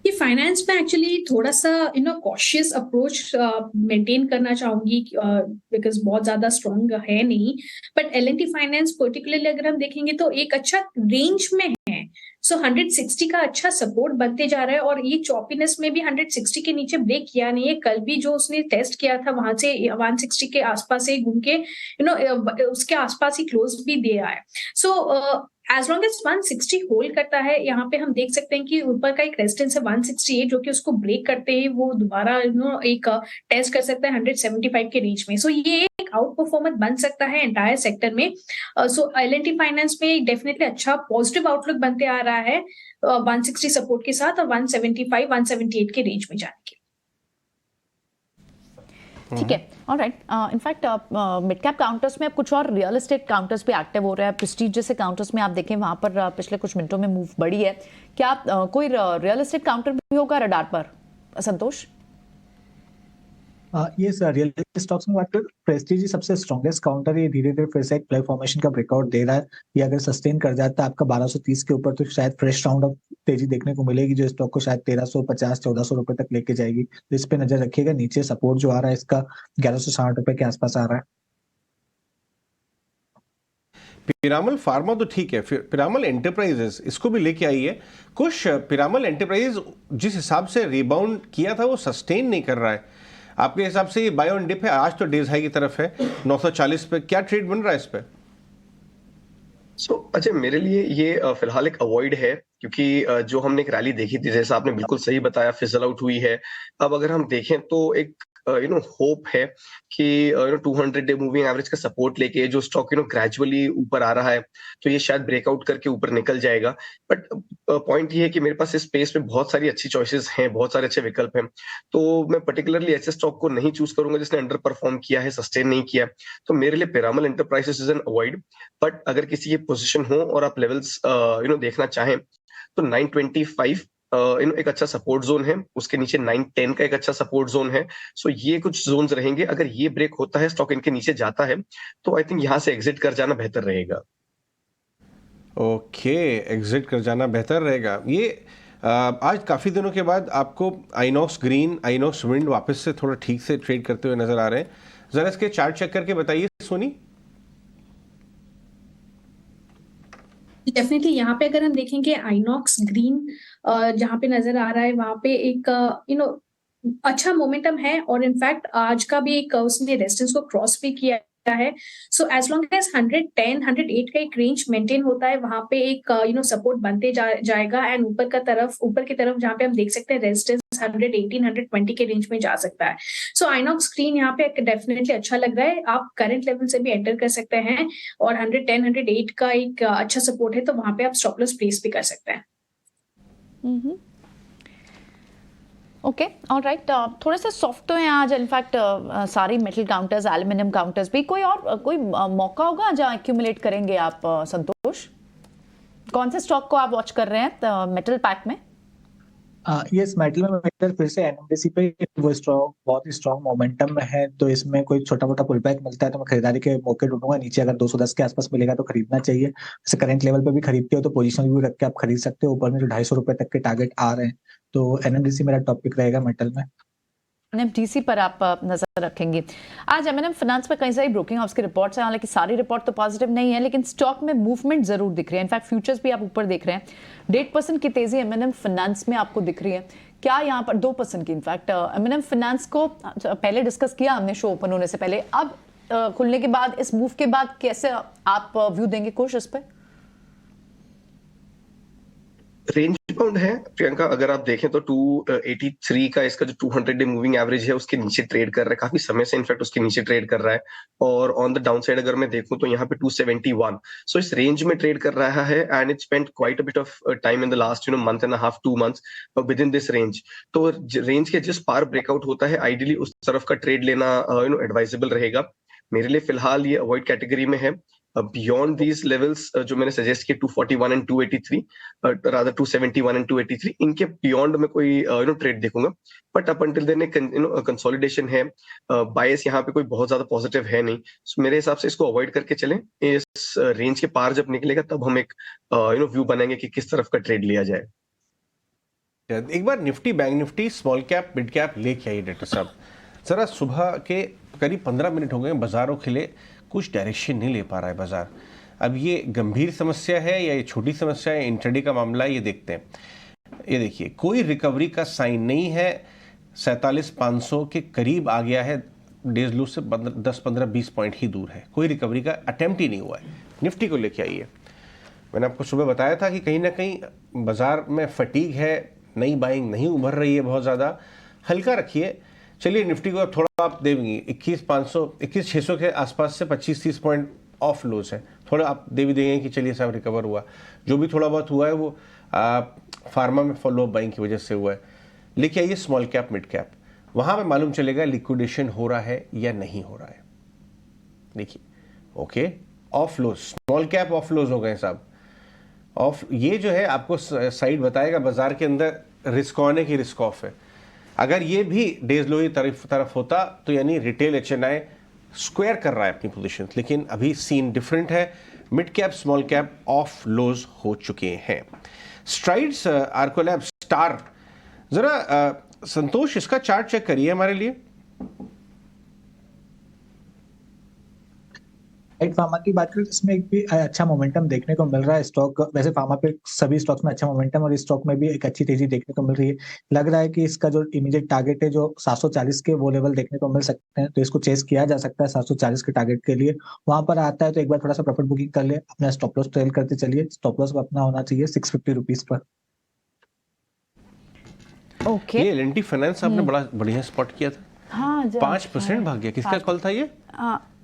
ये फाइनेंस में एक्चुअली थोड़ा सा कॉशियस अप्रोच मेंटेन करना चाहूंगी, बिकॉज बहुत ज्यादा स्ट्रॉन्ग है नहीं। बट एल&टी फाइनेंस पर्टिकुलरली अगर हम देखेंगे तो एक अच्छा रेंज में है। सो 160 का अच्छा सपोर्ट बनते जा रहा है, और ये चॉपीनेस में भी 160 के नीचे ब्रेक किया नहीं है। कल भी जो उसने टेस्ट किया था वहां से 160 के आसपास से घूम के उसके आसपास ही क्लोज भी दिया है। So as long as 160 hold करता है, यहाँ पे हम देख सकते हैं कि ऊपर का एक रेजिस्टेंस है 168, जो कि उसको ब्रेक करते ही वो दोबारा एक टेस्ट कर सकता है 175 के रेंज में। सो ये एक आउट परफॉर्मर बन सकता है एंटायर सेक्टर में। सो एल&टी फाइनेंस में डेफिनेटली अच्छा पॉजिटिव आउटलुक बनते आ रहा है 160 सपोर्ट के साथ, और 175 178 के रेंज में जाने के। ठीक है, alright. In fact mid cap counters में अब कुछ और रियल एस्टेट काउंटर्स भी एक्टिव हो रहे हैं। प्रेस्टीज जैसे काउंटर्स में आप देखें वहां पर पिछले कुछ मिनटों में मूव बढ़ी है। क्या कोई रियल एस्टेट काउंटर भी होगा रडार पर, संतोष? ये सर रियल स्टॉक्स में बात करें, प्रेस्टीज ही सबसे स्ट्रॉन्गेस्ट काउंटर है। ये धीरे धीरे फिर से एक फ्लैग फॉर्मेशन का ब्रेकआउट दे रहा है। ये अगर सस्टेन कर जाता है आपका 1230 के ऊपर, तो शायद फ्रेश राउंड ऑफ तेजी देखने को मिलेगी, जो स्टॉक को शायद 1350 1400 रुपए तक लेके जाएगी। तो इस पे नजर रखिएगा। नीचे सपोर्ट जो आ रहा है इसका 1160 रुपए के आसपास आ रहा है। पिरामल फार्मा तो ठीक है, फिर पिरामल एंटरप्राइजेस इसको भी लेके आई है। कुछ पिरामल एंटरप्राइजेस जिस हिसाब से रिबाउंड किया था वो सस्टेन नहीं कर रहा है। आपके हिसाब से ये बाय ऑन डिप है, आज तो डेज हाई की तरफ है 940 पे, क्या ट्रेड बन रहा है इस पे? अच्छा, मेरे लिए ये फिलहाल एक अवॉइड है, क्योंकि जो हमने एक रैली देखी थी, जैसा आपने बिल्कुल सही बताया, फिजल आउट हुई है। अब अगर हम देखें तो एक होप है कि 200 डे मूविंग एवरेज का सपोर्ट लेके जो स्टॉक ग्रेजुअली ऊपर आ रहा है, तो ये शायद ब्रेकआउट करके ऊपर निकल जाएगा। बट पॉइंट ये है कि मेरे पास इस स्पेस में बहुत सारी अच्छी चॉइसेस हैं, बहुत सारे अच्छे विकल्प हैं। तो मैं पर्टिकुलरली ऐसे स्टॉक को नहीं चूज करूंगा जिसने अंडर परफॉर्म किया है, सस्टेन नहीं किया। तो मेरे लिए Piramal enterprises is an avoid. But अगर किसी की पोजिशन हो और आप लेवल्स देखना चाहें तो 925 एक अच्छा सपोर्ट जोन है, उसके नीचे 910 का एक अच्छा सपोर्ट जोन है। सो ये कुछ जोन्स रहेंगे। अगर ये ब्रेक होता है, स्टॉक इनके नीचे जाता है, तो आई थिंक यहां से एग्जिट कर जाना बेहतर रहेगा। ओके, एग्जिट कर जाना बेहतर रहेगा। ये आज काफी दिनों के बाद आपको आइनॉक्स ग्रीन, आइनॉक्स विंड वापस से थोड़ा ठीक से ट्रेड करते हुए नजर आ रहे हैं। जरा इसके चार्ट चेक करके बताइए सोनी। डेफिनेटली यहाँ पे अगर हम देखेंगे आइनॉक्स ग्रीन जहाँ पे नजर आ रहा है, वहां पे एक अच्छा मोमेंटम है, और इनफैक्ट आज का भी एक उसने रेजिस्टेंस को क्रॉस भी किया है। सो एज लॉन्ग एज 110 108 का एक रेंज मेंटेन होता है, वहां पे एक सपोर्ट बनते जाएगा। एंड ऊपर की तरफ जहाँ पे हम देख सकते हैं रेजिस्टेंस 118 120 के रेंज में जा सकता है। सो आइनॉक्स स्क्रीन यहाँ पे डेफिनेटली अच्छा लग रहा है। आप करंट लेवल से भी एंटर कर सकते हैं, और 110 108 का एक अच्छा सपोर्ट है, तो वहां पे आप स्टॉप लॉस प्लेस भी कर सकते हैं। Okay, alright. थोड़े से सॉफ्ट तो हैं आज इनफैक्ट सारी मेटल काउंटर्स, एल्यूमिनियम काउंटर्स भी। कोई मौका होगा जहां एक्यूमुलेट करेंगे आप, संतोष? कौन से स्टॉक को आप वॉच कर रहे हैं मेटल पैक में? यस, मेटल में मेटल फिर से एनएमडीसी पे वो स्ट्रॉन्ग, बहुत ही स्ट्रॉन्ग मोमेंटम में है। तो इसमें कोई छोटा मोटा पुल बैक मिलता है तो मैं खरीदारी के मौके ढूंढूंगा। नीचे अगर 210 के आसपास मिलेगा तो खरीदना चाहिए। जैसे करंट लेवल पे भी खरीदते हो तो पोजीशन भी रख के आप खरीद सकते हो। ऊपर में जो 250 रुपए तक के टारगेट आ रहे हैं, तो एनएमडीसी मेरा टॉपिक रहेगा मेटल में। एनएमडीसी पर आप नजर रखेंगे। आज एमएनएम फाइनेंस पे कई सारी ब्रोकिंग हाउस की रिपोर्ट्स हैं, हालांकि सारी रिपोर्ट तो पॉजिटिव नहीं है, लेकिन स्टॉक में मूवमेंट जरूर दिख रही है। इनफैक्ट फ्यूचर्स भी आप ऊपर देख रहे हैं, 1.5% की तेजी एमएनएम फाइनेंस में आपको दिख रही है। क्या यहाँ पर 2% की इनफैक्ट एमएनएम फाइनेंस को पहले डिस्कस किया हमने शो ओपन होने से पहले। अब खुलने के बाद, इस मूव के बाद कैसे आप व्यू देंगे कोश इस पर? रेंज बाउंड है प्रियंका। अगर आप देखें तो 283 का इसका जो 200 डे मूविंग एवरेज है उसके नीचे ट्रेड कर रहा है, काफी समय से इनफैक्ट उसके नीचे ट्रेड कर रहा है। और ऑन द डाउन साइड अगर मैं देखूं तो यहाँ पे 271, सो इस रेंज में ट्रेड कर रहा है। And it spent quite a bit of time in the last month and half 2 months with in this range. तो रेंज के जिस पार ब्रेकआउट होता है, आइडियली उस तरफ का ट्रेड लेना एडवाइजेबल रहेगा। मेरे लिए फिलहाल ये अवॉइड कैटेगरी में है। बियॉन्ड दीज लेवल्स जो मैंने सजेस्ट किए 241 एंड 283, रादर 271 एंड 283, इनके बियॉन्ड में कोई ट्रेड देखूंगा। But up until then consolidation है, बायस यहाँ पे कोई बहुत ज्यादा पॉजिटिव है नहीं। So, मेरे हिसाब से इसको अवॉइड करके चलें। इस रेंज के पार जब निकलेगा तब हम एक व्यू बनाएंगे कि किस तरफ का ट्रेड लिया जाए। एक बार Nifty, bank Nifty, small cap, mid cap लेके आइए डॉक्टर साहब। जरा सुबह के करीब 15 मिनट हो गए बाजारों के लिए, कुछ डायरेक्शन नहीं ले पा रहा है बाजार। अब ये गंभीर समस्या है या ये छोटी समस्या है, इंट्राडे का मामला है, ये देखते हैं। ये देखिए, कोई रिकवरी का साइन नहीं है, 47,500 के करीब आ गया है, डेज लो से 10, 15, 20 पॉइंट ही दूर है, कोई रिकवरी का अटेम्प्ट ही नहीं हुआ है। निफ्टी को लेके आइए। मैंने आपको सुबह बताया था कि कहीं ना कहीं बाजार में फटीग है, नई बाइंग नहीं उभर रही है बहुत ज़्यादा, हल्का रखिए। चलिए निफ्टी को अब थोड़ा आप देंगे 21,500, 21,600 के आसपास से 25-30 पॉइंट ऑफ लोज है, थोड़ा आप दे भी देंगे कि चलिए साहब रिकवर हुआ। जो भी थोड़ा बहुत हुआ है वो फार्मा में फॉलो बाइंग की वजह से हुआ है। लेके आइए स्मॉल कैप, मिड कैप, वहाँ पे मालूम चलेगा लिक्विडेशन हो रहा है या नहीं हो रहा है। देखिए, okay, of lows, small cap of lows हो गए साहब। ऑफ, ये जो है आपको साइड बताएगा बाजार के अंदर रिस्क ऑन है कि रिस्क ऑफ है। अगर ये भी डेज लो की तरफ होता तो यानी रिटेल HNI स्क्वायर कर रहा है अपनी पोजीशन, लेकिन अभी सीन डिफरेंट है। Mid cap, small cap of lows हो चुके हैं। स्ट्राइड्स, आर्कोलैब, स्टार, जरा संतोष इसका चार्ट चेक करिए हमारे लिए। फार्मा की बात करें तो इसमें एक भी अच्छा मोमेंटम देखने को मिल रहा है। स्टॉक, वैसे फार्मा पे सभी स्टॉक्स में अच्छा मोमेंटम, और इस स्टॉक में भी एक अच्छी तेजी देखने को मिल रही है। लग रहा है कि इसका जो इमीडिएट टारगेट है जो 740 के, वो लेवल देखने को मिल सकते हैं, तो इसको चेस किया जा सकता है 740 के टारगेट के लिए। वहां पर आता है तो एक बार थोड़ा सा प्रॉफिट बुकिंग कर ले, अपना स्टॉप लॉस ट्रेल करते चलिए। स्टॉप लॉस अपना होना चाहिए 650 रुपीज पर। ओके, ये L&T फाइनेंस आपने बड़ा बढ़िया स्पॉट किया था। हाँ, 5% भाग गया, किसका कॉल था ये?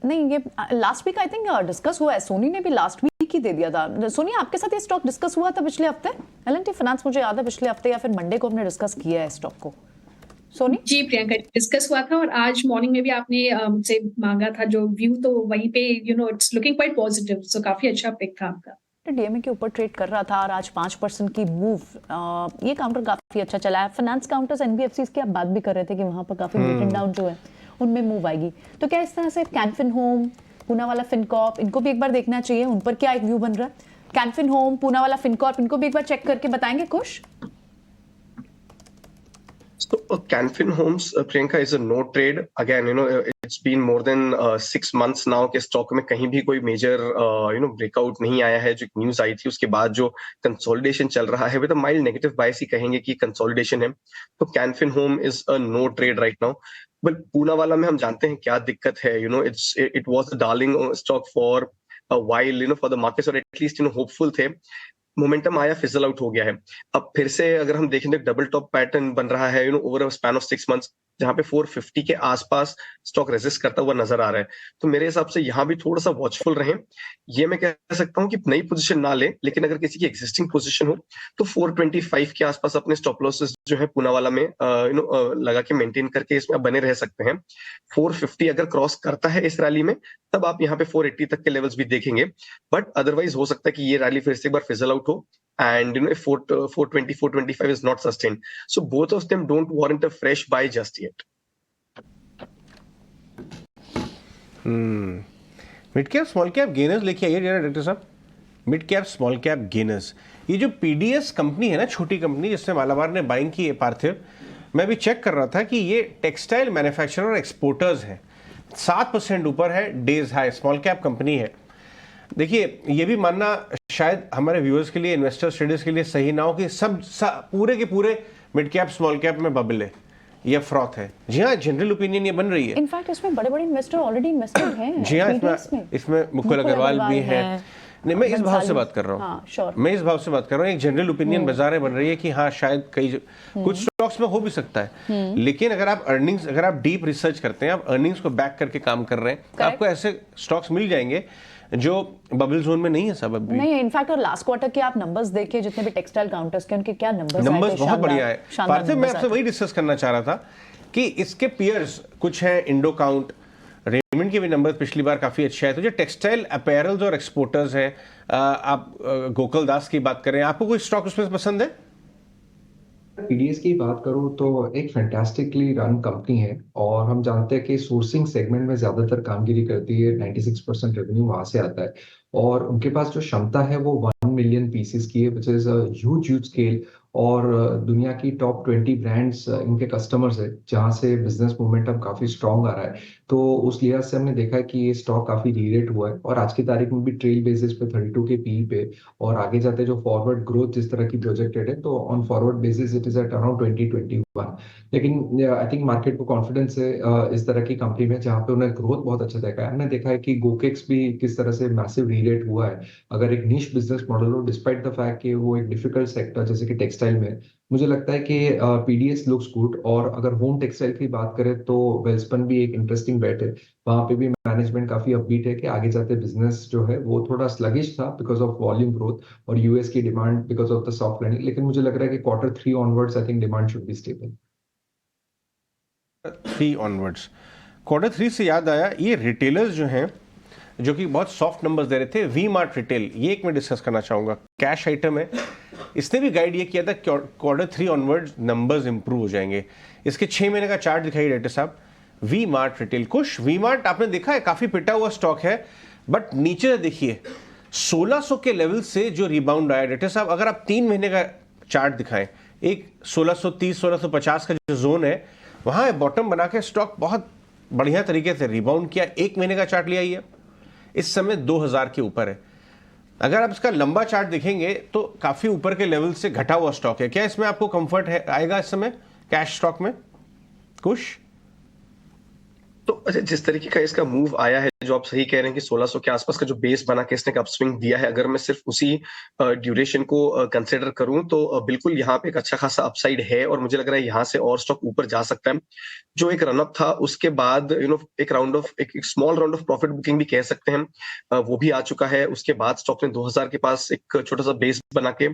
नहीं, ये last week I think discuss हुआ है, सोनी ने भी लास्ट वीक ही दे दिया था। सोनी, आपके साथ ये स्टॉक डिस्कस हुआ था पिछले हफ्ते? L&T फाइनेंस मुझे याद है पिछले हफ्ते या फिर मंडे को हमने डिस्कस किया है स्टॉक को। सोनी जी प्रियंका, डिस्कस हुआ था, और आज मॉर्निंग में भी आपने मुझसे मांगा था जो व्यू, तो वहीं पे इट्स लुकिंग क्वाइट पॉजिटिव, सो काफी अच्छा पिक था आपका। DMA के ऊपर ट्रेड कर रहा था और आज 5% की मूव, ये काउंटर काफी अच्छा चला है। फाइनेंस काउंटर्स, NBFCs की आप बात भी कर रहे थे कि वहां पर काफी वेटेड डाउन जो है उनमें मूव आएगी, तो क्या इस तरह से कैनफिन होम, पूनावाला फिनकॉर्प, इनको भी एक बार देखना चाहिए, उन पर क्या एक व्यू बन रहा है? कैनफिन होम, पूनावाला फिनकॉर्प, इनको भी एक बार चेक करके बताएंगे कुछ। So Canfin Homes, Priyanka, is a no trade. Again, it's been more than 6 months now कि स्टॉक में कहीं भी कोई मेजर ब्रेकआउट नहीं आया है। जो न्यूज आई थी उसके बाद जो कंसोलिडेशन चल रहा है, with a mild negative bias ही कहेंगे कि कंसोलिडेशन है। तो Canfin home is a no trade right now. But Poonawalla में हम जानते हैं क्या दिक्कत है। It was a darling stock for a while for the markets, और एटलीस्ट होपफुल थे। मोमेंटम आया, फिजल आउट हो गया है। अब फिर से अगर हम देखें तो डबल टॉप पैटर्न बन रहा है over a span of 6 months, जहां पे 450 के आसपास स्टॉक रेजिस्ट करता हुआ नजर आ रहा है। तो मेरे हिसाब से यहाँ भी थोड़ा सा वॉचफुल रहें। ये मैं कह सकता हूँ कि नई पोजीशन ना ले, लेकिन अगर किसी की एग्जिस्टिंग पोजीशन हो तो 425 के आसपास अपने स्टॉप लॉसेस जो है पूनावाला में लगा के मेंटेन करके इसमें बने रह सकते हैं। 450 अगर क्रॉस करता है इस रैली में, तब आप यहाँ पे 480 तक के लेवल्स भी देखेंगे। बट अदरवाइज हो सकता है कि ये रैली फिर से एक बार फिजल आउट हो, and if 420, 425 is not sustained. So both of them don't warrant a fresh buy just yet. Mid cap, small cap gainers लेके आइए जरा डॉक्टर साहब। Mid cap, small cap gainers, ये जो PDS कंपनी है ना, छोटी कंपनी जिससे मालाबार ने बाइंग की है पार्थिव, मैं भी चेक कर रहा था कि ये टेक्सटाइल मैन्युफैक्चरर और एक्सपोर्टर्स हैं, 7% ऊपर है, days high, small cap company है। देखिए, ये भी मानना शायद हमारे व्यूअर्स के लिए, इन्वेस्टर्स, ट्रेडर्स के लिए सही ना हो कि सब पूरे के पूरे मिड कैप, स्मॉल कैप में बबल है या फ्रॉथ है। जी हाँ, जनरल ओपिनियन ये बन रही है। इनफैक्ट इसमें बड़े-बड़े इन्वेस्टर ऑलरेडी इन्वेस्टेड हैं। जी हाँ, इसमें मुकुल अग्रवाल भी हैं। नहीं, मैं इस भाव से बात कर रहा हूँ। हाँ, मैं इस भाव से बात कर रहा हूँ। एक जनरल ओपिनियन बाजार में बन रही है कि हाँ शायद कुछ स्टॉक्स में हो भी सकता है, लेकिन अगर आप डीप रिसर्च करते हैं, आप अर्निंग्स को बैक करके काम कर रहे हैं, तो आपको ऐसे स्टॉक्स मिल जाएंगे जो बबल जोन में नहीं है सब अभी। नहीं, इनफैक्ट और लास्ट क्वार्टर के आप नंबर्स देखिए, जितने भी टेक्सटाइल काउंटर्स के, उनके क्या नंबर्स बहुत बढ़िया है। पार्थिव, मैं आपसे वही डिस्कस करना चाह रहा था कि इसके पीयर्स कुछ हैं, इंडो काउंट, रेमंड के भी नंबर पिछली बार काफी अच्छे आए। तो जो टेक्सटाइल अपैरल्स और एक्सपोर्टर्स हैं, आप गोकुल दास की बात करें, आपको कोई स्टॉक उसमें पसंद है? PDS की बात करूं तो एक फैंटास्टिकली रन कंपनी है, और हम जानते हैं कि सोर्सिंग सेगमेंट में ज्यादातर कामगिरी करती है। 96% रेवेन्यू वहां से आता है, और उनके पास जो क्षमता है वो 1 मिलियन पीसेस की है, which is a huge scale. और दुनिया की टॉप 20 ब्रांड्स इनके कस्टमर्स है, जहां से बिजनेस मोमेंटम काफी स्ट्रांग आ रहा है। तो उस लिहाज से हमने देखा है कि ये स्टॉक काफी रीरेट हुआ है और आज की तारीख में भी ट्रेल बेसिस पे 32 के पी पे, और आगे जाते जो फॉरवर्ड ग्रोथ जिस तरह की प्रोजेक्टेड है, तो on forward basis it is at around 2021। लेकिन आई थिंक मार्केट को कॉन्फिडेंस है इस तरह की कंपनी में जहां पे उन्हें ग्रोथ बहुत अच्छा देखा है। हमने देखा है कि गोकेक्स भी किस तरह से मैसिव रीरेट हुआ है। अगर एक निश बिजनेस मॉडल हो, डिस्पाइट द फैक्ट कि वो एक डिफिकल्ट सेक्टर जैसे कि टेक्सटाइल में, मुझे लगता है कि पीडीएस लुक्स गुड। और अगर होम टेक्सटाइल की बात करें तो वेल्सपन भी एक इंटरेस्टिंग बेट है। वहां पे भी मैनेजमेंट काफी अपबीट है कि आगे जाते बिजनेस जो है वो थोड़ा स्लगिश था बिकॉज ऑफ वॉल्यूम ग्रोथ और यूएस की demand because of the soft landing, लेकिन मुझे लग रहा है कि Q3 onwards I think demand should be stable. 3 onwards, Q3 से याद आया, ये रिटेलर्स जो हैं जो कि बहुत सॉफ्ट नंबर्स दे रहे थे, वी मार्ट रिटेल, ये एक मैं डिस्कस करना चाहूंगा। कैश आइटम है, इसने भी गाइड ये किया था Q3 ऑनवर्ड्स नंबर्स इंप्रूव हो जाएंगे। इसके 6 महीने का चार्ट दिखाइए डायरेक्टर साहब। वी मार्ट रिटेल, कुछ वी मार्ट आपने देखा है काफी पिटा हुआ स्टॉक है, बट नीचे देखिए 1600 के लेवल से जो रिबाउंड आया डायरेक्टर साहब, अगर आप 3 महीने का चार्ट दिखाएं, एक 1630 1650 का जो जोन है वहां बॉटम बना के स्टॉक बहुत बढ़िया तरीके से रिबाउंड किया। 1 महीने का चार्ट लिया है, इस समय 2000 के ऊपर है। अगर आप इसका लंबा चार्ट देखेंगे तो काफी ऊपर के लेवल से घटा हुआ स्टॉक है। क्या इसमें आपको कंफर्ट है आएगा इस समय कैश स्टॉक में कुछ? तो अच्छा, जिस तरीके का इसका मूव आया है, जो आप सही कह रहे हैं कि 1600 के आसपास का जो बेस बना के इसने अपस्विंग दिया है, अगर मैं सिर्फ उसी ड्यूरेशन को कंसिडर करूं तो बिल्कुल यहाँ पे एक अच्छा खासा अपसाइड है और मुझे लग रहा है यहाँ से और स्टॉक ऊपर जा सकता है। जो एक रनअप था उसके बाद एक राउंड ऑफ एक small round of profit booking भी कह सकते हैं, वो भी आ चुका है। उसके बाद स्टॉक ने 2000 के पास एक छोटा सा बेस बना के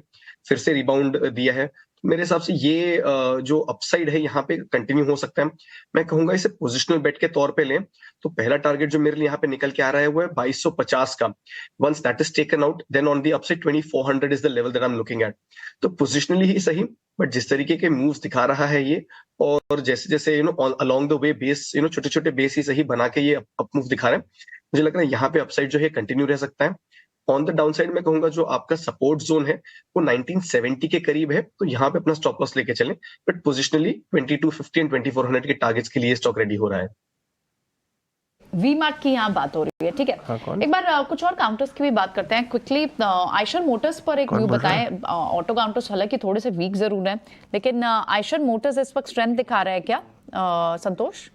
फिर से रिबाउंड दिया है। मेरे हिसाब से ये जो अपसाइड है यहाँ पे कंटिन्यू हो सकता है। मैं कहूंगा इसे पोजिशनल बेट के तौर पे लें तो पहला टारगेट जो मेरे लिए यहाँ पे निकल के आ रहा है वो है 2250 का। Once that is taken out then on the upside 2400 is the level that I am looking at. तो पोजिशनली ही सही, बट जिस तरीके के मूव्स दिखा रहा है ये, और जैसे जैसे अलोंग द वे बेस छोटे छोटे बेस ही सही बना के ये अप मूव दिखा रहे हैं, मुझे लग रहा है यहाँ पे अपसाइड जो है कंटिन्यू रह सकता है। ऑन द डाउन साइड में कहूंगा जो आपका सपोर्ट जोन है वो 1970 के करीब है, तो यहाँ पे अपना स्टॉप लॉस लेके चलें, बट पोजिशनली 2250 एंड 2400 के टारगेट्स के लिए स्टॉक रेडी हो रहा है। वी मार्ट की यहाँ बात हो रही है, ठीक है। हाँ, एक बार कुछ और काउंटर्स की भी बात करते हैं क्विकली। आइशर मोटर्स पर एक व्यू बताएं। ऑटो काउंटर्स हालांकि थोड़े से वीक जरूर हैं, लेकिन आइशर मोटर्स इस वक्त स्ट्रेंथ दिखा रहा है क्या संतोष?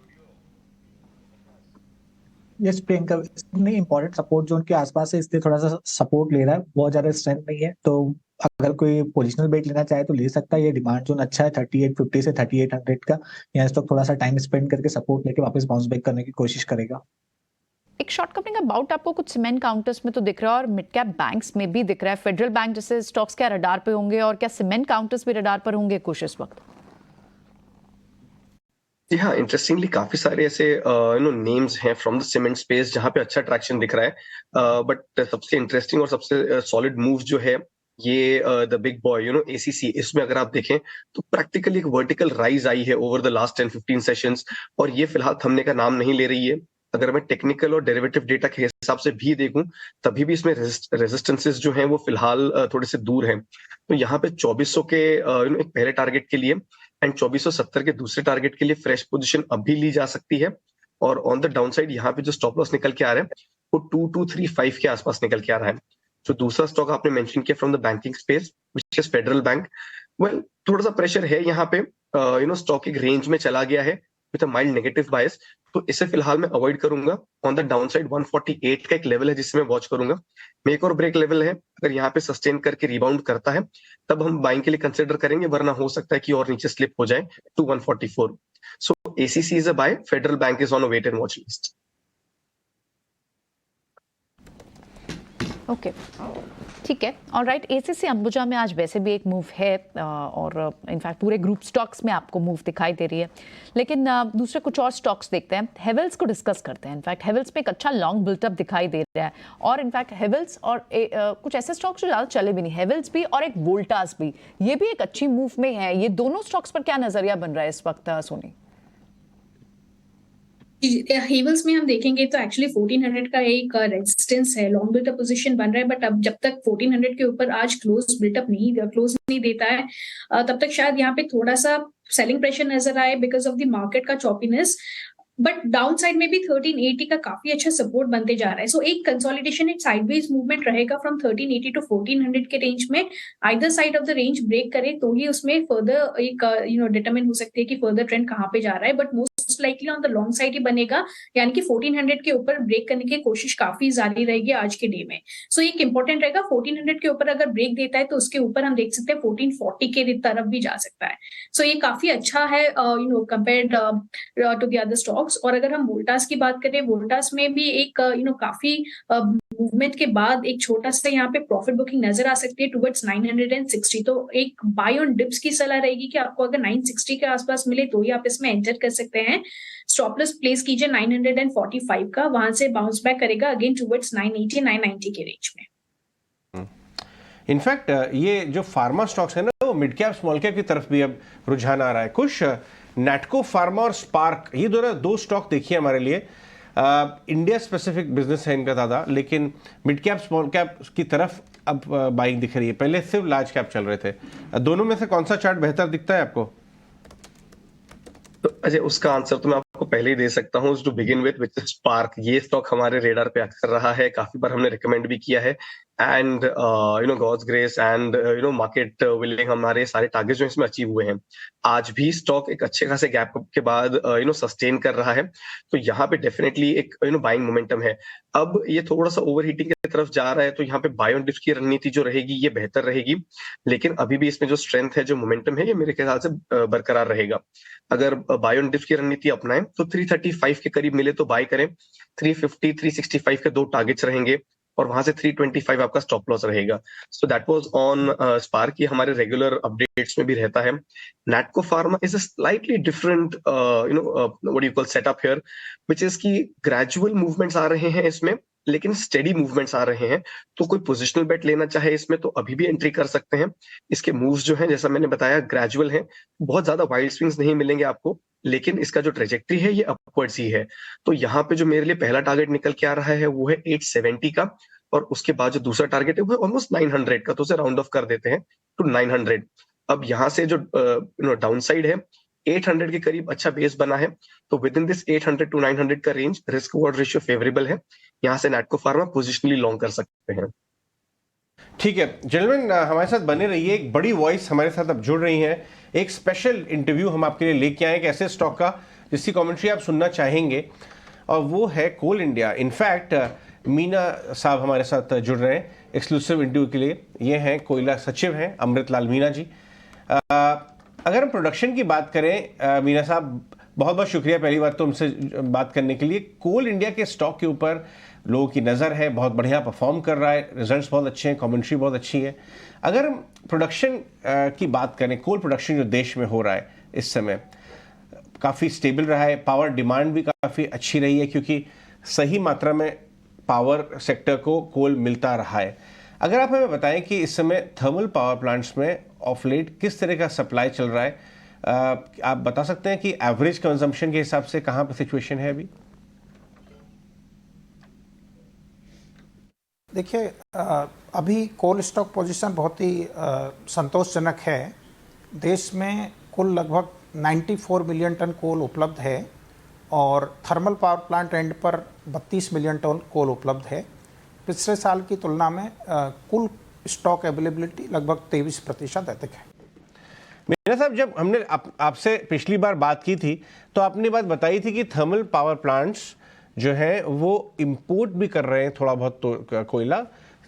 यस प्रियंका, नहीं इंपॉर्टेंट सपोर्ट जोन के आसपास है, इसलिए थोड़ा सा सपोर्ट ले रहा है, बहुत ज्यादा स्ट्रेंथ नहीं है। तो अगर कोई पोजिशनल बेट लेना चाहे तो ले सकता है। ये डिमांड जोन अच्छा है 3850 से 3800 का। यहाँ स्टॉक थोड़ा सा टाइम स्पेंड करके सपोर्ट लेके वापस बाउंस बैक करने की कोशिश करेगा। एक शॉर्ट कवरिंग अबाउट आपको कुछ सीमेंट काउंटर्स में तो दिख रहा है और मिड कैप बैंक्स में भी दिख रहा है। फेडरल बैंक जैसे स्टॉक्स क्या रडार पे होंगे और क्या सीमेंट काउंटर्स भी रडार पर होंगे कुछ इस वक्त? जी हाँ, इंटरेस्टिंगली काफी सारे ऐसे नेम्स हैं फ्रॉम द सीमेंट स्पेस जहां पे अच्छा ट्रैक्शन दिख रहा है, बट सबसे इंटरेस्टिंग और सबसे सॉलिड मूव जो है ये द बिग बॉय एसीसी, इसमें अगर आप देखें तो प्रैक्टिकली एक वर्टिकल राइज आई है ओवर द लास्ट 10-15 सेशंस, और ये फिलहाल थमने का नाम नहीं ले रही है। अगर मैं टेक्निकल और डेरिवेटिव डेटा के हिसाब से भी देखूं तभी भी इसमें रेजिस्टेंसेस जो हैं वो फिलहाल थोड़े से दूर हैं। तो यहाँ पे 2400 के एक पहले टारगेट के लिए एंड 2470 के दूसरे टारगेट के लिए फ्रेश पोजीशन अभी ली जा सकती है। और ऑन द डाउन साइड यहाँ पे जो स्टॉप लॉस निकल के आ रहा है वो 2235 के आसपास निकल के आ रहा है। जो दूसरा स्टॉक आपने मेंशन किया from the banking space which is federal bank, well थोड़ा सा प्रेशर है यहाँ पे, स्टॉक एक रेंज में चला गया है विद अ माइल्ड नेगेटिव बायस, तो इसे फिलहाल मैं अवॉइड करूंगा। ऑन द डाउन साइड 148 का एक लेवल है जिससे मैं वॉच करूंगा। मेक और ब्रेक लेवल है, अगर यहाँ पे सस्टेन करके रिबाउंड करता है तब हम बाइंग के लिए कंसिडर करेंगे, वरना हो सकता है कि और नीचे स्लिप हो जाए to 144। So ACC is a buy, Federal Bank is on a wait and watch list. Okay, ठीक है, ऑलराइट। एसीसी अंबुजा में आज वैसे भी एक मूव है और इनफैक्ट पूरे ग्रुप स्टॉक्स में आपको मूव दिखाई दे रही है, लेकिन दूसरे कुछ और स्टॉक्स देखते हैं। हेवल्स को डिस्कस करते हैं। इनफैक्ट हेवल्स में एक अच्छा लॉन्ग बिल्टअप दिखाई दे रहा है, और इनफैक्ट हेवल्स और कुछ ऐसे स्टॉक्स जो ज़्यादा चले भी नहीं, हेवल्स भी और एक वोल्टास भी, ये भी एक अच्छी मूव में है। ये दोनों स्टॉक्स पर क्या नजरिया बन रहा है इस वक्त सोनी? हेवल्स में हम देखेंगे तो एक्चुअली 1400 का एक रेजिस्टेंस है, लॉन्ग बिल्टअप पोजीशन बन रहा है, बट अब जब तक 1400 के ऊपर आज क्लोज नहीं देता है तब तक शायद यहाँ पे थोड़ा सा सेलिंग प्रेशर नजर आए बिकॉज ऑफ द मार्केट का चॉपीनेस। बट डाउन साइड में भी 1380 का काफी अच्छा सपोर्ट बनते जा रहा है। सो एक कंसोलिडेशन, एक साइडवेज मूवमेंट रहेगा फ्रॉम 1380 टू 1400 के रेंज में। Either side of the range break करे तो ही उसमें फर्दर एक डिटरमिन हो सकती है कि फर्दर ट्रेंड कहाँ पे जा रहा है, but most likely on the long side ही बनेगा, यानी कि 1400 के ऊपर ब्रेक करने की कोशिश काफी जारी रहेगी आज के डे में। सो एक इंपॉर्टेंट रहेगा, 1400 के ऊपर अगर ब्रेक देता है तो उसके ऊपर हम देख सकते हैं 1440 के तरफ भी जा सकता है। सो ये काफी अच्छा है compared to the other stocks. और अगर हम वोल्टास की बात करें, वोल्टास में भी एक काफी मूवमेंट के बाद एक छोटा सा यहाँ पे प्रॉफिट बुकिंग नजर आ सकती है टुवर्ड्स 960। तो एक बाय ऑन डिप्स की सलाह रहेगी कि आपको अगर 960 के आसपास मिले तो ही आप इसमें एंटर कर सकते हैं। स्टॉप लॉस प्लेस कीजिए 945 का, वहां से बाउंस बैक करेगा अगेन टुवर्ड्स 980 990 के रेंज में। इनफैक्ट ये जो फार्मा स्टॉक्स है ना, वो मिड कैप स्मॉल कैप की तरफ भी अब रुझान आ रहा है। कुछ नैटको फार्मा और स्पार्क, ये दो स्टॉक देखिए हमारे लिए। इंडिया स्पेसिफिक बिजनेस है इनका ज़्यादा, लेकिन मिड कैप स्मॉल कैप की तरफ अब बाइंग दिख रही है। पहले सिर्फ लार्ज कैप चल रहे थे। दोनों में से कौन सा चार्ट बेहतर दिखता है आपको? तो अजय, उसका आंसर तो मैं आपको पहले ही दे सकता हूँ। टू बिगिन विद स्पार्क, ये स्टॉक हमारे रेडार पे अक्सर रहा है, काफी बार हमने रिकमेंड भी किया है। And God's grace and market willing, हमारे सारे टारगेट्स जो इसमें अचीव हुए हैं। आज भी स्टॉक एक अच्छे खासे गैप के बाद सस्टेन कर रहा है, तो यहाँ पे डेफिनेटली एक बाइंग मोमेंटम है। अब ये थोड़ा सा ओवरहीटिंग की तरफ जा रहा है, तो यहाँ पे बाय ऑन डिप्स की रणनीति जो रहेगी ये बेहतर रहेगी, लेकिन अभी भी इसमें जो स्ट्रेंथ है, जो मोमेंटम है, ये मेरे ख्याल से बरकरार रहेगा। अगर बाय ऑन डिप्स की रणनीति अपनाएं तो 335 के करीब मिले तो बाय करें। 350 365 के दो टारगेट्स रहेंगे और वहां से 325 आपका स्टॉप लॉस रहेगा। So that was on spark. ये हमारे रेगुलर अपडेट्स में भी रहता है। Natco pharma is a slightly different what you call setup here, which is की ग्रेजुअल मूवमेंट्स आ रहे हैं इसमें, लेकिन स्टेडी मूवमेंट्स आ रहे हैं। तो कोई पोजिशनल बेट लेना चाहे इसमें तो अभी भी एंट्री कर सकते हैं। इसके मूव्स जो हैं, जैसा मैंने बताया, ग्रेजुअल हैं, बहुत ज्यादा वाइल्ड स्विंग्स नहीं मिलेंगे आपको, लेकिन इसका जो ट्रेजेक्ट्री है ये अपवर्ड्स ही है। तो यहाँ पे जो मेरे लिए पहला टारगेट निकल के आ रहा है वो है 870 का, और उसके बाद जो दूसरा टारगेट है वो है ऑलमोस्ट 900 का, तो उसे राउंड ऑफ कर देते हैं टू 900। अब यहाँ से जो डाउन साइड है 800 के करीब अच्छा बेस बना है, तो विद इन दिस 800 टू 900 का range risk reward ratio favourable है। यहाँ से नैटको फार्मा पोजिशनली लॉन्ग कर सकते हैं। ठीक है जेंटलमैन, हमारे साथ बने रहिए। एक बड़ी वॉइस हमारे साथ अब जुड़ रही है। एक स्पेशल इंटरव्यू हम आपके लिए लेके आए एक ऐसे स्टॉक का जिसकी कमेंट्री आप सुनना चाहेंगे, और वो है कोल इंडिया। इनफैक्ट मीना साहब हमारे साथ जुड़ रहे हैं एक्सक्लूसिव इंटरव्यू के लिए। ये हैं कोयला सचिव हैं अमृतलाल मीना जी। अगर हम प्रोडक्शन की बात करें, मीना साहब बहुत बहुत शुक्रिया पहली बात तो हमसे बात करने के लिए। कोल इंडिया के स्टॉक के ऊपर लोगों की नज़र है, बहुत बढ़िया परफॉर्म कर रहा है, रिजल्ट्स बहुत अच्छे हैं, कमेंट्री बहुत अच्छी है। अगर हम प्रोडक्शन की बात करें, कोल प्रोडक्शन जो देश में हो रहा है इस समय काफ़ी स्टेबल रहा है, पावर डिमांड भी काफ़ी अच्छी रही है, क्योंकि सही मात्रा में पावर सेक्टर को कोल मिलता रहा है। अगर आप हमें बताएं कि इस समय थर्मल पावर प्लांट्स में ऑफ लेट किस तरह का सप्लाई चल रहा है, आप बता सकते हैं कि एवरेज कंजम्पशन के हिसाब से कहाँ पर सिचुएशन है अभी? देखिए, अभी कोल स्टॉक पोजीशन बहुत ही संतोषजनक है। देश में कुल लगभग 94 मिलियन टन कोल उपलब्ध है और थर्मल पावर प्लांट एंड पर 32 मिलियन टन कोल उपलब्ध है। पिछले साल की तुलना में कुल स्टॉक अवेलेबिलिटी लगभग 23% अधिक है। मेरा साहब, जब हमने आपसे पिछली बार बात की थी तो आपने बात बताई थी कि थर्मल पावर प्लांट्स जो है वो इंपोर्ट भी कर रहे हैं थोड़ा बहुत तो कोयला,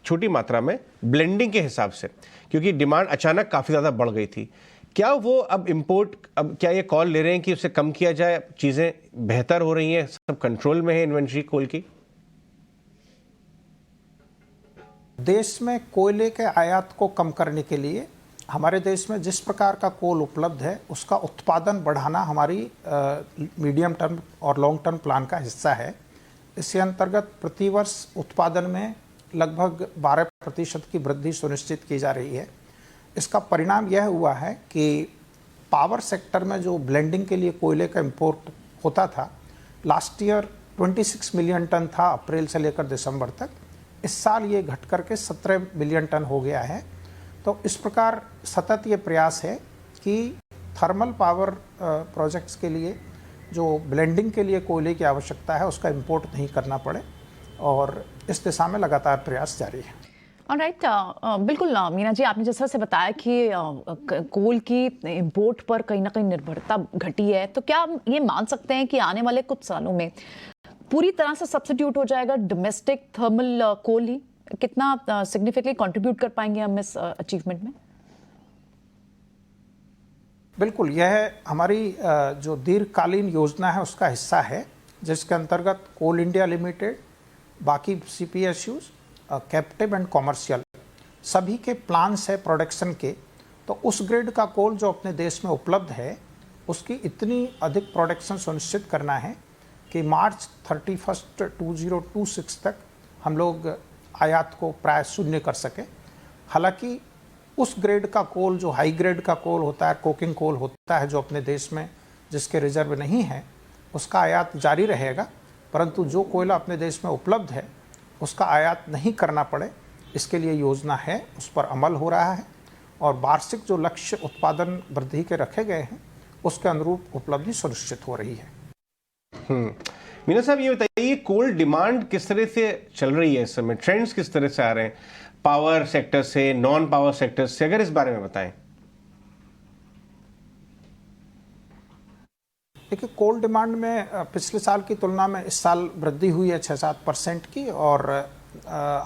छोटी मात्रा में, ब्लेंडिंग के हिसाब से, क्योंकि डिमांड अचानक काफ़ी ज़्यादा बढ़ गई थी। क्या वो अब इंपोर्ट, अब क्या ये कॉल ले रहे हैं कि उसे कम किया जाए, चीज़ें बेहतर हो रही हैं, सब कंट्रोल में है इन्वेंट्री कोल की? देश में कोयले के आयात को कम करने के लिए हमारे देश में जिस प्रकार का कोल उपलब्ध है उसका उत्पादन बढ़ाना हमारी मीडियम टर्म और लॉन्ग टर्म प्लान का हिस्सा है। इसके अंतर्गत प्रतिवर्ष उत्पादन में लगभग 12% की वृद्धि सुनिश्चित की जा रही है। इसका परिणाम यह हुआ है कि पावर सेक्टर में जो ब्लेंडिंग के लिए कोयले का इंपोर्ट होता था लास्ट ईयर 26 मिलियन टन था अप्रैल से लेकर दिसंबर तक। इस साल ये घट करके 17 मिलियन टन हो गया है। तो इस प्रकार सतत ये प्रयास है कि थर्मल पावर प्रोजेक्ट्स के लिए जो ब्लेंडिंग के लिए कोयले की आवश्यकता है उसका इंपोर्ट नहीं करना पड़े, और इस दिशा में लगातार प्रयास जारी है। ऑलराइट, बिल्कुल मीना जी, आपने जैसा से बताया कि कोल की इंपोर्ट पर कहीं ना कहीं निर्भरता घटी है, तो क्या हम ये मान सकते हैं कि आने वाले कुछ सालों में पूरी तरह से सब्स्टिट्यूट हो जाएगा डोमेस्टिक थर्मल कोल ही? कितना सिग्निफिकेंटली कंट्रीब्यूट कर पाएंगे हम इस अचीवमेंट में? बिल्कुल, यह हमारी जो दीर्घकालीन योजना है उसका हिस्सा है, जिसके अंतर्गत कोल इंडिया लिमिटेड, बाकी CPSUs, कैप्टिव एंड कॉमर्शियल सभी के प्लान्स है प्रोडक्शन के। तो उस ग्रेड का कोल जो अपने देश में उपलब्ध है उसकी इतनी अधिक प्रोडक्शन सुनिश्चित करना है कि मार्च 31 2026 तक हम लोग आयात को प्राय शून्य कर सके। हालांकि उस ग्रेड का कोल जो हाई ग्रेड का कोल होता है, कोकिंग कोल होता है, जो अपने देश में जिसके रिजर्व नहीं है, उसका आयात जारी रहेगा, परंतु जो कोयला अपने देश में उपलब्ध है उसका आयात नहीं करना पड़े, इसके लिए योजना है, उस पर अमल हो रहा है, और वार्षिक जो लक्ष्य उत्पादन वृद्धि के रखे गए हैं उसके अनुरूप उपलब्धि सुनिश्चित हो रही है। मीना साहब, ये बताइए कोल डिमांड किस तरह से चल रही है इस समय, ट्रेंड्स किस तरह से आ रहे हैं, पावर सेक्टर से, नॉन पावर सेक्टर से, अगर इस बारे में बताएं। देखिए, कोल डिमांड में पिछले साल की तुलना में इस साल वृद्धि हुई है 6-7% की, और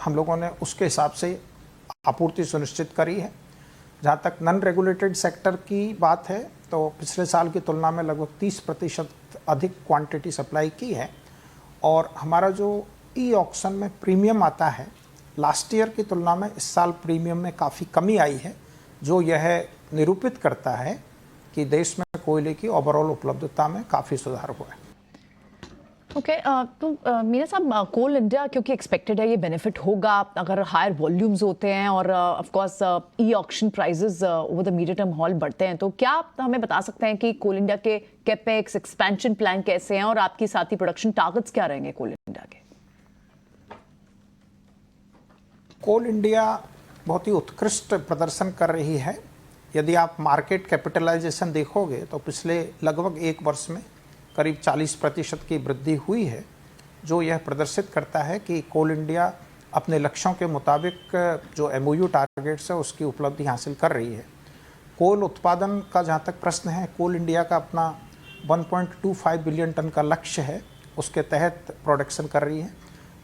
हम लोगों ने उसके हिसाब से आपूर्ति सुनिश्चित करी है। जहाँ तक नॉन रेगुलेटेड सेक्टर की बात है तो पिछले साल की तुलना में लगभग 30% अधिक क्वांटिटी सप्लाई की है, और हमारा जो ऑक्शन में प्रीमियम आता है लास्ट ईयर की तुलना में इस साल प्रीमियम में काफ़ी कमी आई है, जो यह निरूपित करता है कि देश में कोयले की ओवरऑल उपलब्धता में काफ़ी सुधार हुआ है। ओके, तो मीना साहब, कोल इंडिया क्योंकि एक्सपेक्टेड है ये बेनिफिट होगा अगर हायर वॉल्यूम्स होते हैं और of course auction prices over the medium term hall बढ़ते हैं, तो क्या आप हमें बता सकते हैं कि कोल इंडिया के कैपेक्स एक्सपेंशन प्लान कैसे हैं और आपकी साथ ही प्रोडक्शन टारगेट्स क्या रहेंगे कोल इंडिया के? कोल इंडिया बहुत ही उत्कृष्ट प्रदर्शन कर रही है। यदि आप मार्केट कैपिटलाइजेशन देखोगे तो पिछले लगभग एक वर्ष में करीब 40% की वृद्धि हुई है, जो यह प्रदर्शित करता है कि कोल इंडिया अपने लक्ष्यों के मुताबिक जो MOU टारगेट्स है उसकी उपलब्धि हासिल कर रही है। कोल उत्पादन का जहाँ तक प्रश्न है, कोल इंडिया का अपना 1.25 बिलियन टन का लक्ष्य है, उसके तहत प्रोडक्शन कर रही है।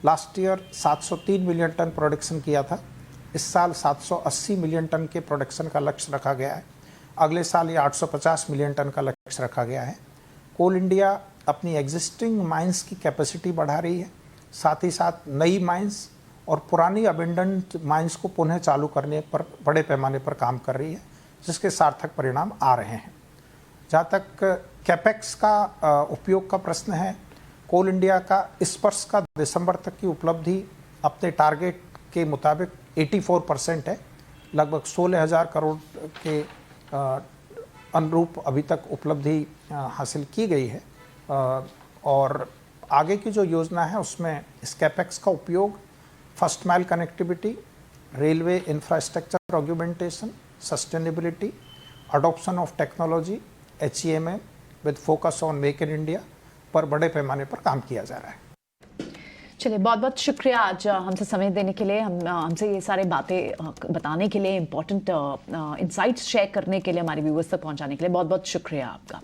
Last year 703 million tonne production किया था, इस साल 780 मिलियन टन के प्रोडक्शन का लक्ष्य रखा गया है। अगले साल ये 850 मिलियन टन का लक्ष्य रखा गया है। कोल इंडिया अपनी एग्जिस्टिंग माइंस की कैपेसिटी बढ़ा रही है, साथ ही साथ नई माइंस और पुरानी अबेंडेंट माइंस को पुनः चालू करने पर बड़े पैमाने पर काम कर रही है, जिसके सार्थक परिणाम आ रहे हैं। जहाँ तक कैपेक्स का उपयोग का प्रश्न है, कोल इंडिया का इस वर्ष का दिसंबर तक की उपलब्धि अपने टारगेट के मुताबिक 84% है, लगभग 16,000 करोड़ के अनुरूप अभी तक उपलब्धि हासिल की गई है। और आगे की जो योजना है उसमें इस कैपेक्स का उपयोग first mile connectivity, railway infrastructure augmentation, sustainability, adoption of technology, HEMM with focus on make in India पर बड़े पैमाने पर काम किया जा रहा है। चलिए, बहुत बहुत शुक्रिया आज हमसे समय देने के लिए, हमसे ये सारे बातें बताने के लिए, इंपॉर्टेंट इंसाइट्स शेयर करने के लिए, हमारे व्यूअर्स तक पहुंचाने के लिए बहुत बहुत शुक्रिया आपका।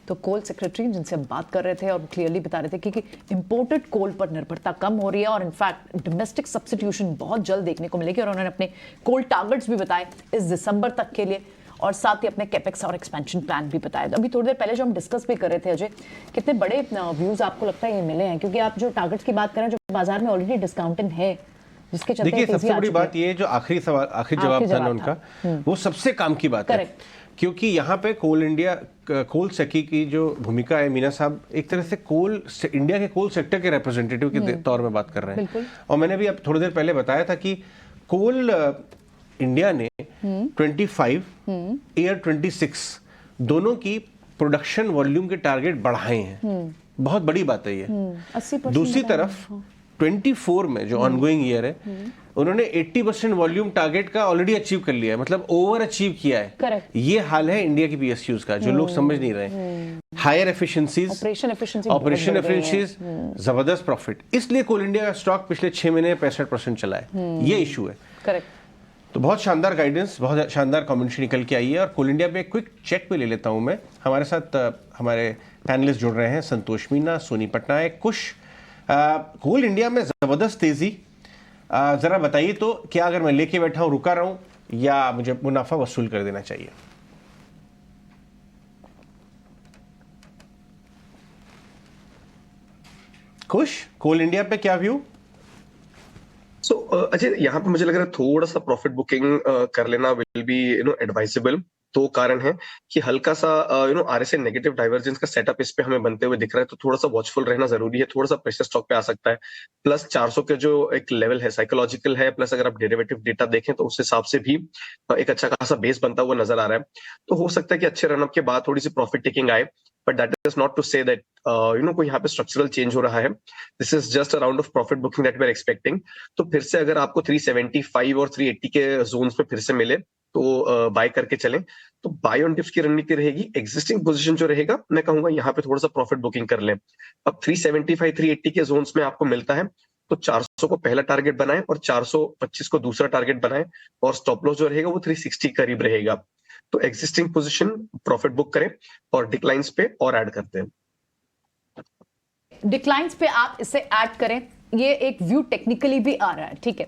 तो कोल सेक्रेटरी जिनसे हम बात कर रहे थे और क्लियरली बता रहे थे कि इंपोर्टेड कोल पर निर्भरता कम हो रही है और इनफैक्ट डोमेस्टिक सब्स्टिट्यूशन बहुत जल्द देखने को मिलेगी, और उन्होंने अपने कोल टारगेट्स भी बताए इस दिसंबर तक के लिए, और साथ ही अपने कैपेक्स और एक्सपेंशन प्लान भी बताया। अभी थोड़ी देर पहले जो हम डिस्कस भी कर रहे थे अजय, कितने बड़े व्यूज आपको लगता है ये मिले हैं, क्योंकि आप जो टारगेट्स की बात करें जो बाजार में ऑलरेडी डिस्काउंटेड है, जिसके चलते देखिए सबसे बड़ी बात ये जो आखिरी जवाब था ना उनका, वो सबसे काम की बात है, क्योंकि यहाँ पे कोल इंडिया, कोल सेकी की जो भूमिका है, मीना साहब एक तरह से इंडिया के कोल सेक्टर के रिप्रेजेंटेटिव के तौर में बात कर रहे हैं। और मैंने भी अब थोड़ी देर पहले बताया था कि कोल इंडिया ने 25 ईयर 26 दोनों की प्रोडक्शन वॉल्यूम के टारगेट बढ़ाए हैं। बहुत बड़ी बात है ये। 80% दूसरी तरफ 24 में जो ऑनगोइंग ईयर है उन्होंने 80% वॉल्यूम टारगेट का ऑलरेडी अचीव कर लिया है, मतलब ओवर अचीव किया है। Correct. ये हाल है इंडिया की पीएसयूज का जो लोग समझ नहीं रहे। हायर एफिशिएंसीज, ऑपरेशन एफिशिएंसीज, जबरदस्त प्रॉफिट, इसलिए कोल इंडिया का स्टॉक पिछले 6 महीने 65% चला है। ये इशू है। करेक्ट। तो बहुत शानदार गाइडेंस, बहुत शानदार कमेंट्री निकल के आई है। और कोल इंडिया पे एक क्विक चेक पे ले लेता हूं मैं। हमारे साथ हमारे पैनलिस्ट जुड़ रहे हैं, संतोष मीना, सोनी पटनायक, कुश। कोल इंडिया में जबरदस्त तेजी, जरा बताइए तो क्या अगर मैं लेके बैठा हूं रुका रहूं या मुझे मुनाफा वसूल कर देना चाहिए? कुश, कोल इंडिया पे क्या व्यू? सो अजय, यहाँ पे मुझे लग रहा है थोड़ा सा प्रॉफिट बुकिंग कर लेना विल बी एडवाइजेबल। तो कारण है कि हल्का सा आरएसए नेगेटिव डाइवर्जेंस का सेटअप इस पे हमें बनते हुए दिख रहा है, तो थोड़ा सा वॉचफुल रहना जरूरी है। थोड़ा सा प्रेशर स्टॉक पे आ सकता है। प्लस 400 के जो एक लेवल है साइकोलॉजिकल है, प्लस अगर आप डेरिवेटिव डेटा देखें तो उस हिसाब से भी एक अच्छा खासा बेस बनता हुआ नजर आ रहा है। तो हो सकता है कि अच्छे रनअप के बाद थोड़ी सी प्रॉफिट टेकिंग आए, but that is not to say that कोई यहाँ पे स्ट्रक्चरल चेंज हो रहा है। This is just a round of profit booking that we are expecting. तो फिर से अगर आपको 375 और 380 के जोन्स पे फिर से मिले तो बाय करके चलें। तो बाय ऑन डिप्स की रणनीति रहेगी। एग्जिस्टिंग पोजीशन जो रहेगा, मैं कहूंगा यहाँ पे थोड़ा सा प्रॉफिट बुकिंग कर लें। अब 375 380 के जोन्स में आपको मिलता है तो 400 को पहला टारगेट बनाएं और 425 को दूसरा टारगेट बनाएं, और स्टॉप लॉस जो रहेगा वो 360 करीब रहेगा। तो एग्जिस्टिंग पोजीशन प्रॉफिट बुक करें और डिक्लाइंस पे और ऐड करते हैं। डिक्लाइंस पे आप इसे ऐड करें, ये एक व्यू टेक्निकली भी आ रहा है। ठीक है,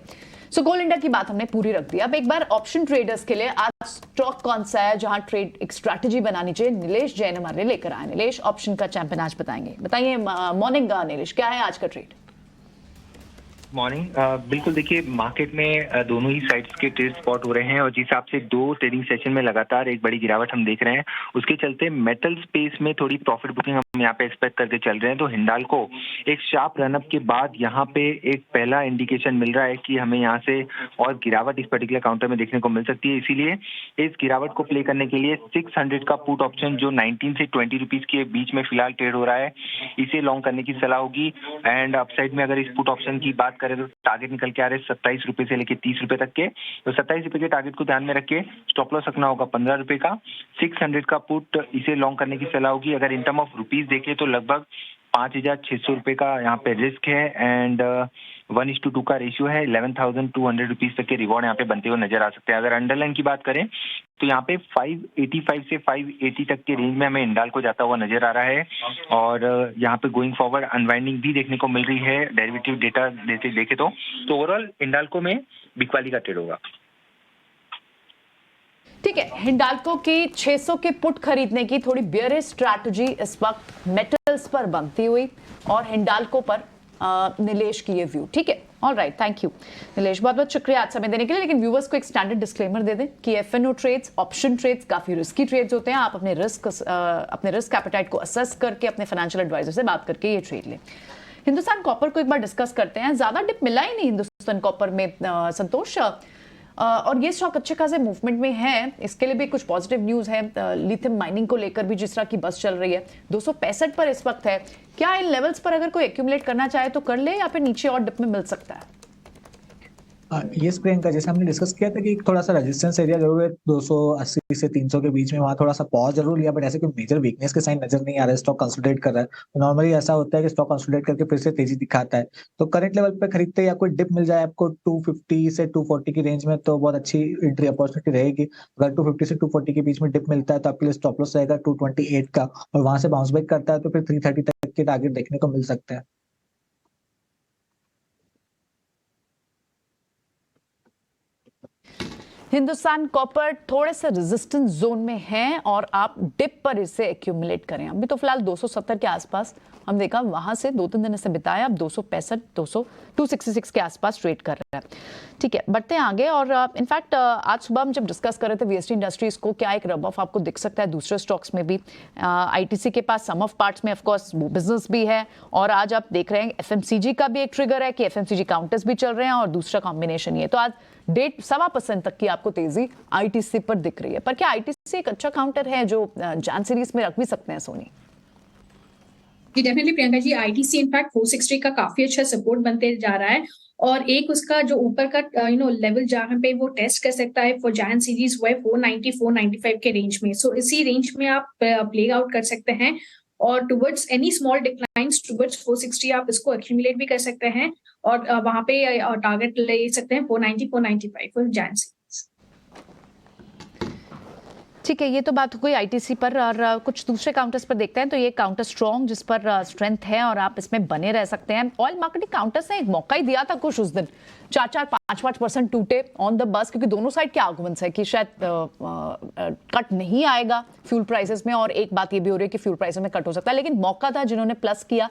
सो कोल इंडिया की बात हमने पूरी रख दी। अब एक बार ऑप्शन ट्रेडर्स के लिए आज स्टॉक कौन सा है जहां ट्रेड एक स्ट्रैटेजी बनानी चाहिए, नीलेश जैन हमारे लिए लेकर आए। नीलेश, ऑप्शन का चैंपियन आज बताइए। मॉर्निंग नीलेश, क्या है आज का ट्रेड? मॉर्निंग। बिल्कुल, देखिए मार्केट में दोनों ही साइड्स के ट्रेड स्पॉट हो रहे हैं और जिस हिसाब से 2 ट्रेडिंग सेशन में लगातार एक बड़ी गिरावट हम देख रहे हैं, उसके चलते मेटल स्पेस में थोड़ी प्रॉफिट बुकिंग हम यहाँ पे एक्सपेक्ट करके चल रहे हैं। तो हिंडाल्को एक शार्प रनअप के बाद यहाँ पे एक पहला इंडिकेशन मिल रहा है कि हमें यहाँ से और गिरावट इस पर्टिकुलर काउंटर में देखने को मिल सकती है। इसीलिए इस गिरावट को प्ले करने के लिए 600 का पुट ऑप्शन जो 19 से 20 रुपीज के बीच में फिलहाल ट्रेड हो रहा है, इसे लॉन्ग करने की सलाह होगी। एंड अपसाइड में अगर इस पुट ऑप्शन की बात करें तो टारगेट निकल के आ रहे 27 रुपए से लेके 30 रुपए तक के। तो 27 रुपए के टारगेट को ध्यान में रख के स्टॉप लॉस रखना होगा 15 रुपए का। 600 का पुट, इसे लॉन्ग करने की सलाह होगी। अगर इन टर्म ऑफ रुपीज देखें तो लगभग 5,600 रुपए का यहाँ पे रिस्क है एंड 1:2 का रेशियो है। 11,200 रुपीज तक के रिवॉर्ड यहाँ पे बनते हुए नजर आ सकते हैं। अगर अंडरलाइन की बात करें तो यहाँ पे 585 से 580 तक के रेंज में हमें हिंडाल्को जाता हुआ नजर आ रहा है। और यहाँ पे गोइंग फॉरवर्ड अनवाइंडिंग भी देखने को मिल रही है डेरिवेटिव डेटा देखे तो ओवरऑल हिंडाल्को में बिकवाली का ट्रेड होगा। ठीक है, हिंडाल्को की 600 के पुट खरीदने की थोड़ी बियरिश स्ट्रैटेजी इस वक्त मेटल्स पर बनती हुई और हिंडाल्को पर नीलेश की ये व्यू। ठीक है, all right, thank you Nilesh, बहुत बहुत शुक्रिया आज समय देने के लिए। लेकिन व्यूवर्स को एक स्टैंडर्ड डिस्क्लेमर दे दें कि एफएनओ ट्रेड्स, ऑप्शन ट्रेड्स काफी रिस्की ट्रेड्स होते हैं। आप अपने रिस्क एपेटाइट को असेस करके अपने फाइनेंशियल एडवाइजर से बात करके ये ट्रेड लें। हिंदुस्तान कॉपर को एक बार डिस्कस करते हैं। ज्यादा डिप मिला ही नहीं हिंदुस्तान कॉपर में संतोष, और ये स्टॉक अच्छे खासे मूवमेंट में है। इसके लिए भी कुछ पॉजिटिव न्यूज है। लिथियम माइनिंग को लेकर भी जिस तरह की बस चल रही है, 265 पर इस वक्त है। क्या इन लेवल्स पर अगर कोई एक्यूमुलेट करना चाहे तो कर ले या फिर नीचे और डिप में मिल सकता है? यस प्रियंका, जैसे हमने डिस्कस किया था कि थोड़ा सा रेजिस्टेंस एरिया जरूर है 280 से 300 के बीच में, वहाँ थोड़ा सा पॉज जरूर लिया, बट ऐसे कोई मेजर वीकनेस के साइन नजर नहीं आ रहा है। स्टॉक कंसोलिडेट कर रहा है, तो नॉर्मली ऐसा होता है कि स्टॉक कंसोलिडेट करके फिर से तेजी दिखाता है। तो करंट लेवल पे खरीदते या कोई डिप मिल जाए आपको 250 से 240 की रेंज में तो बहुत अच्छी एंट्री अपॉर्चुनिटी रहेगी। अगर 250 से 240 के बीच में डिप मिलता है तो आपके लिए स्टॉप लॉस रहेगा 228 का, और वहां से बाउंस बैक करता है तो फिर 330 तक के टारगेट देखने को मिल सकता है। हिंदुस्तान कॉपर थोड़े से रेजिस्टेंस जोन में है और आप डिप पर इसे एक्यूमुलेट करें। अभी तो फिलहाल 270 के आसपास हम देखा, वहां से 2-3 दिन से बिताया, अब 265 266 के आसपास ट्रेड कर रहा है। ठीक है, बढ़ते हैं आगे। और इनफैक्ट आज सुबह हम जब डिस्कस कर रहे थे वीएसटी इंडस्ट्रीज को, क्या एक रब ऑफ आपको दिख सकता है दूसरे स्टॉक्स में भी। आईटीसी के पास सम ऑफ पार्ट्स में ऑफकोर्स बिजनेस भी है, और आज आप देख रहे हैं एफएमसीजी का भी एक ट्रिगर है कि एफएमसीजी काउंटर्स भी चल रहे हैं और दूसरा कॉम्बिनेशन ये। तो आज 1.25% तक की आपको तेजी आईटीसी पर दिख रही है। पर क्या आईटीसी एक अच्छा काउंटर है जो जैन सीरीज में रख भी सकते हैं सोनी? जी definitely Priyanka ji, ITC in fact 460 का काफी अच्छा सपोर्ट बनते जा रहा है और एक उसका जो ऊपर का लेवल जहां पे वो टेस्ट कर सकता है फॉर जैन सीरीज वो है 490 495 के रेंज में। सो इसी रेंज में आप प्ले आउट कर सकते हैं और towards any small declines towards 460 आप इसको एक्यूमुलेट भी कर सकते हैं और वहां पे टारगेट ले सकते हैं 490 495 फॉर जैन सीरीज। ठीक है, ये तो बात हो गई आईटीसी पर। और कुछ दूसरे काउंटर्स पर देखते हैं। तो ये काउंटर स्ट्रॉन्ग जिस पर स्ट्रेंथ है और आप इसमें बने रह सकते हैं। ऑयल मार्केटिंग काउंटर्स ने एक मौका ही दिया था कुछ उस दिन, 4-5% टूटे ऑन द बस, क्योंकि दोनों साइड के आर्गुमेंट्स है कि शायद कट नहीं आएगा फ्यूल प्राइसेस में, और एक बात ये भी हो रही है कि फ्यूल प्राइसेस में कट हो सकता है, लेकिन मौका था जिन्होंने प्लस किया।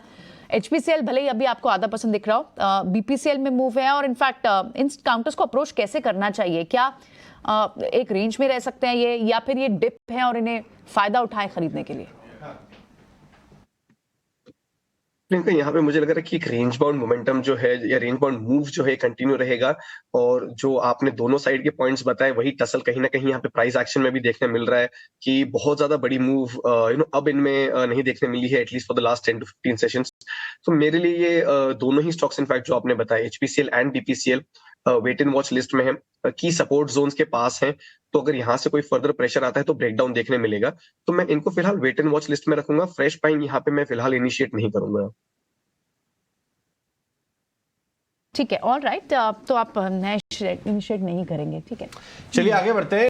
एचपीसीएल भले ही अभी आपको आधा % दिख रहा हो, बीपीसीएल में मूव है। और इनफैक्ट इन काउंटर्स को अप्रोच कैसे करना चाहिए? क्या एक रेंज में रह सकते हैं ये, या फिर ये डिप है और इन्हें फायदा उठाए खरीदने के लिए? यहाँ पे मुझे लग रहा है कि एक रेंज बाउंड मोमेंटम जो है या रेंज बाउंड मूव जो है कंटिन्यू रहेगा, और जो आपने दोनों साइड के पॉइंट्स बताए वही टसल कहीं ना कहीं यहाँ पे प्राइस एक्शन में भी देखने मिल रहा है कि बहुत ज्यादा बड़ी मूव अब इनमें नहीं देखने मिली है, at least for the last 10 to 15 sessions. तो मेरे लिए ये दोनों ही स्टॉक्स इनफैक्ट जो आपने बताया, HPCL and BPCL, wait and watch list में है, की सपोर्ट जोन्स के पास है। तो अगर यहाँ से कोई फर्दर प्रेशर आता है तो ब्रेकडाउन देखने मिलेगा। तो मैं इनको फिलहाल वेट एंड वॉच लिस्ट में रखूंगा, फ्रेश बाइंग यहाँ पे मैं फिलहाल इनिशिएट नहीं करूंगा। ठीक है, ऑल राइट। तो आप इनिशिएट नहीं करेंगे, ठीक है। चलिए आगे बढ़ते हैं।